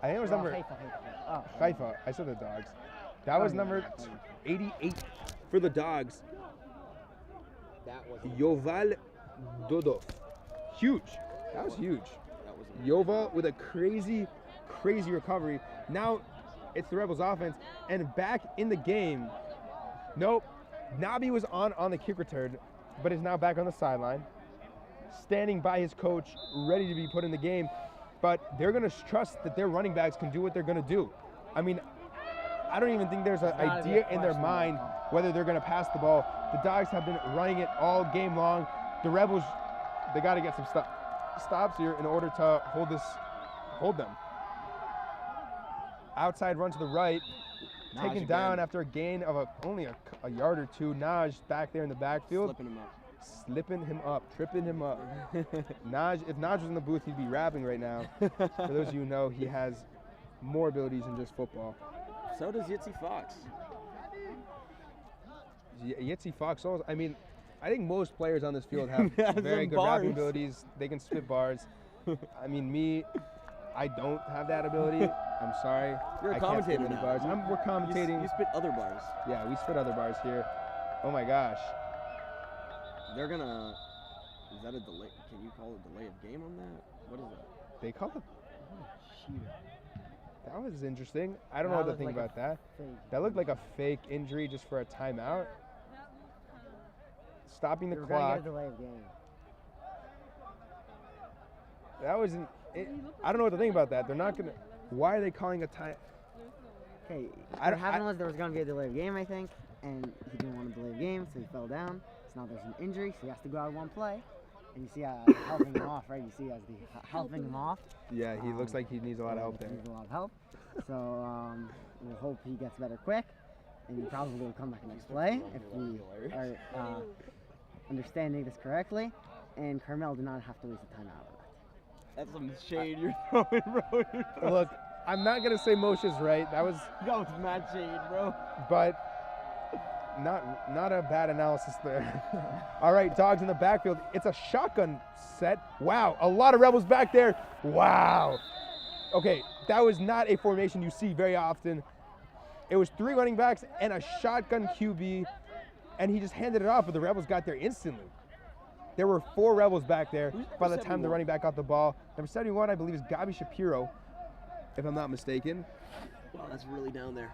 I think it was number Haifa. I said the Dogs. That was number 88 for the Dogs. That was Yoval Dodov. Huge. That was huge. Yoval with a crazy recovery. Now it's the Rebels offense, and back in the game. Nope. Nabi was on the kick return, but is now back on the sideline, standing by his coach, ready to be put in the game. But they're going to trust that their running backs can do what they're going to do. I mean, I don't even think there's an idea in their mind whether they're going to pass the ball. The Dogs have been running it all game long. The Rebels, they got to get some stops here in order to hold them. Outside run to the right, taken down after a gain of only a yard or two. Naj back there in the backfield. Tripping him up. If Naj was in the booth, he'd be rapping right now. For those of you who know, he has more abilities than just football. So does Yitzi Fox. Yitzi Fox, I mean, I think most players on this field have very good rapping abilities. They can spit bars. I mean, I don't have that ability. I'm sorry. You're a I commentator can't spit now. any bars. We're commentating. You spit other bars. Yeah, we spit other bars here. Oh my gosh. They're gonna. Is that a delay? Can you call a delay of game on that? What is that? They call it. That was interesting. I don't know what to think about that. That looked like a fake injury just for a timeout. Stopping the clock. That wasn't. I don't know what to think about that. They're not gonna. Why are they calling a time? Okay, what happened was there was going to be a delay of game, I think, and he didn't want a delay of game, so he fell down. So now there's an injury, so he has to go out one play. And you see helping him off, right? You see as the helping him off. Yeah, he looks like he needs a lot of help there. He needs a lot of help. So we'll hope he gets better quick, and he probably will come back next play if we are understanding this correctly. And Carmel did not have to waste a timeout. That's some shade you're throwing, bro. Look, I'm not gonna say Moshe's right. That was mad shade, bro. But not a bad analysis there. All right, Dogs in the backfield. It's a shotgun set. Wow, a lot of Rebels back there. Wow. Okay, that was not a formation you see very often. It was 3 running backs and a shotgun QB, and he just handed it off, but the Rebels got there instantly. There were 4 Rebels back there by the time the running back got the ball. Number 71, I believe, is Gabi Shapiro, if I'm not mistaken. Wow, that's really down there.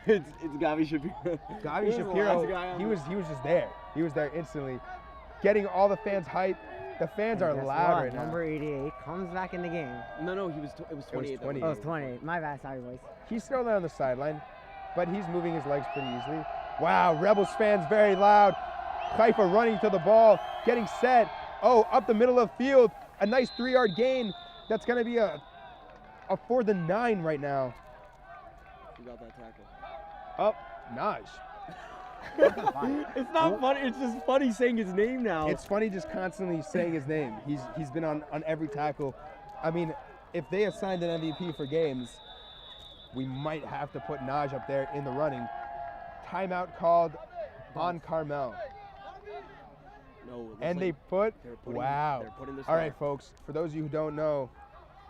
it's Gabi Shapiro. Gabi Shapiro, he was just there. He was there instantly, getting all the fans hyped. The fans are loud right now. Number 88 comes back in the game. No, it was 28. It was 28. Oh, it's 28. My bad, sorry, boys. He's still there on the sideline, but he's moving his legs pretty easily. Wow, Rebels fans very loud. Haifa running to the ball, getting set. Oh, up the middle of the field, a nice 3-yard gain. That's gonna be a 4th and 9 right now. Who got that tackle? Up, Naj. It's not funny. It's just funny saying his name now. It's funny just constantly saying his name. He's been on every tackle. I mean, if they assigned an MVP for games, we might have to put Naj up there in the running. Timeout called on Carmel. No, and they put, wow. All right, folks, for those of you who don't know,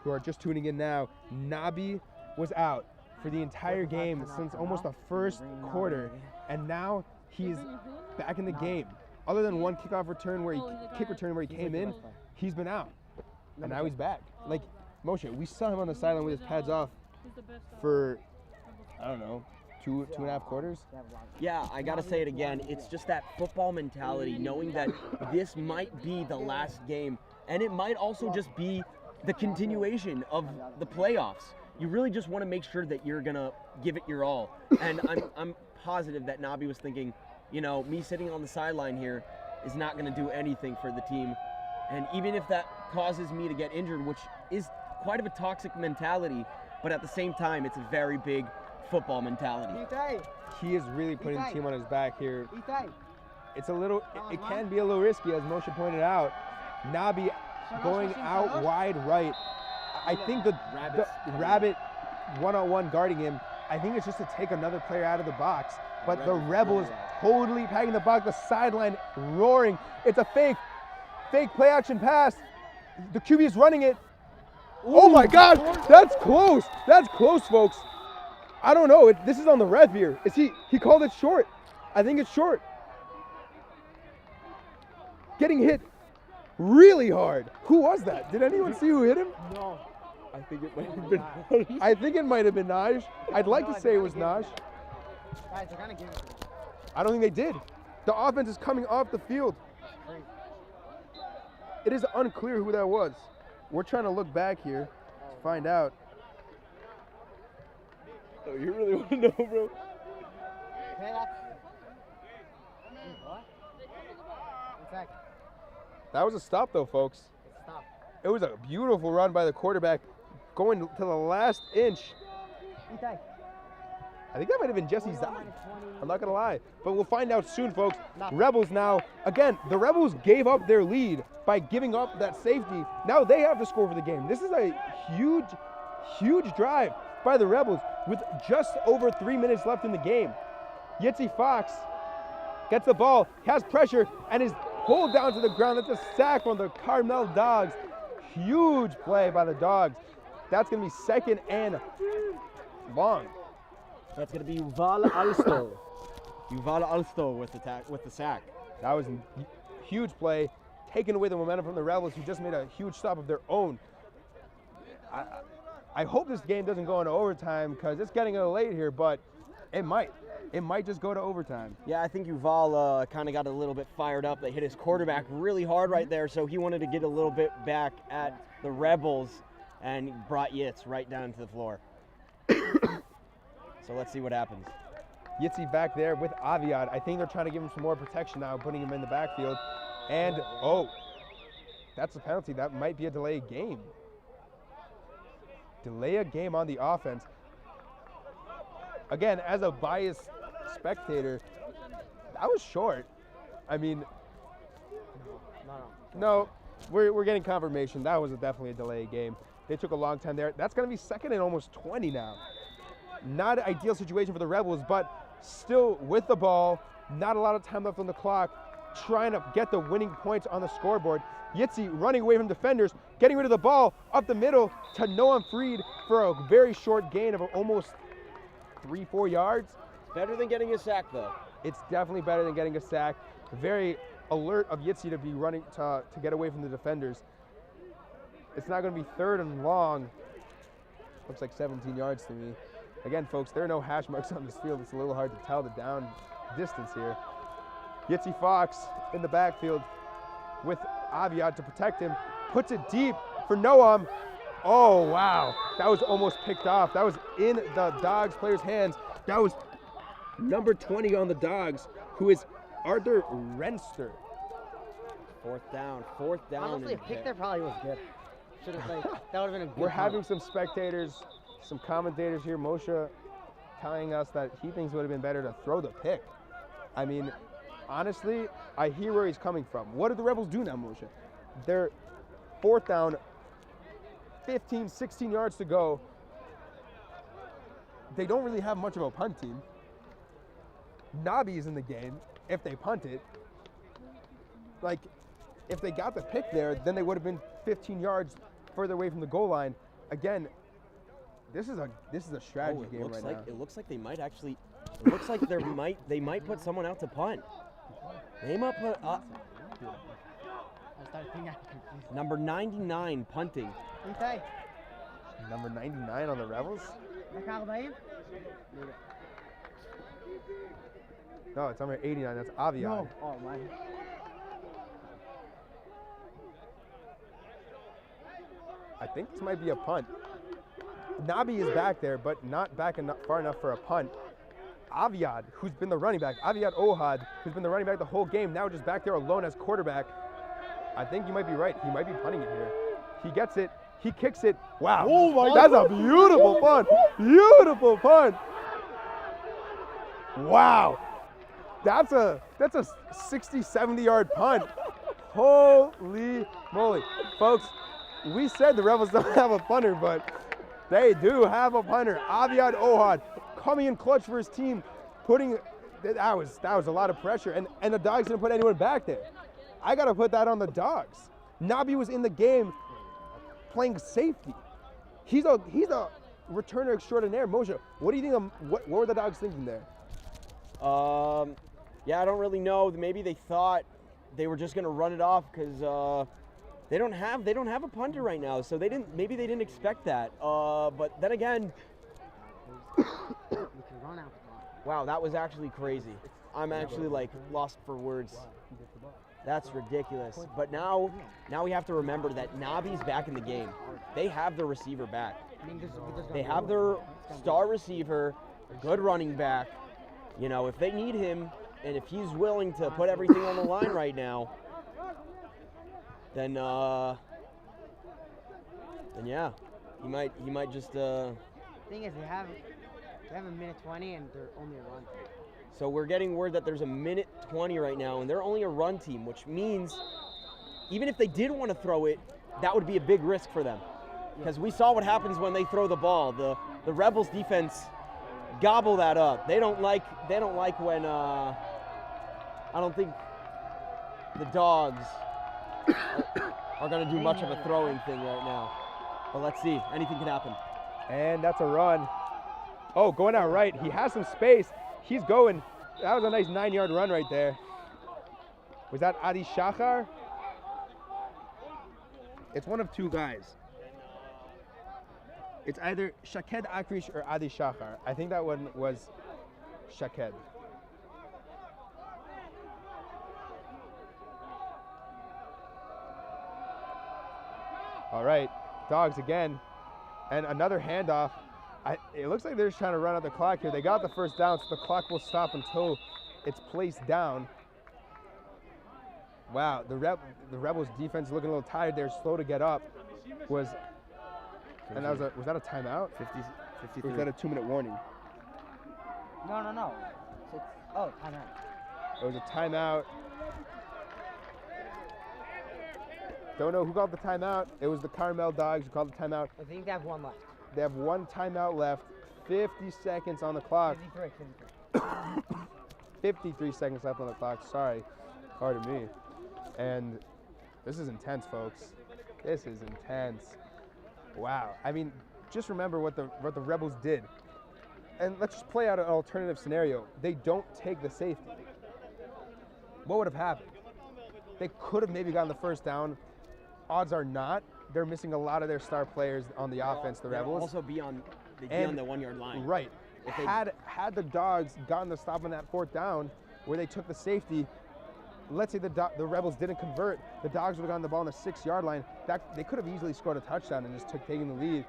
who are just tuning in now, Nabi was out for the entire game since almost the first quarter, and now he's back in the game. Other than one kickoff return where he came in, he's been out, and now he's back. Like Moshe, we saw him on the sideline with his pads off for, I don't know, two and a half quarters. Yeah, I gotta say it again. It's just that football mentality, knowing that this might be the last game, and it might also just be the continuation of the playoffs. You really just want to make sure that you're gonna give it your all. And I'm positive that Nabi was thinking, you know, me sitting on the sideline here is not gonna do anything for the team. And even if that causes me to get injured, which is quite of a toxic mentality, but at the same time, it's a very big football mentality. He is really putting the team on his back here. It's a little, it can be a little risky, as Moshe pointed out. Nabi going out wide right. I think the Rabbit one-on-one guarding him I think it's just to take another player out of the box. But the Rebels totally packing the box, the sideline roaring. It's a fake play action pass. The QB is running it. Oh my gosh, that's close. That's close, folks. I don't know. This is on the ref here. He called it short. I think it's short. Getting hit really hard. Who was that? Did anyone see who hit him? No. I think it might have been. I think it might have been Naj. I'd like to say it was Naj. Guys, they're gonna give it to me. I don't think they did. The offense is coming off the field. It is unclear who that was. We're trying to look back here to find out. Oh, you really want to know, bro? Okay, that's... What? 1 second. That was a stop, though, folks. Stop. It was a beautiful run by the quarterback, going to the last inch. Itai. I think that might have been Jesse Zai. I'm not going to lie. But we'll find out soon, folks. Rebels now. Again, the Rebels gave up their lead by giving up that safety. Now they have to score for the game. This is a huge, huge drive by the Rebels with just over 3 minutes left in the game. Yitzi Fox gets the ball, has pressure, and is pulled down to the ground. That's a sack from the Carmel Dogs. Huge play by the Dogs. That's going to be 2nd and long. That's going to be Yuval Alsto. Yuval Alsto with the sack. That was a huge play, taking away the momentum from the Rebels, who just made a huge stop of their own. I hope this game doesn't go into overtime because it's getting a little late here, but it might. It might just go to overtime. Yeah, I think Yuval kind of got a little bit fired up. They hit his quarterback really hard right there, so he wanted to get a little bit back at the Rebels and brought Yitz right down to the floor. So let's see what happens. Yitzi back there with Aviad. I think they're trying to give him some more protection now, putting him in the backfield. And, oh, that's a penalty. That might be a delayed game. Delay a game on the offense. Again, as a biased spectator, that was short. I mean, no, we're getting confirmation. That was definitely a delayed game. They took a long time there. That's going to be 2nd and almost 20 now. Not an ideal situation for the Rebels, but still with the ball, not a lot of time left on the clock, trying to get the winning points on the scoreboard. Yitzi running away from defenders, getting rid of the ball up the middle to Noam Freed for a very short gain of almost 3-4 yards. Better than getting a sack, though. It's definitely better than getting a sack. Very alert of Yitzi to be running to get away from the defenders. It's not going to be 3rd and long. Looks like 17 yards to me. Again, folks, there are no hash marks on this field. It's a little hard to tell the down distance here. Yitzi Fox in the backfield with Aviad to protect him. Puts it deep for Noam. Oh, wow. That was almost picked off. That was in the Dogs player's hands. That was number 20 on the Dogs, who is Arthur Renster. 4th down. Honestly, a pick there probably was good. Should have played. That would have been a good We're punt. having some spectators, some commentators here. Moshe telling us that he thinks it would have been better to throw the pick. I mean, honestly, I hear where he's coming from. What do the Rebels do now, Moshe? They're 4th down, 15, 16 yards to go. They don't really have much of a punt team. Nabi's in the game if they punt it. Like, if they got the pick there, then they would have been 15 yards further away from the goal line. Again, this is a strategy game right now. It looks like they might actually. It looks like they might put someone out to punt. They might put number 99 punting. Itai. Number 99 on the Rebels? No, it's number 89. That's Aviad. No. Oh, my. I think this might be a punt. Nabi is back there, but not back far enough for a punt. Aviad, who's been the running back, Aviad Ohad, who's been the running back the whole game, now just back there alone as quarterback. I think you might be right. He might be punting it here. He gets it. He kicks it. Wow. Oh my That's a beautiful punt. Beautiful punt. Wow. That's a 60, 70-yard punt. Holy moly. Folks, we said the Rebels don't have a punter, but they do have a punter. Aviad Ohad coming in clutch for his team, that was a lot of pressure, and the Dogs didn't put anyone back there. I gotta put that on the Dogs. Nabi was in the game playing safety. He's a returner extraordinaire. Moshe, what do you think? What were the Dogs thinking there? Yeah, I don't really know. Maybe they thought they were just gonna run it off because they don't have a punter right now, so maybe they didn't expect that. But then again, wow, that was actually crazy. I'm actually like lost for words. That's ridiculous. But now we have to remember that Nabi's back in the game. They have their receiver back. They have their star receiver, good running back. You know, if they need him and if he's willing to put everything on the line right now, then yeah, he might just. Thing is, they have a minute 20 and they're only a run team. So we're getting word that there's a minute 20 right now, and they're only a run team, which means even if they did want to throw it, that would be a big risk for them. Because we saw what happens when they throw the ball. The Rebels defense gobble that up. They don't like when I don't think the Dogs are going to do much of a throwing thing right now. But let's see. Anything can happen. And that's a run. Oh, going out right. He has some space. He's going. That was a nice 9-yard run right there. Was that Adi Shachar? It's one of two guys. It's either Shaked Akrish or Adi Shachar. I think that one was Shaked. All right, Dogs again. And another handoff. It looks like they're just trying to run out the clock here. They got the first down, so the clock will stop until it's placed down. Wow, the Rebels defense is looking a little tired. They're slow to get up. Was that a timeout? 53. Or was that a 2-minute warning? No. Timeout. It was a timeout. Don't know who called the timeout. It was the Carmel Dogs who called the timeout. I think they have one left. They have one timeout left. 50 seconds on the clock. 53 seconds left on the clock. Sorry. Pardon me. And this is intense, folks. This is intense. Wow. I mean, just remember what the Rebels did. And let's just play out an alternative scenario. They don't take the safety. What would have happened? They could have maybe gotten the first down. Odds are not. They're missing a lot of their star players on the offense, the Rebels. Also be on the 1-yard line. Right. Had the Dogs gotten the stop on that fourth down where they took the safety, let's say the Rebels didn't convert, the Dogs would have gotten the ball on the 6-yard line. They could have easily scored a touchdown and just taking the lead.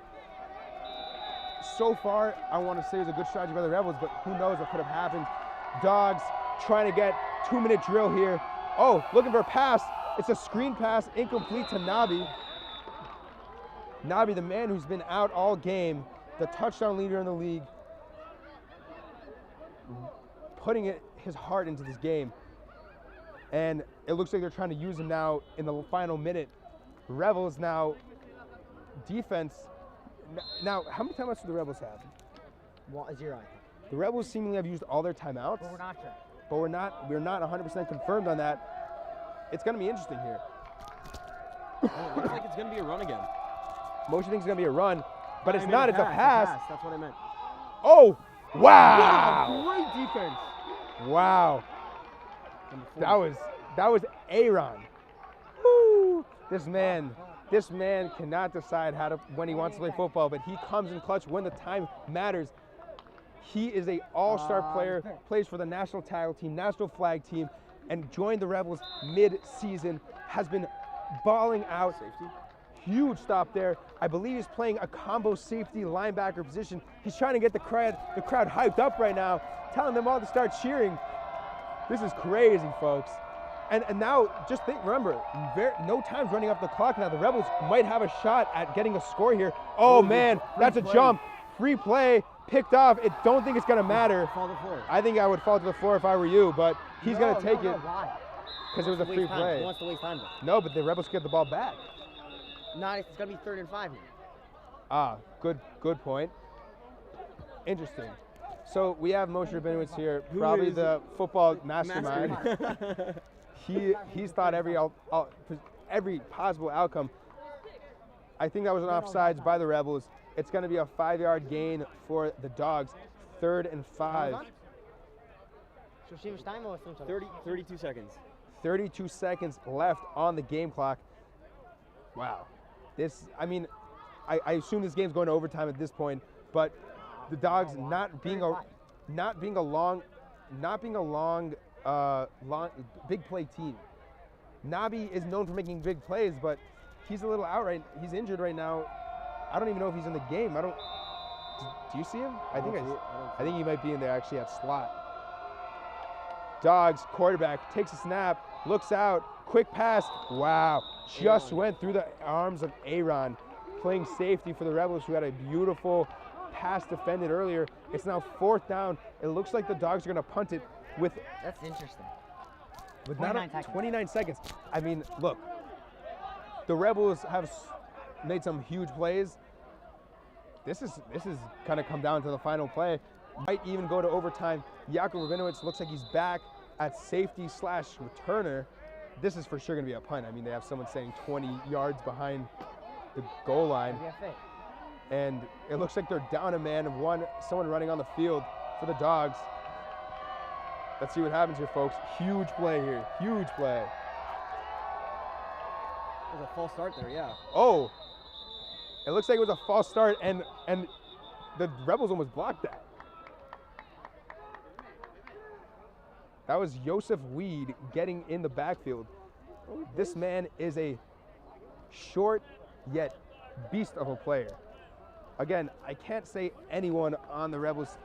So far, I want to say it was a good strategy by the Rebels, but who knows what could have happened. Dogs trying to get 2-minute drill here. Oh, looking for a pass. It's a screen pass, incomplete to Nabi. Nabi, the man who's been out all game, the touchdown leader in the league, putting his heart into this game. And it looks like they're trying to use him now in the final minute. Rebels now, defense. Now, how many timeouts do the Rebels have? 0, I think. The Rebels seemingly have used all their timeouts. But we're not sure. But we're not 100% confirmed on that. It's going to be interesting here. It looks like it's going to be a run again. Moshe thinks it's going to be a run, but it's not. It's a pass. That's what I meant. Oh, wow. Great defense. Wow. That was Aaron. Woo. This man cannot decide when he wants to play football, but he comes in clutch when the time matters. He is an all-star player, plays for the national tackle team, national flag team, and joined the Rebels mid-season, has been balling out. Safety. Huge stop there. I believe he's playing a combo safety linebacker position. He's trying to get the crowd hyped up right now, telling them all to start cheering. This is crazy, folks. And now, just remember, no time's running off the clock now. The Rebels might have a shot at getting a score here. Oh man, that's a jump. Free play, picked off. I don't think it's gonna matter. Fall to the floor. I think I would fall to the floor if I were you, but he's gonna take it. Why? Because it was a free play. He wants to waste time though. No, but the Rebels get the ball back. No, it's gonna be 3rd and 5 here. Ah, good point. Interesting. So we have Moshe Rabinowitz here, Who probably is the football mastermind. He's thought every possible outcome. I think that was an offsides by the Rebels. It's going to be a 5-yard gain for the Dogs, 3rd and 5. 32 seconds. 32 seconds left on the game clock. Wow. I assume this game's going to overtime at this point, but the Dogs not being a long big play team. Nabi is known for making big plays, but he's a little he's injured right now. I don't even know if he's in the game. Do you see him? I think he might be in there actually at slot. Dogs quarterback takes a snap, looks out, quick pass. Wow, just went through the arms of Aaron, playing safety for the Rebels, who had a beautiful pass defended earlier. It's now 4th down. It looks like the Dogs are going to punt it with. That's interesting. With 29 seconds. I mean, look, the Rebels have made some huge plays. This is going to come down to the final play. Might even go to overtime. Yaakov Rabinowitz looks like he's back at safety/returner. This is for sure going to be a punt. I mean, they have someone saying 20 yards behind the goal line. And it looks like they're down a man of someone running on the field for the Dogs. Let's see what happens here, folks. Huge play here. Huge play. There's a false start there, yeah. Oh, it looks like it was a false start, and the Rebels almost blocked that. That was Joseph Weed getting in the backfield. This man is a short yet beast of a player. Again, I can't say anyone on the Rebels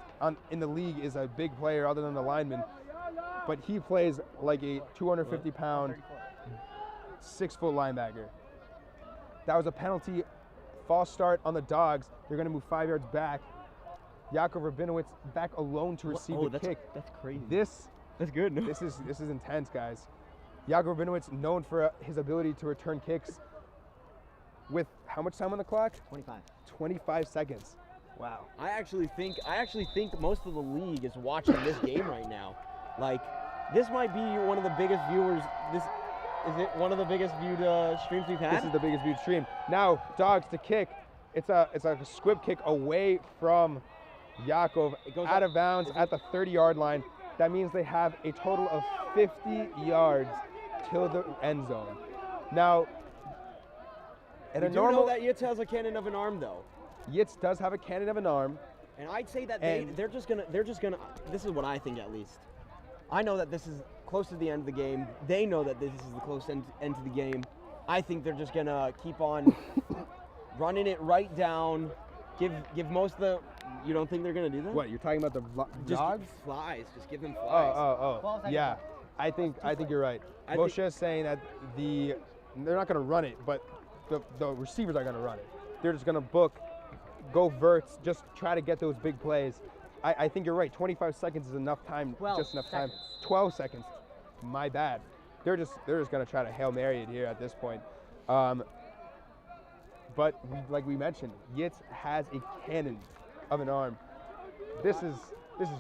in the league is a big player other than the lineman, but he plays like a 250-pound, 6-foot linebacker. That was a penalty, false start on the Dogs. They're going to move 5 yards back. Yaakov Rabinowitz back alone to receive the kick. That's crazy. That's good. This is intense, guys. Yaakov Rabinowitz known for his ability to return kicks with how much time on the clock? 25 seconds. Wow. I actually think most of the league is watching this game right now. Like, this might be one of the biggest viewers. Is it one of the biggest viewed streams we've had? This is the biggest viewed stream. Now, Dogs to kick. It's a squib kick away from Yaakov, out of bounds at the 30-yard line. That means they have a total of 50 yards till the end zone. Now, we do know that Yitz has a cannon of an arm, though. Yitz does have a cannon of an arm. And I'd say that they're just gonna. This is what I think, at least. I know that this is close to the end of the game. They know that this is the close end to the game. I think they're just gonna keep on running it right down. Give most of the. You don't think they're gonna do that? What, you're talking about the Dogs? Flies. Just give them flies. Oh. Yeah, I think you're right. Moshe is saying that they're not gonna run it, but the receivers are gonna run it. They're just gonna go verts, just try to get those big plays. I think you're right. 25 seconds is enough time. 12 seconds. My bad. They're just gonna try to Hail Mary it here at this point. But like we mentioned, Yitz has a cannon of an arm. This is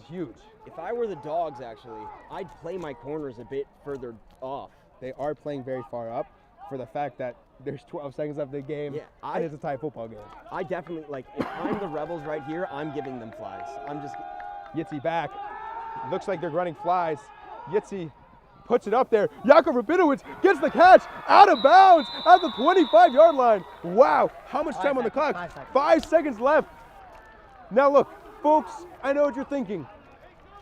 huge. If I were the Dogs, actually, I'd play my corners a bit further off. They are playing very far up for the fact that there's 12 seconds left of the game, and it's a tie football game. I definitely, if I'm the Rebels right here, I'm giving them flies. Yitzy back. Looks like they're running flies. Yitzy puts it up there. Yaakov Rabinowitz gets the catch out of bounds at the 25-yard line. Wow, how much time on the clock? 5 seconds left. Now look, folks, I know what you're thinking.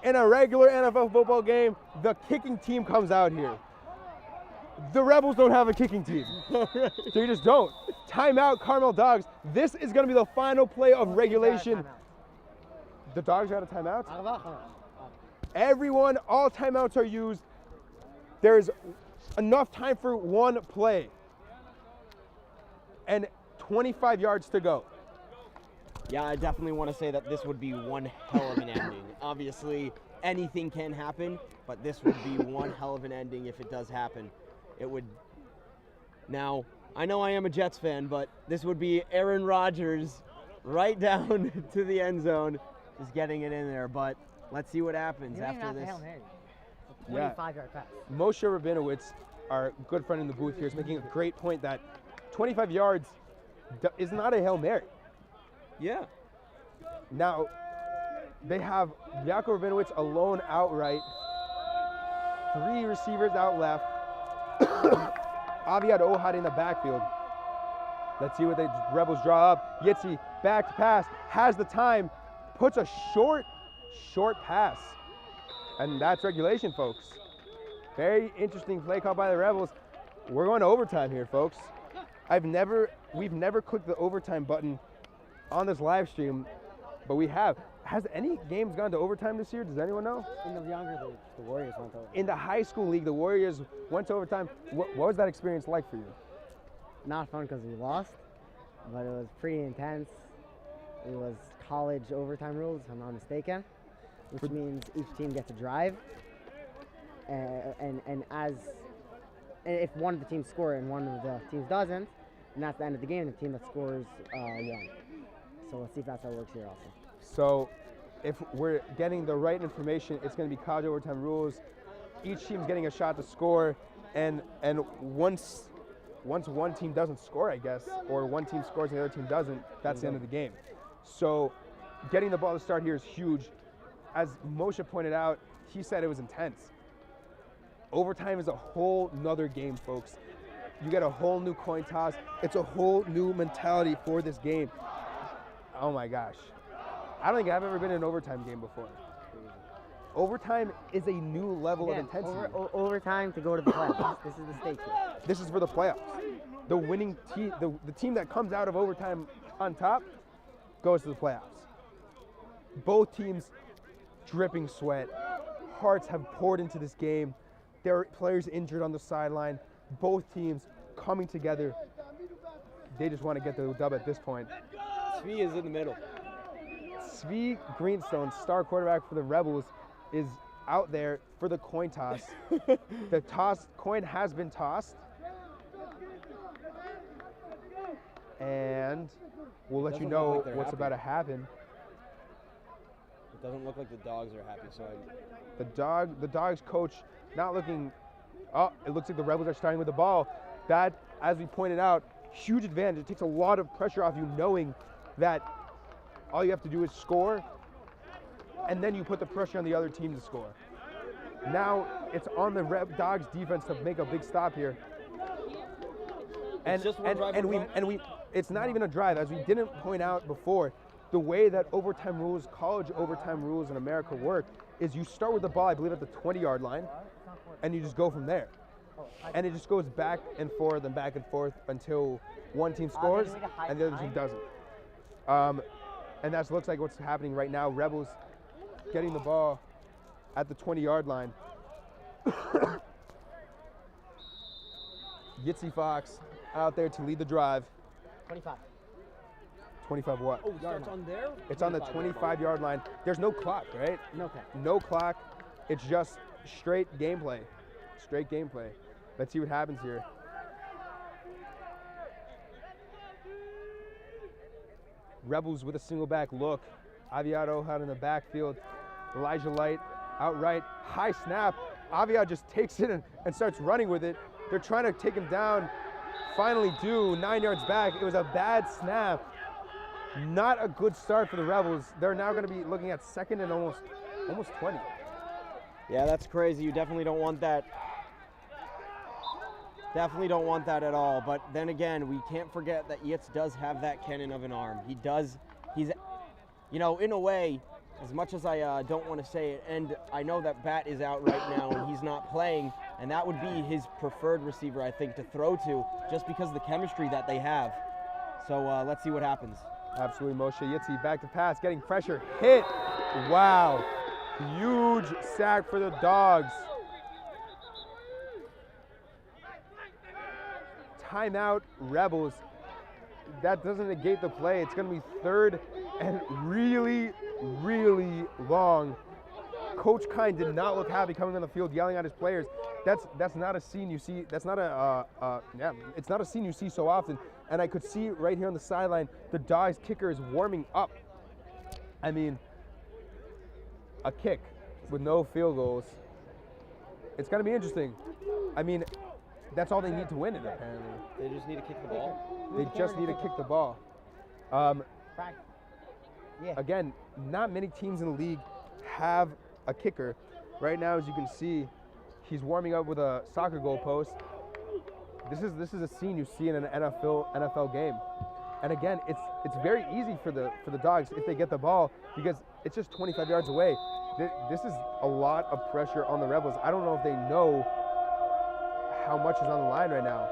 In a regular NFL football game, the kicking team comes out here. The Rebels don't have a kicking team. They just don't. Timeout, Carmel Dogs. This is going to be the final play of regulation. The Dogs are out of timeouts? Everyone, all timeouts are used. There's enough time for one play. And 25 yards to go. Yeah, I definitely want to say that this would be one hell of an ending. Obviously, anything can happen, but this would be one hell of an ending if it does happen. It would. Now, I know I am a Jets fan, but this would be Aaron Rodgers right down to the end zone. just getting it in there. But let's see what happens after this. Yeah. 25-yard pass. Moshe Rabinowitz, our good friend in the booth here, is making a great point that 25 yards is not a Hail Mary. Yeah. Now, they have Yaakov Rabinowitz alone outright. 3 receivers out left. Aviad Ohad in the backfield. Let's see what the Rebels draw up. Yitzi, back to pass, has the time, puts a short pass. And that's regulation, folks. Very interesting play call by the Rebels. We're going to overtime here, folks. We've never clicked the overtime button on this live stream, but we have. Has any games gone to overtime this year? Does anyone know? In the younger league, the Warriors went over. In the high school league, the Warriors went to overtime. What was that experience like for you? Not fun because we lost, but it was pretty intense. It was college overtime rules, if I'm not mistaken, which means each team gets a drive. And if one of the teams score and one of the teams doesn't, and that's the end of the game, the team that scores won. So let's see if that's how it works here also. So if we're getting the right information, it's going to be college overtime rules. Each team's getting a shot to score, and once one team doesn't score, I guess, or one team scores and the other team doesn't, that's the end of the game. So getting the ball to start here is huge. As Moshe pointed out, he said it was intense. Overtime is a whole nother game, folks. You get a whole new coin toss. It's a whole new mentality for this game. Oh my gosh. I don't think I've ever been in an overtime game before. Overtime is a new level of intensity. Overtime to go to the playoffs. This is the stake here. This is for the playoffs. The winning team, the team that comes out of overtime on top, goes to the playoffs. Both teams dripping sweat. Hearts have poured into this game. There are players injured on the sideline. Both teams coming together. They just want to get the dub at this point. Zvi is in the middle. Zvi Greenstone, star quarterback for the Rebels, is out there for the coin toss. The coin has been tossed. And we'll let you know what's about to happen. It doesn't look like the Dogs are happy, so The Dogs coach not looking. Oh, it looks like the Rebels are starting with the ball. That, as we pointed out, huge advantage. It takes a lot of pressure off you knowing that all you have to do is score, and then you put the pressure on the other team to score. Now it's on the Dogs defense to make a big stop here. And it's not even a drive, as we didn't point out before. The way that overtime rules, college overtime rules in America work, is you start with the ball, I believe, at the 20-yard line, and you just go from there. And it just goes back and forth until one team scores and the other team doesn't. And that looks like what's happening right now. Rebels getting the ball at the 20-yard line. Yitzi Fox out there to lead the drive. 25. 25 what? Oh, it starts on there? It's on the 25-yard line. There's no clock, right? No clock. No clock. It's just straight gameplay. Straight gameplay. Let's see what happens here. Rebels with a single back look. Aviad Ohad in the backfield. Elijah Light outright. High snap. Aviad just takes it and starts running with it. They're trying to take him down. Finally do. 9 yards back. It was a bad snap. Not a good start for the Rebels. They're now going to be looking at second and almost 20. Yeah, that's crazy. You definitely don't want that. Definitely don't want that at all. But then again, we can't forget that Yitz does have that cannon of an arm. He's, you know, in a way, as much as I don't want to say it, and I know that Bat is out right now and he's not playing, and that would be his preferred receiver, I think, to throw to, just because of the chemistry that they have. So let's see what happens. Absolutely, Moshe Yitzi back to pass, getting pressure, hit. Wow, huge sack for the Dogs. Timeout, Rebels. That doesn't negate the play. It's going to be third and really, really long. Coach Kine did not look happy coming on the field, yelling at his players. That's not a scene you see. That's not it's not a scene you see so often. And I could see right here on the sideline, the Dogs kicker is warming up. I mean, a kick with no field goals. It's going to be interesting. I mean, that's all they need to win it, apparently. They just need to kick the ball. They just need to kick the ball. Again, not many teams in the league have a kicker. Right now, as you can see, he's warming up with a soccer goal post. This is a scene you see in an NFL game. And again, it's very easy for the Dogs if they get the ball because it's just 25 yards away. This is a lot of pressure on the Rebels. I don't know if they know how much is on the line right now.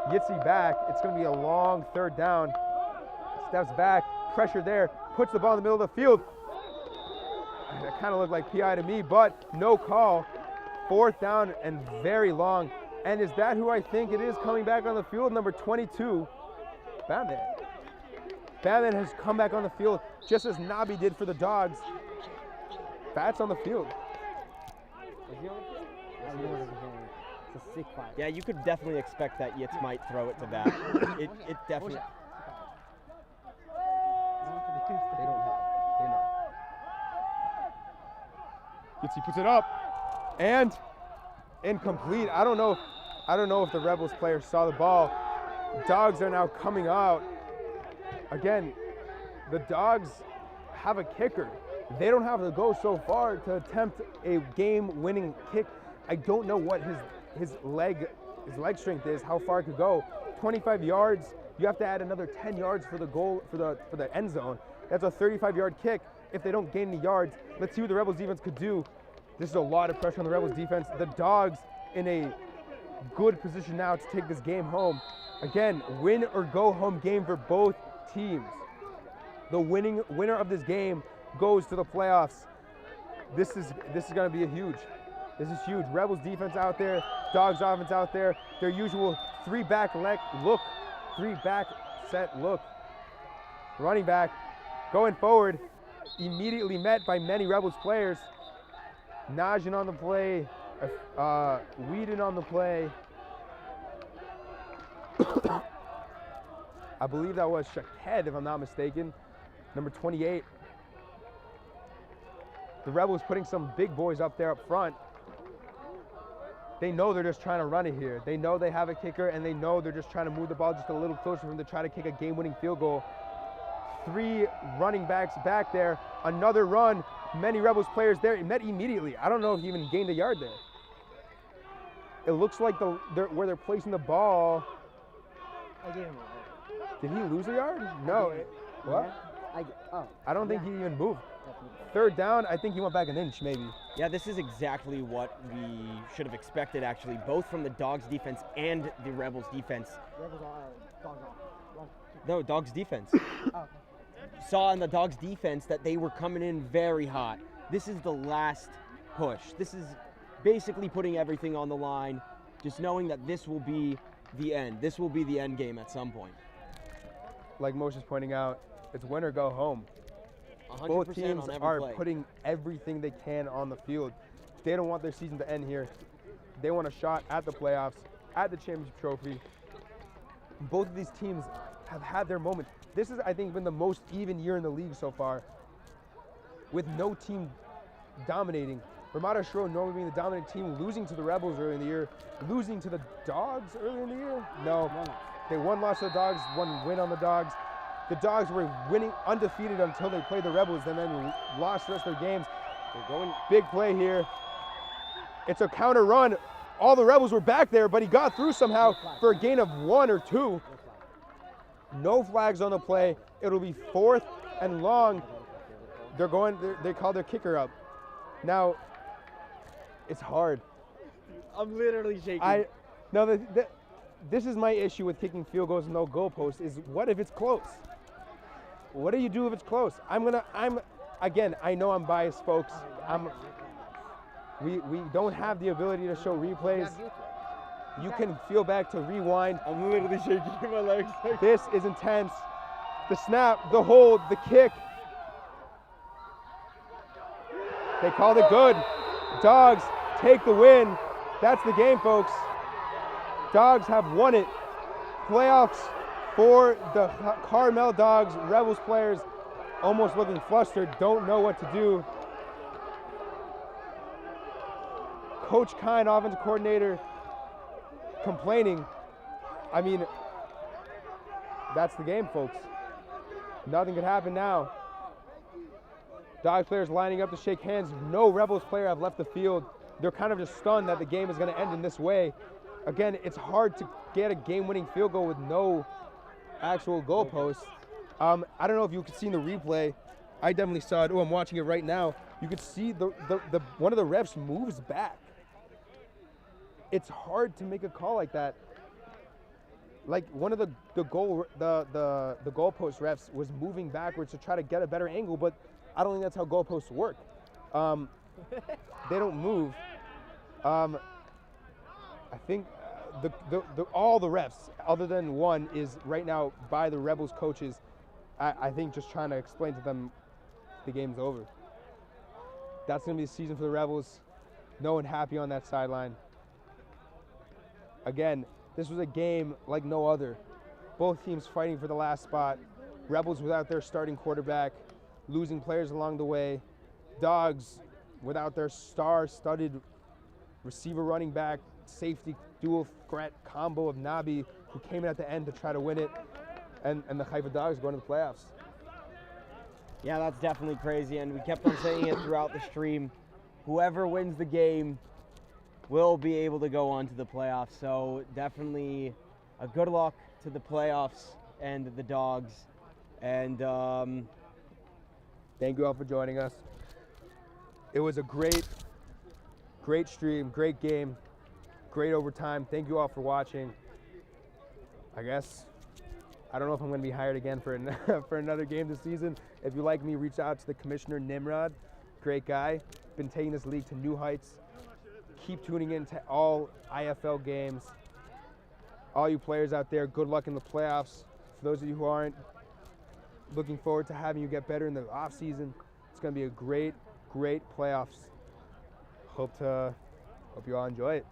Yitzi back. It's going to be a long third down. Steps back. Pressure there. Puts the ball in the middle of the field. It kind of looked like PI to me, but no call. Fourth down and very long. And is that who I think it is coming back on the field? Number 22, Batman. Batman has come back on the field just as Nabi did for the Dogs. Bat's on the field. Is he on the field? It's a sick fight. Yeah, you could definitely expect that Yitz might throw it to Bat. It definitely. They don't know. They know. Yitzi puts it up and incomplete. I don't know if the Rebels player saw the ball. Dogs are now coming out. Again, the Dogs have a kicker. They don't have to go so far to attempt a game-winning kick. I don't know what his leg strength is, how far it could go. 25 yards. You have to add another 10 yards for the goal for the end zone. That's a 35-yard kick. If they don't gain any yards, let's see what the Rebels defense could do. This is a lot of pressure on the Rebels defense. The Dogs in a good position now to take this game home. Again, win or go home game for both teams. The winner of this game goes to the playoffs. This is going to be huge. This is huge. Rebels defense out there, Dogs offense out there. Their usual three-back set look. Running back going forward, immediately met by many Rebels players. Najin on the play, Whedon on the play. I believe that was Shaked, if I'm not mistaken, number 28. The Rebels putting some big boys up there up front. They know they're just trying to run it here. They know they have a kicker, and they know they're just trying to move the ball just a little closer for them to try to kick a game-winning field goal. 3 running backs back there. Another run. Many Rebels players there. It met immediately. I don't know if he even gained a yard there. It looks like where they're placing the ball. I gave him a yard. Did he lose a yard? No. What? I don't think he even moved. Third down, I think he went back an inch maybe. Yeah, this is exactly what we should have expected, actually, both from the Dogs defense and the Rebels defense. Rebels are Dogs off. No, Dogs defense. Oh, okay. Saw in the Dogs defense that they were coming in very hot. This is the last push. This is basically putting everything on the line, just knowing that this will be the end. This will be the end game at some point. Like Moshe's pointing out, it's win or go home. Both teams are putting everything they can on the field. They don't want their season to end here. They want a shot at the playoffs, at the championship trophy. Both of these teams have had their moment. This has, I think, been the most even year in the league so far, with no team dominating. Ramada Shro normally being the dominant team, losing to the Rebels early in the year, losing to the Dogs early in the year. No, they lost to the Dogs, one win on the Dogs. The Dogs were winning undefeated until they played the Rebels and then lost the rest of their games. They're going big play here. It's a counter run. All the Rebels were back there, but he got through somehow for a gain of 1 or 2. No flags on the play. It'll be 4th and long. They call their kicker up. Now, it's hard. I'm literally shaking. This is my issue with kicking field goals and no goalposts is what if it's close? What do you do if it's close? Again, I know I'm biased, folks. We don't have the ability to show replays. You can feel back to rewind. I'm literally shaking my legs. This is intense. The snap, the hold, the kick. They called it good. Dogs take the win. That's the game, folks. Dogs have won it. Playoffs for the Carmel Dogs. Rebels players almost looking flustered, don't know what to do. Coach Kine, offensive coordinator, complaining. I mean, that's the game, folks. Nothing could happen now. Dog players lining up to shake hands. No Rebels player have left the field. They're kind of just stunned that the game is going to end in this way. Again, it's hard to get a game-winning field goal with no actual goalpost. I don't know if you could see in the replay. I definitely saw it. Oh, I'm watching it right now. You could see the one of the refs moves back. It's hard to make a call like that. Like one of the goalpost refs was moving backwards to try to get a better angle, but I don't think that's how goalposts work. They don't move. I think all the refs, other than one, is right now by the Rebels coaches. I think just trying to explain to them the game's over. That's going to be the season for the Rebels. No one happy on that sideline. Again, this was a game like no other. Both teams fighting for the last spot. Rebels without their starting quarterback, losing players along the way. Dogs without their star-studded receiver, running back, safety, dual threat combo of Nabi, who came in at the end to try to win it. And the Haifa Dogs going to the playoffs. Yeah, that's definitely crazy, and we kept on saying it throughout the stream. Whoever wins the game will be able to go on to the playoffs. So definitely a good luck to the playoffs and the Dogs. And thank you all for joining us. It was a great stream, great game, great overtime. Thank you all for watching. I guess I don't know if I'm going to be hired again for another game this season. If you like me, reach out to the commissioner, Nimrod. Great guy. Been taking this league to new heights. Keep tuning in to all IFL games. All you players out there, good luck in the playoffs. For those of you who aren't, looking forward to having you get better in the off season. It's going to be a great playoffs. Hope you all enjoy it.